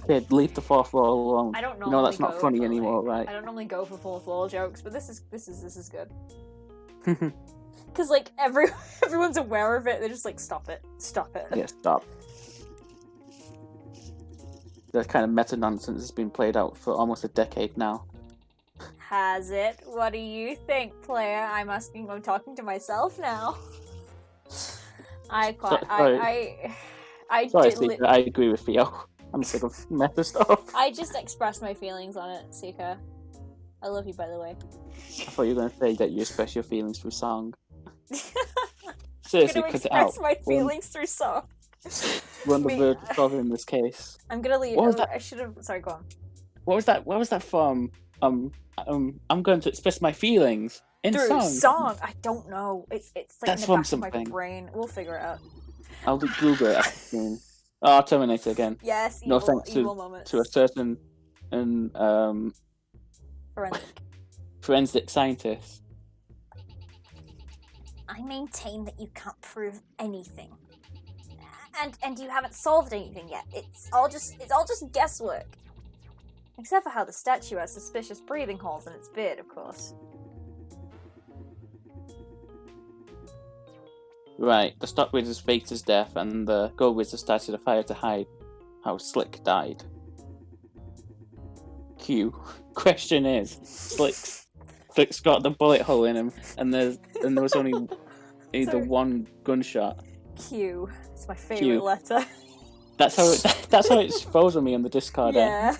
Kid, leave the fourth wall alone. I don't You know normally that's not go funny for, anymore, like, right? I don't normally go for fourth wall jokes, but this is good. Because, like, everyone's aware of it, they're just like, stop it. Yeah, stop. That kind of meta nonsense has been played out for almost a decade now. Has it? What do you think, player? I'm talking to myself now. I agree with Theo. I'm sick of meta stuff. I just expressed my feelings on it, Sika. I love you, by the way. I thought you were going to say that you express your feelings through song. Seriously, cut it express out. my feelings through song. We're on the verge of solving in this case. I'm gonna leave. What was that? I should have. Sorry, go on. What was that? What was that from? I'm going to express my feelings in through song. Song. I don't know. It's like That's in the from back something. of my brain. We'll figure it out. I'll Google it after soon. Oh, Terminator again. Yes, no evil, thanks evil moments. to a certain forensic scientist. I maintain that you can't prove anything, and you haven't solved anything yet. It's all just guesswork, except for how the statue has suspicious breathing holes in its beard, of course. Right, the stock wizard faked his death, and the gold wizard started a fire to hide how Slick died. Q. Question is, Slick's got the bullet hole in him, and there was only either one gunshot. Q. It's my favorite letter. That's how it's froze on me on the Discord. Yeah.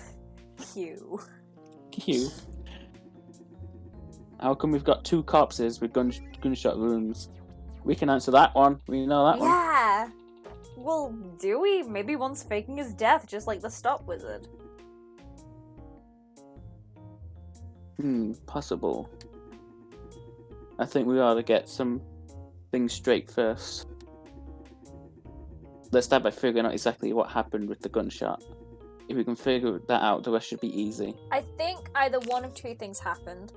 Q. How come we've got two corpses with gunshot wounds? We can answer that one. We know that one. Yeah. Well, do we? Maybe one's faking his death, just like the stop wizard. Possible. I think we ought to get some things straight first. Let's start by figuring out exactly what happened with the gunshot. If we can figure that out, the rest should be easy. I think either one of two things happened.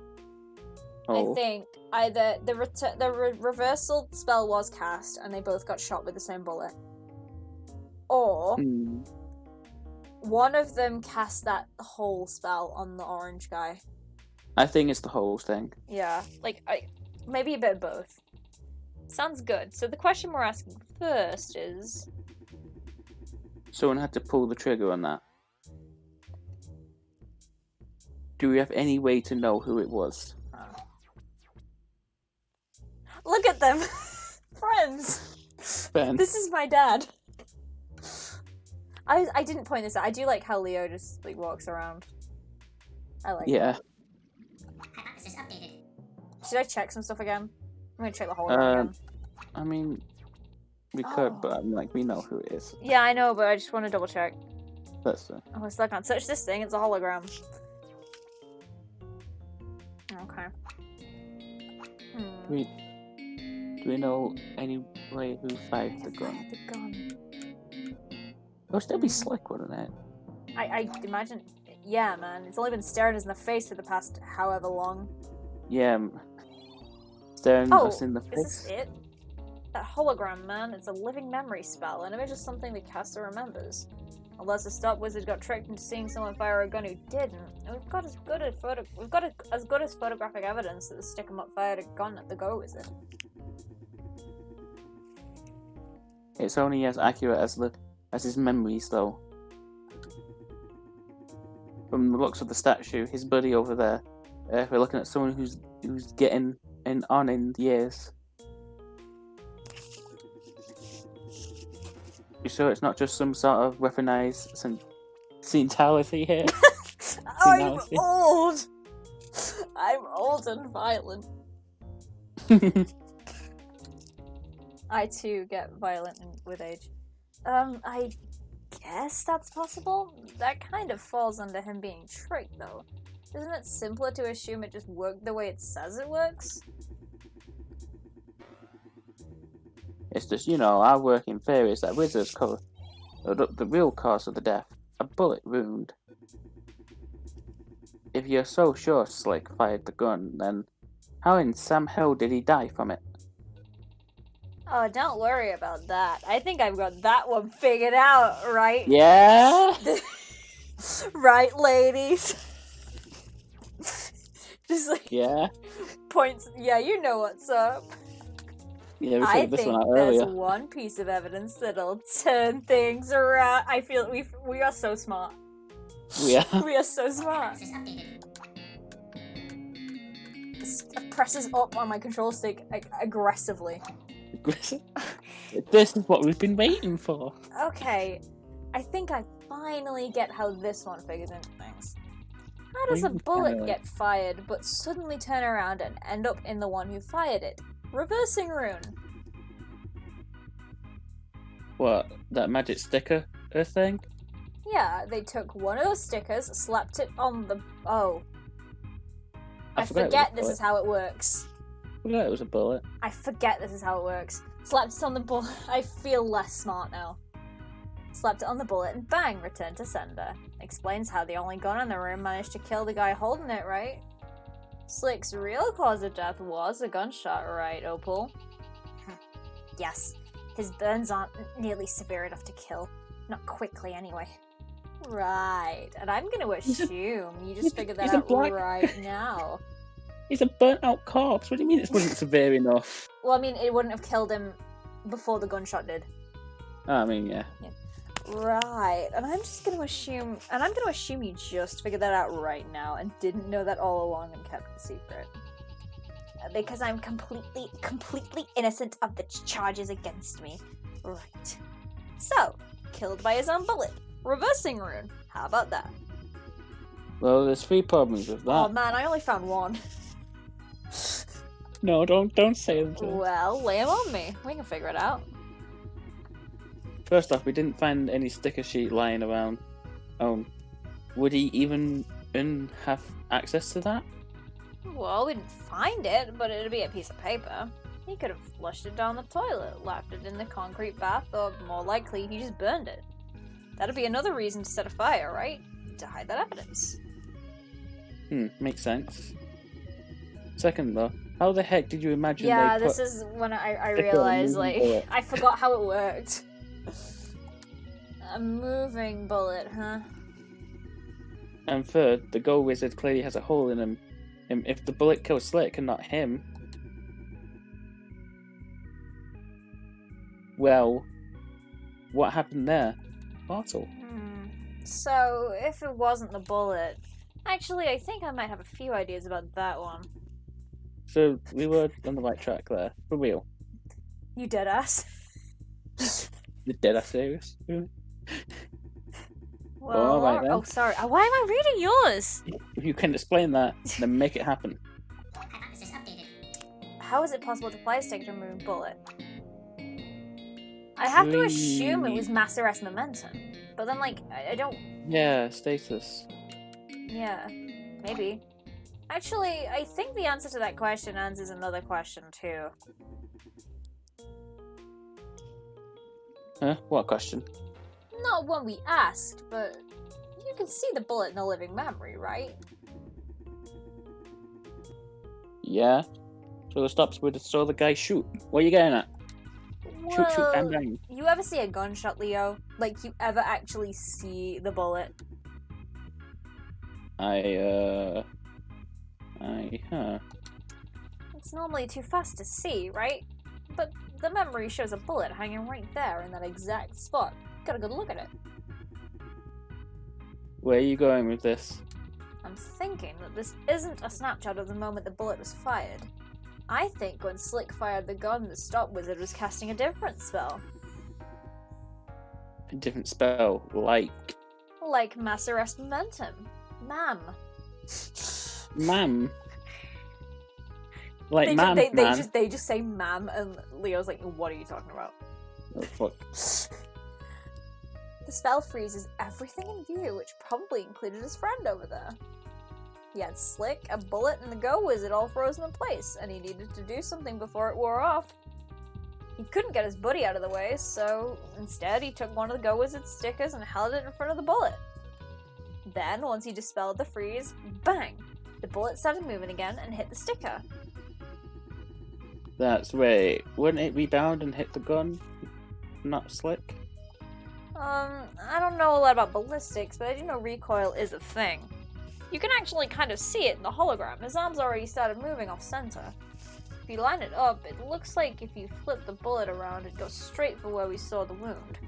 Oh. I think either the reversal spell was cast and they both got shot with the same bullet, or one of them cast that whole spell on the orange guy. I think it's the whole thing. Yeah, maybe a bit of both. Sounds good. So the question we're asking first is... Someone had to pull the trigger on that. Do we have any way to know who it was? Look at them! Friends! This is my dad. I didn't point this out. I do like how Leo just walks around. I like that. Hypothesis updated. Should I check some stuff again? I'm gonna check the hologram again. I mean, we could, but we know who it is. Yeah, I know, but I just want to double check. That's it. Oh, so I can't search this thing. It's a hologram. Okay. Do we know any way who fired the gun? It would still be Slick, wouldn't it? I imagine. Yeah, man. It's only been staring us in the face for the past however long. Yeah. Staring us in the face. Is this it? That hologram, man. It's a living memory spell. An image is something the caster remembers. Unless the stop wizard got tricked into seeing someone fire a gun who didn't. And we've got as good as photographic evidence that the stick-em-up fired a gun at the go wizard. It's only as accurate as his memories, though. From the looks of the statue, his buddy over there, we're looking at someone who's getting in years. You sure it's not just some sort of weaponized sensuality here? I'm old! I'm old and violent. I too get violent with age. I guess that's possible? That kind of falls under him being tricked, though. Isn't it simpler to assume it just worked the way it says it works? It's just, our work in theory is that wizards cover the real cause of the death, a bullet wound. If you're so sure Slick fired the gun, then how in Sam Hill did he die from it? Oh, don't worry about that. I think I've got that one figured out, right? Yeah? Right, ladies? Just like Yeah? points. Yeah, you know what's up. Yeah, we I figured this think one out there's earlier. one piece of evidence that'll turn things around. I feel we are so smart. Yeah. We are so smart. Access updated. Presses up on my control stick aggressively. This is what we've been waiting for. Okay, I think I finally get how this one figures into things. How does a bullet get fired but suddenly turn around and end up in the one who fired it? Reversing rune. What, that magic sticker thing? Yeah, they took one of those stickers, slapped it on the... Oh. I forgot it was forget a this bullet. is how it works. Yeah, it was a bullet. I forget this is how it works. Slapped it on the bullet. I feel less smart now. Slapped it on the bullet and bang, returned to sender. Explains how the only gun in the room managed to kill the guy holding it, right? Slick's real cause of death was a gunshot, right, Opal? Yes. His burns aren't nearly severe enough to kill. Not quickly, anyway. Right. And I'm gonna assume you just figured that out right now. He's a burnt out corpse. What do you mean it wasn't severe enough? Well, I mean, it wouldn't have killed him before the gunshot did. I mean, yeah. Right, and I'm just gonna assume, you just figured that out right now and didn't know that all along and kept it secret. Because I'm completely innocent of the charges against me. Right. So, killed by his own bullet. Reversing rune. How about that? Well, there's 3 problems with that. Oh man, I only found one. No, don't say them to us. Well, lay him on me. We can figure it out. First off, we didn't find any sticker sheet lying around. Would he even have access to that? Well, we didn't find it, but it'd be a piece of paper. He could have flushed it down the toilet, left it in the concrete bath, or more likely, he just burned it. That'd be another reason to set a fire, right? To hide that evidence. Makes sense. Second though, how the heck did you imagine Yeah, they this put... is when I sticker on realized, moving like, bullet? I forgot how it worked. A moving bullet, huh? And third, the Go Wizard clearly has a hole in him. If the bullet killed Slick and not him... Well, what happened there? Portal. So, if it wasn't the bullet... Actually, I think I might have a few ideas about that one. So, we were on the right track there. For real. You deadass. The dead ass serious? Really? Well, alright then. oh, sorry. Why am I reading yours? If you can explain that, then make it happen. Access updated. How is it possible to apply a stick to a moving bullet? I have to assume it was mass arrest momentum. But then, like, I don't... Yeah, status. Yeah, maybe. Actually, I think the answer to that question answers another question, too. Huh? What question? Not one we asked, but you can see the bullet in the living memory, right? Yeah. So the stops where saw the guy shoot. What are you getting at? Shoot, bang, bang. You ever see a gunshot, Leo? Like, you ever actually see the bullet? It's normally too fast to see, right? But the memory shows a bullet hanging right there in that exact spot. Got a good look at it. Where are you going with this? I'm thinking that this isn't a snapshot of the moment the bullet was fired. I think when Slick fired the gun, the Stop Wizard was casting a different spell. A different spell, like... Like Mass Arrest Momentum. Ma'am. Ma'am. Like man. They just say ma'am, and Leo's like, what are you talking about? Oh, fuck. The spell freezes everything in view, which probably included his friend over there. He had Slick, a bullet, and the Go Wizard all frozen in place, and he needed to do something before it wore off. He couldn't get his buddy out of the way, so instead he took one of the Go Wizard's stickers and held it in front of the bullet. Then, once he dispelled the freeze, bang! The bullet started moving again and hit the sticker. That's wait. Wouldn't it rebound and hit the gun? Not slick? I don't know a lot about ballistics, but I do know recoil is a thing. You can actually kind of see it in the hologram. His arms already started moving off center. If you line it up, it looks like if you flip the bullet around, it goes straight for where we saw the wound.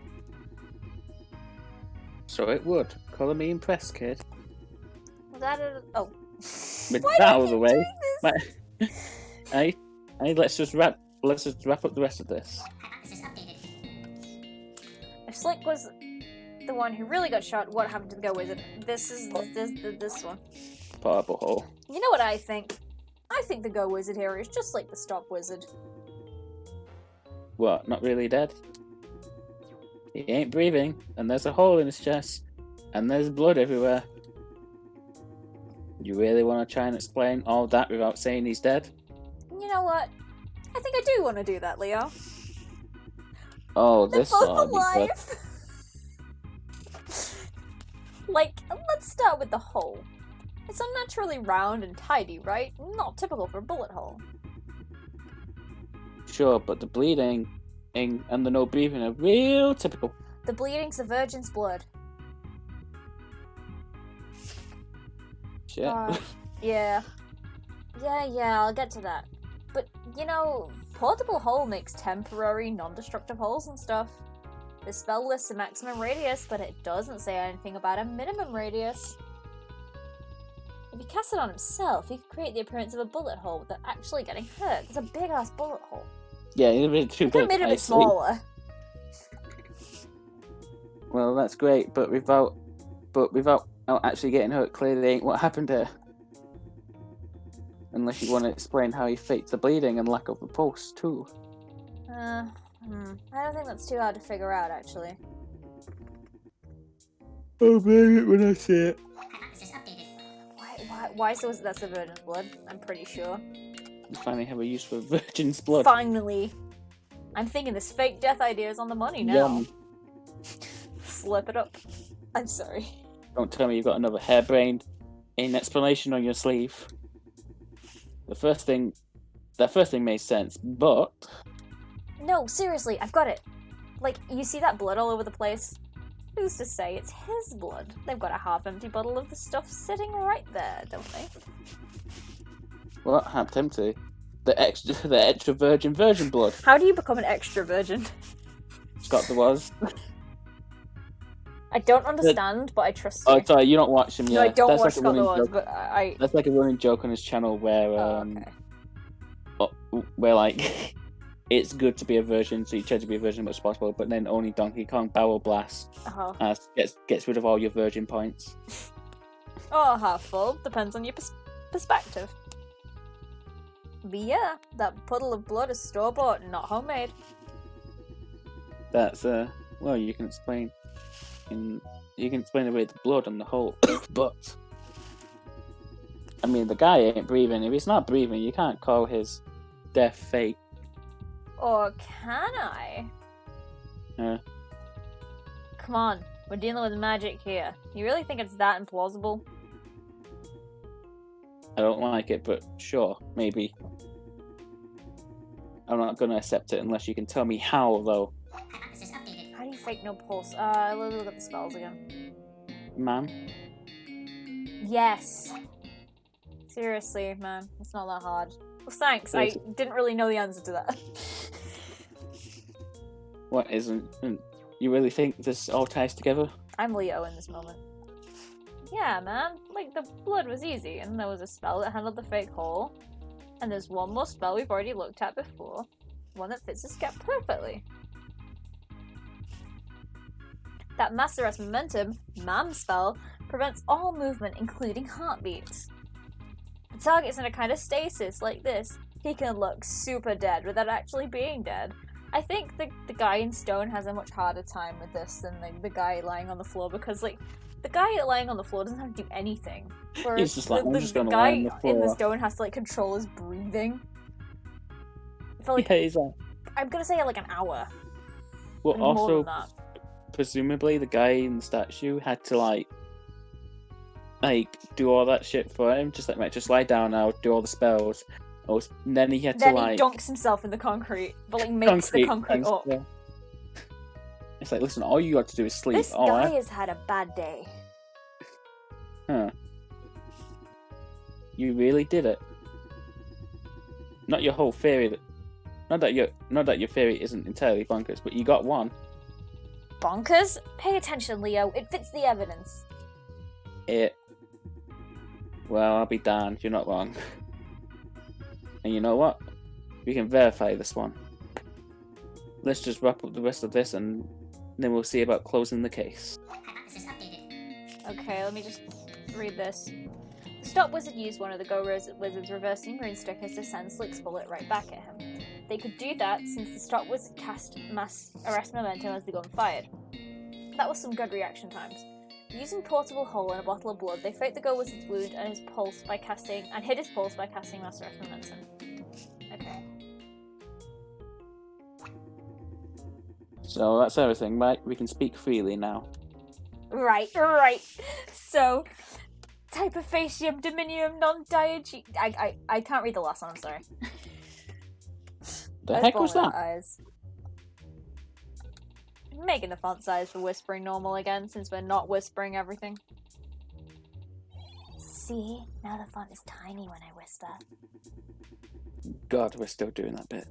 So it would. Colour me impressed, kid. Was that a... Oh. With Why that do out of the you way. do this? Hey, let's just wrap up the rest of this. Hypothesis updated. If Slick was the one who really got shot, what happened to the Go Wizard? This is this one. Part of a hole. You know what I think? I think the Go Wizard here is just like the Stop Wizard. What? Not really dead? He ain't breathing, and there's a hole in his chest, and there's blood everywhere. You really want to try and explain all that without saying he's dead? You know what? I think I do want to do that, Leo. Oh, They're this both ought to be good. alive. Like, let's start with the hole. It's unnaturally round and tidy, right? Not typical for a bullet hole. Sure, but the bleeding and the no breathing are real typical. The bleeding's the virgin's blood. Shit. Yeah, I'll get to that. But, you know, portable hole makes temporary, non-destructive holes and stuff. The spell lists a maximum radius, but it doesn't say anything about a minimum radius. If he cast it on himself, he could create the appearance of a bullet hole without actually getting hurt. It's a big-ass bullet hole. Yeah, it's a bit too You could have big. made it a I bit see. smaller. Well, that's great, but without actually getting hurt, clearly ain't what happened here. Unless you want to explain how he faked the bleeding and lack of a pulse too. I don't think that's too hard to figure out, actually. I'll believe it when I see it. Hypothesis updated. Why so that's the virgin's blood? I'm pretty sure. You finally have a use for virgin's blood. Finally! I'm thinking this fake death idea is on the money now. Yum. Slip it up. I'm sorry. Don't tell me you've got another harebrained explanation on your sleeve. That first thing made sense, but No, seriously, I've got it. Like, you see that blood all over the place? Who's to say it's his blood? They've got a half-empty bottle of the stuff sitting right there, don't they? what half empty? The extra virgin blood. How do you become an extra virgin? Scott there was. I don't understand, but I trust you. Oh, sorry, you don't watch him yet. No, I don't That's watch like a Scott the running Wars, joke. but I... That's like a running joke on his channel where where like it's good to be a virgin, so you try to be a virgin as much as possible, but then only Donkey Kong Barrel Blast gets rid of all your virgin points. Oh, half full. Depends on your perspective. But yeah, that puddle of blood is store-bought, not homemade. That's well, you can explain away the blood and the hole, but I mean the guy ain't breathing. If he's not breathing, you can't call his death fake. Or can I? Come on, we're dealing with magic here. You really think it's that implausible? I don't like it, but sure, maybe. I'm not gonna accept it unless you can tell me how, though. Hypothesis updated. How do you fake no pulse? Let's look at the spells again. Man, Yes. Seriously, man, it's not that hard. Well, thanks. I didn't really know the answer to that. what isn't? You really think this all ties together? I'm Leo in this moment. Yeah, man. Like, the blood was easy, and there was a spell that handled the fake hole. And there's one more spell we've already looked at before. One that fits the skep perfectly. That Master's Momentum, MAM spell, prevents all movement, including heartbeats. The target's in a kind of stasis, like this. He can look super dead without actually being dead. I think the guy in stone has a much harder time with this than the guy lying on the floor, because, like, the guy lying on the floor doesn't have to do anything. Whereas He's just like, I'm just gonna the lie guy on the in the floor. stone has to, like, control his breathing. I feel like Yeah, he's like, I'm gonna say like an hour. Well, More also, than that. presumably the guy in the statue had to like do all that shit for him. Just like, right, just lie down now, do all the spells. And then he had Then to he like dunks himself in the concrete, but like makes the concrete and up. stuff. It's like, listen, all you got to do is sleep. This guy has had a bad day. Huh. You really did it. Not your whole theory. Not that your theory isn't entirely bonkers, but you got one. Bonkers? Pay attention, Leo. It fits the evidence. Well, I'll be darned. You're not wrong. And you know what? We can verify this one. Let's just wrap up the rest of this, and then we'll see about closing the case. Hypothesis updated. Okay, let me just read this. The Stop Wizard used one of the Go Wizard's reversing runestickers to send Slick's bullet right back at him. They could do that since the Stop Wizard cast mass arrest momentum as the gun fired. That was some good reaction times. Using portable hole and a bottle of blood, they faked the Go Wizard's wound and his pulse by casting mass arrest momentum. Okay. So that's everything, right? We can speak freely now. Right. So, Typophasium Dominium non-diag... I can't read the last one, I'm sorry. The heck was that? Eyes. Making the font size for whispering normal again, since we're not whispering everything. See? Now the font is tiny when I whisper. God, we're still doing that bit.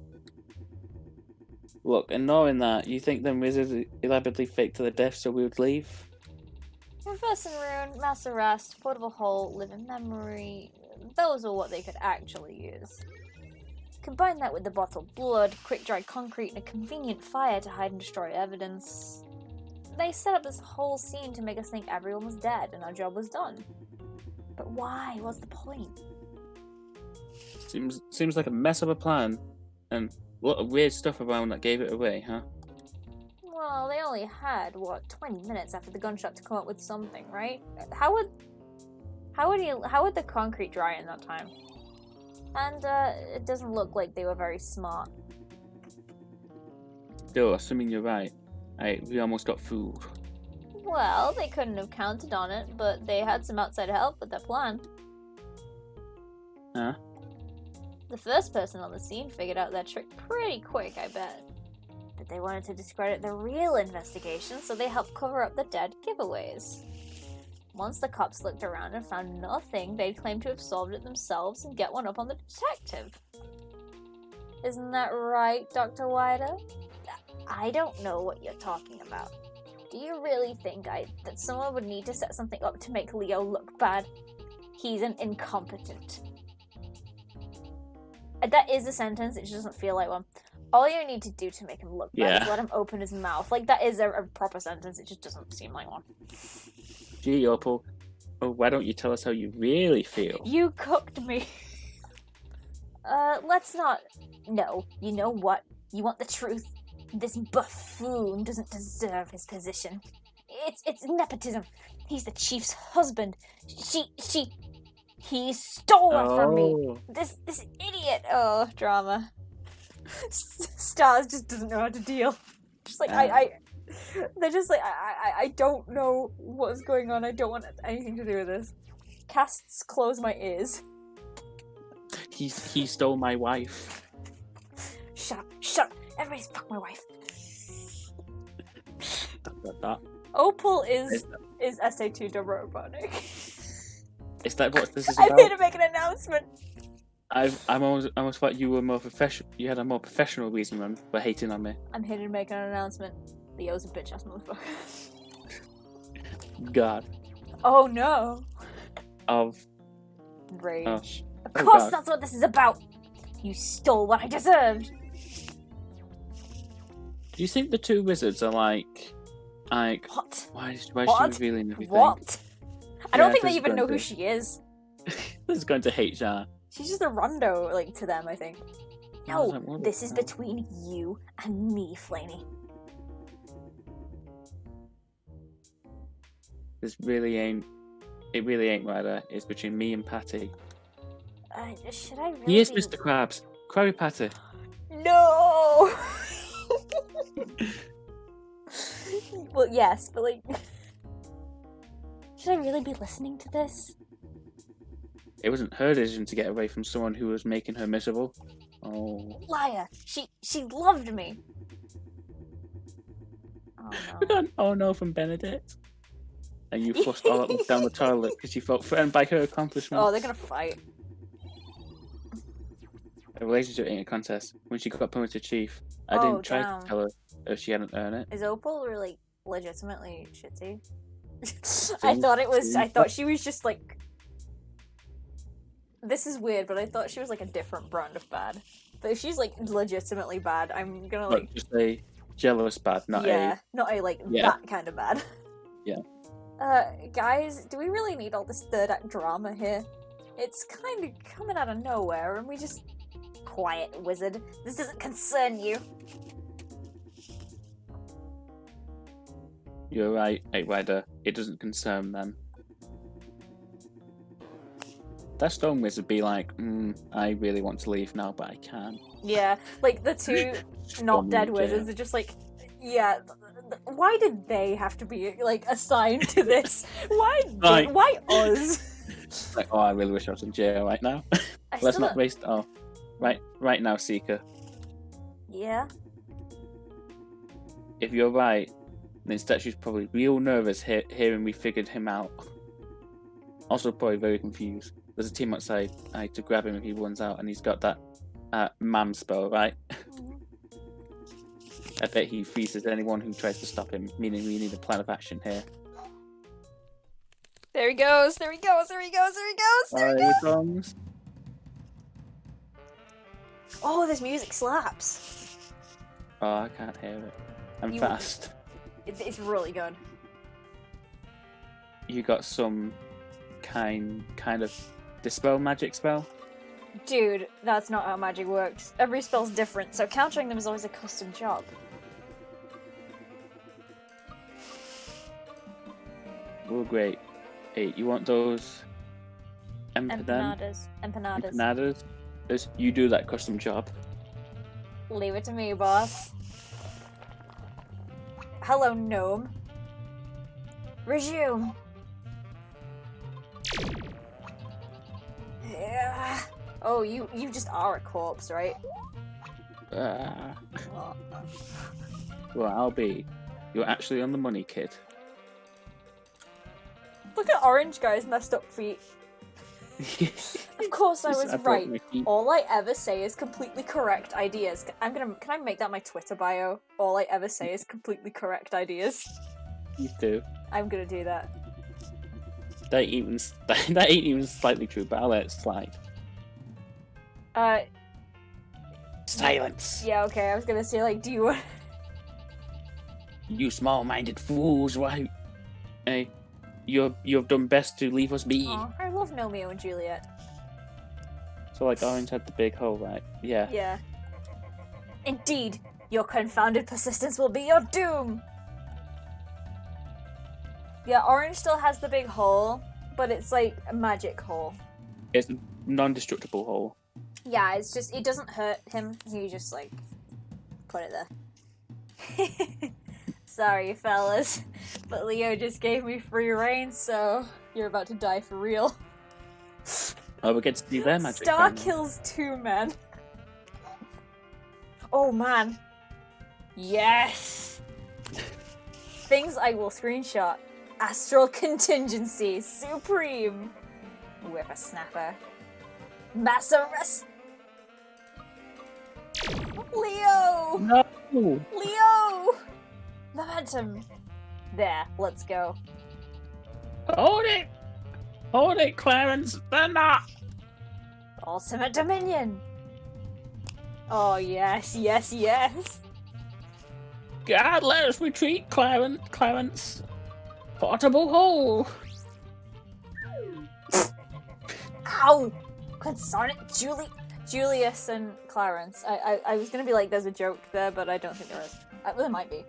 Look, and knowing that, you think them wizards elaborately faked to the death so we would leave? Reversing rune, mass arrest, portable hole, living memory... Those are what they could actually use. Combine that with the bottled blood, quick-dry concrete, and a convenient fire to hide and destroy evidence. They set up this whole scene to make us think everyone was dead and our job was done. But why? What's the point? Seems like a mess of a plan, and a lot of weird stuff around that gave it away, huh? Well, they only had, 20 minutes after the gunshot to come up with something, right? How would the concrete dry in that time? And, it doesn't look like they were very smart. Still, assuming you're right, we almost got fooled. Well, they couldn't have counted on it, but they had some outside help with their plan. Huh? The first person on the scene figured out their trick pretty quick, I bet. But they wanted to discredit the real investigation, so they helped cover up the dead giveaways. Once the cops looked around and found nothing, they'd claim to have solved it themselves and get one up on the detective. Isn't that right, Dr. Wider? I don't know what you're talking about. Do you really think that someone would need to set something up to make Leo look bad? He's an incompetent. That is a sentence, it just doesn't feel like one. All you need to do to make him look bad is let him open his mouth. Like, that is a proper sentence, it just doesn't seem like one. Gee, Opal, why don't you tell us how you really feel? You cooked me. Let's not... No, you know what? You want the truth? This buffoon doesn't deserve his position. It's nepotism. He's the chief's husband. He stole one from me. This idiot. Oh, drama. Stars just doesn't know how to deal. Just like they're just like I don't know what's going on. I don't want anything to do with this. Casts close my ears. He stole my wife. Shut up. Everybody's fuck my wife. That. Opal is SA2 robotic. Is that what this is I'm about? here to make an announcement. I almost thought you were more professional. You had a more professional reason for hating on me. I'm here to make an announcement. Leo's a bitch ass motherfucker. God. Oh no. Of rage. Oh. Of course, that's what this is about. You stole what I deserved. Do you think the two wizards are like what? Why is she revealing everything? What? I don't think they even know who she is. This is going to HR. She's just a rondo, like, to them, I think. No, this is between you and me, Flaney. It really ain't right there. It's between me and Patty. Should I really He is Mr. Krabs. Krabby Patty. No! Well, yes, but like... Should I really be listening to this? It wasn't her decision to get away from someone who was making her miserable. Oh. Liar! She loved me! Oh We no. got an oh no from Benedict. And you flushed all that down the toilet because you felt threatened by her accomplishments. Oh, they're gonna fight. A relationship ain't a contest. When she got promoted to chief, I Oh, didn't try damn. to tell her if she hadn't earned it. Is Opal really legitimately shitty? I thought she was just like... This is weird, but I thought she was like a different brand of bad. But if she's like legitimately bad, I'm gonna like... Not just a jealous bad, not not a like that kind of bad. Yeah. Guys, do we really need all this third act drama here? It's kind of coming out of nowhere, and we just... Quiet, wizard. This doesn't concern you. You're right, Rider. It doesn't concern them. That stone wizard be like, I really want to leave now, but I can't. Yeah, like the two not dead wizards are just like, yeah. Why did they have to be like assigned to this? Why us? Like, oh, I really wish I was in jail right now. Let's not waste. Oh, right now, Seeker. Yeah. If you're right, then Statue's probably real nervous hearing we figured him out. Also, probably very confused. There's a team outside. I had to grab him if he runs out, and he's got that mam spell, right? I bet he freezes anyone who tries to stop him, meaning we need a plan of action here. There he goes, there he goes, there he goes, there he goes, there he goes! Oh, this music slaps. Oh, I can't hear it. I'm fast. It's really good. You got some kind of dispel magic spell? Dude, that's not how magic works. Every spell's different, so countering them is always a custom job. Oh, great. Hey, you want those empanadas? Empanadas? You do that custom job. Leave it to me, boss. Hello, gnome. Resume. Yeah. Oh, you just are a corpse, right? Well, I'll be. You're actually on the money, kid. Look at Orange Guy's messed up feet. Of course I was right. All I ever say is completely correct ideas. Can I make that my Twitter bio? All I ever say is completely correct ideas. You do. I'm gonna do that. That ain't even slightly true, but I'll let it slide. Silence. Yeah, okay. I was gonna say, like, do you? You small-minded fools! Why? Hey, you have done best to leave us be. Aw, I love Romeo and Juliet. So, like, Orange had the big hole, right? Yeah. Yeah. Indeed, your confounded persistence will be your doom. Yeah, Orange still has the big hole, but it's like a magic hole. It's a non-destructible hole. Yeah, it's just, it doesn't hurt him. He just, like, put it there. Sorry, fellas, but Leo just gave me free reign, so you're about to die for real. Oh, we get to see their magic. Star kills 2 men. Oh, man. Yes! Things I will screenshot. Astral Contingency Supreme. Whippersnapper. Sorcerous. Leo! No! Leo! Momentum. There, let's go. Hold it! Hold it, Clarence! They're not! Ultimate Dominion. Oh, yes, yes, yes. God, let us retreat, Clarence. Portable hole. Ow! Consarn it, Julius and Clarence. I was gonna be like, there's a joke there, but I don't think there is. There might be.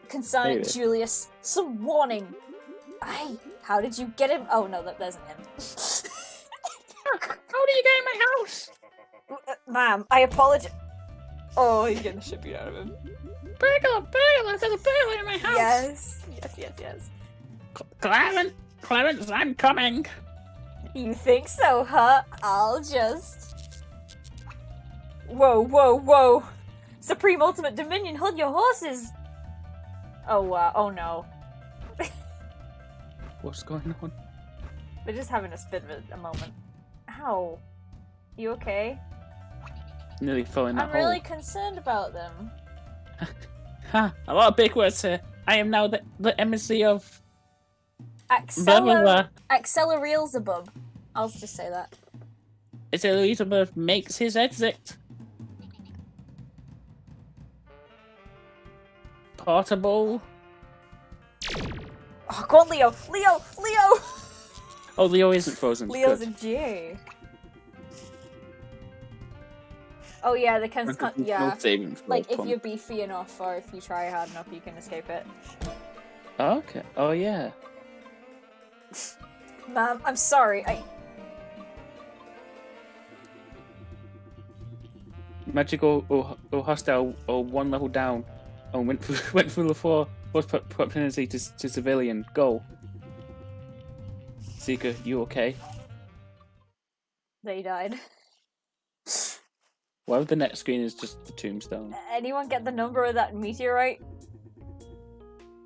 Consarn it, Julius. Some warning. Aye, how did you get him? Oh no, that isn't him. How did you get in my house? Ma'am, I apologize. Oh, he's getting the shit beat out of him. Burglar! Burglar! There's a burglar in my house! Yes. Clarence, I'm coming! You think so, huh? I'll just... Whoa. Supreme Ultimate Dominion, hold your horses! Oh, wow. Oh, no. What's going on? They're just having a bit of a moment. Ow. You okay? Nearly fell in that I'm hole. really concerned about them. Ha! A lot of big words here. I am now the emissary of... Blah, blah, blah. Accelerailzabub. I'll just say that. It's Elizabeth makes his exit. Portable. Oh, go on, Leo! Oh, Leo isn't frozen. Leo's Good. a J. Oh yeah, they can. Yeah. No saving throw Like if from- you're beefy enough, or if you try hard enough, you can escape it. Oh, okay. Oh yeah. Ma'am, I'm sorry. Magical or hostile or one level down. Oh, went through the floor. What's proximity to civilian? Go. Seeker, you okay? They died. What if the next screen is just the tombstone? Anyone get the number of that meteorite?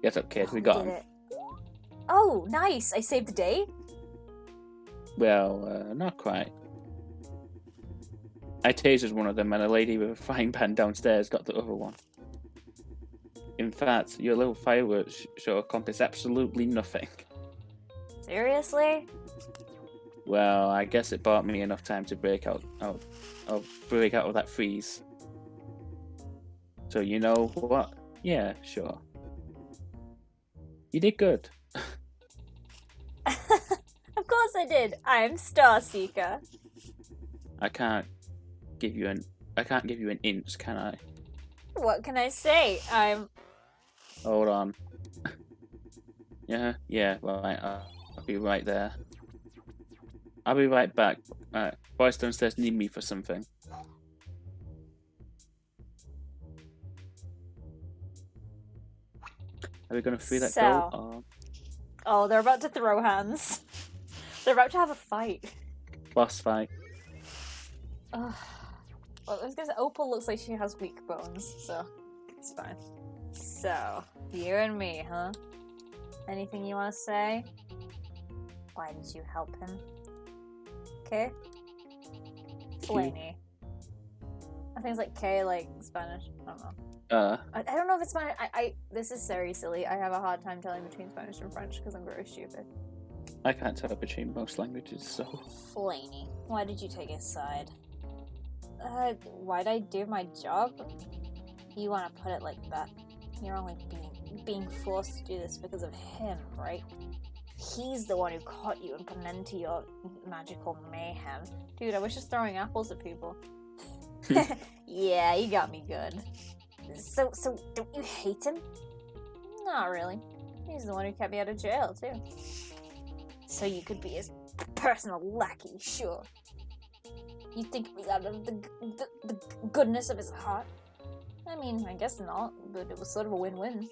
Yes, okay, we We got did him. it. Oh, nice! I saved the day. Well, not quite. I tasered one of them, and a lady with a frying pan downstairs got the other one. In fact, your little fireworks show accomplished absolutely nothing. Seriously? Well, I guess it bought me enough time to break out of that freeze. So you know what? Yeah, sure. You did good. Of course I did. I'm Starseeker. I can't give you an inch, can I? What can I say? I'm. Hold on. Yeah, right. I'll be right there. I'll be right back. Boys downstairs need me for something. Are we gonna free that So. girl? Oh, they're about to throw hands. They're about to have a fight. Boss fight. Ugh. Well, I was gonna say, Opal looks like she has weak bones, so it's fine. So, you and me, huh? Anything you want to say? Why did you help him? Okay. Flaney. I think it's like K, like Spanish. I don't know. I don't know if it's Spanish. This is very silly. I have a hard time telling between Spanish and French because I'm very stupid. I can't tell between most languages, so. Flaney, why did you take his side? Why'd I do my job? You want to put it like that. You're only being forced to do this because of him, right? He's the one who caught you and put an end to your magical mayhem. Dude, I was just throwing apples at people. Yeah, you got me good. So don't you hate him? Not really. He's the one who kept me out of jail, too. So you could be his personal lackey, sure. You think me out of the goodness of his heart? I mean, I guess not, but it was sort of a win-win.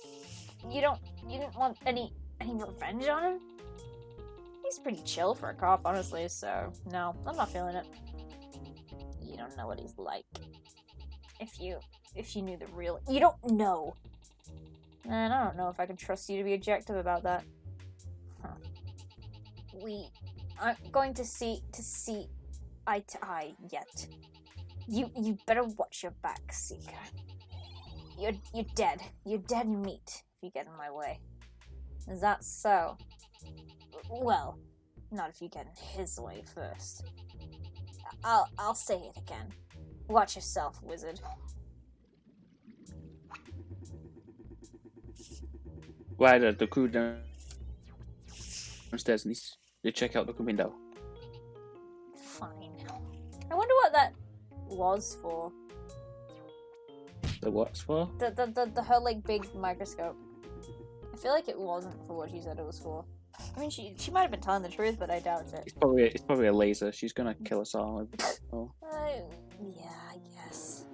You didn't want any revenge on him? He's pretty chill for a cop, honestly, so no, I'm not feeling it. You don't know what he's like. If you knew the real... You don't know! And I don't know if I can trust you to be objective about that. Huh. We aren't going to see eye to eye yet. You better watch your back, Seeker. You're dead. You're dead meat if you get in my way. Is that so? Well, not if you get in his way first. I'll say it again. Watch yourself, wizard. Why did the crew downstairs needs to check out the window? Fine. I wonder what that was for. The what's for? The her like big microscope. I feel like it wasn't for what she said it was for. I mean, she might have been telling the truth, but I doubt it. It's probably a laser. She's gonna kill us all. Oh. Yeah, I guess.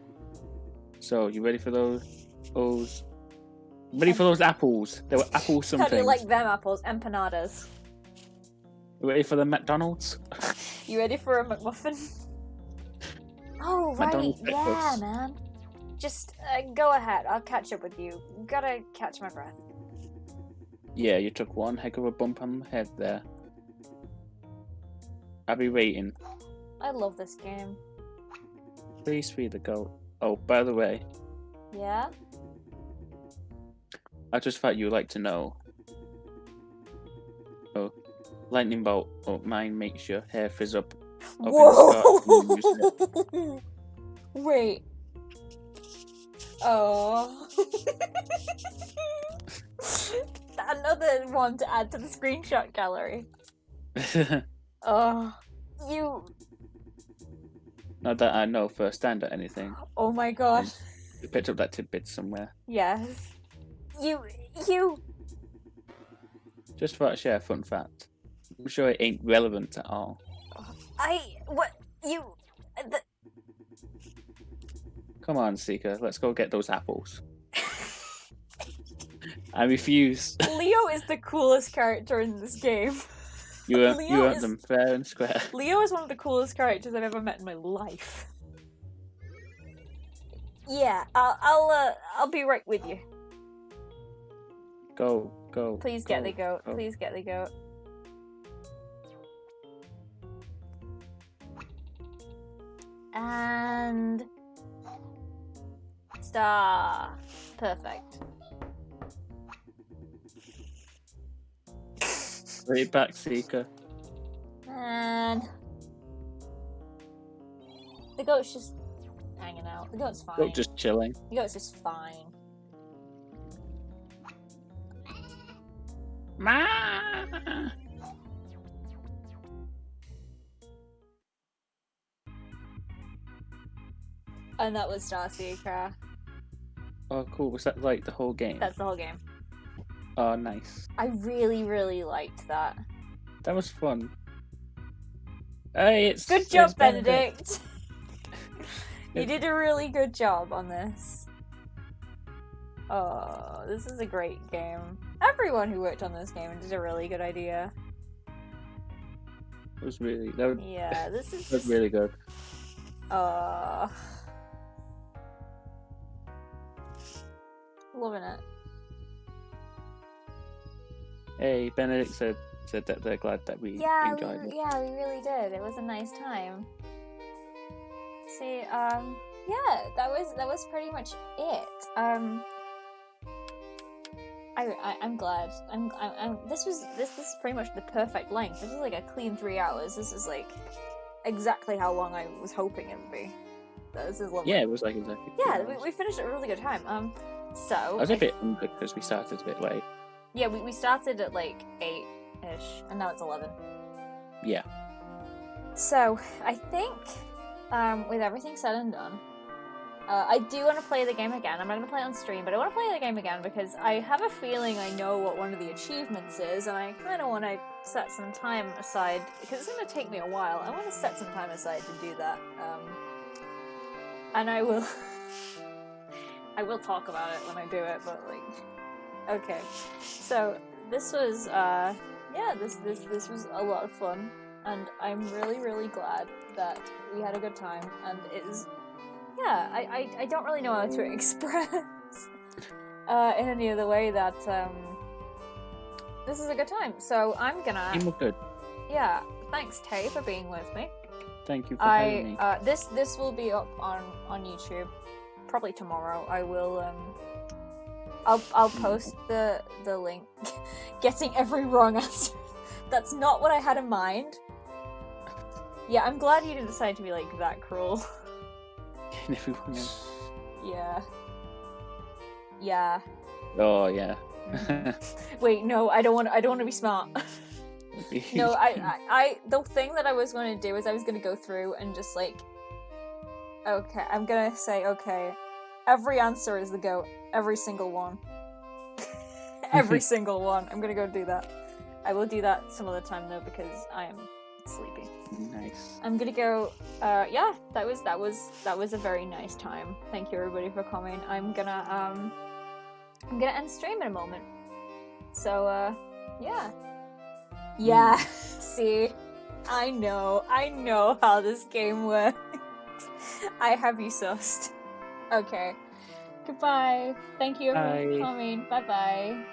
So, you ready for those? Ready for those apples? There were apple something. How do you like them apples? Empanadas. You ready for the McDonald's? You ready for a McMuffin? Oh, right. McDonald's Yeah, breakfast. man. Just go ahead. I'll catch up with you. Gotta catch my breath. Yeah, you took one heck of a bump on the head there. I'll be waiting. I love this game. Please feed the goat. Oh, by the way, Yeah? I just thought you would like to know. Oh, lightning bolt. Oh, mine makes your hair frizz up. Whoa! Wait. Oh. Another one to add to the screenshot gallery. Oh. You. Not that I know firsthand or anything. Oh my god. You picked up that tidbit somewhere. Yes. You. Just thought I'd share a fun fact. I'm sure it ain't relevant at all. What? You. Come on, Seeker, let's go get those apples. I refuse. Leo is the coolest character in this game. You earned them fair and square. Leo is one of the coolest characters I've ever met in my life. Yeah, I'll be right with you. Go. Please get the goat. Please get the goat. And star. Perfect. Right back, Seeker. And the goat's just hanging out. The goat's fine. Goat just chilling. The goat's just fine. Ma! And that was Starseeker. Oh, cool. Was that like the whole game? That's the whole game. Oh, nice. I really, really liked that. That was fun. Hey, it's Good job, it's Benedict. You did a really good job on this. Oh, this is a great game. Everyone who worked on this game did a really good idea. It was really Yeah, this is that was really good. Loving it. Hey, Benedict said that they're glad that we enjoyed it. Yeah, we really did. It was a nice time. See, yeah, that was pretty much it. I'm glad. This is pretty much the perfect length. This is like a clean 3 hours. This is like exactly how long I was hoping it would be. This is lovely. Yeah, it was like exactly. Yeah, we finished at a really good time. So I was a bit under because we started a bit late. Yeah, we started at like 8-ish, and now it's 11. Yeah. So I think, with everything said and done, I do want to play the game again. I'm not going to play it on stream, but I want to play the game again because I have a feeling I know what one of the achievements is, and I kind of want to set some time aside, because it's going to take me a while. I want to set some time aside to do that. And I will... I will talk about it when I do it, but like... Okay. So, this was, this was a lot of fun, and I'm really, really glad that we had a good time, and it is... Yeah, I don't really know how to express in any other way that this is a good time. So I'm gonna. You look good. Yeah, thanks Tay for being with me. Thank you for having me. This will be up on YouTube probably tomorrow. I will I'll post the link. Getting every wrong answer. That's not what I had in mind. Yeah, I'm glad you didn't decide to be like that cruel. Everyone else. Yeah. Yeah. Oh yeah. Wait, no, I don't want to be smart. No, I the thing that I was going to do is I was going to go through and just like, okay, I'm going to say, okay, every answer is the goat, every single one. Every single one. I'm going to go do that. I will do that some other time though, because I am Sleepy. Nice. I'm gonna go. Yeah, that was a very nice time. Thank you everybody for coming. I'm gonna end stream in a moment. So yeah. Yeah. See, I know how this game works. I have you sussed. Okay. Goodbye. Thank you everyone for Bye. coming. Bye bye.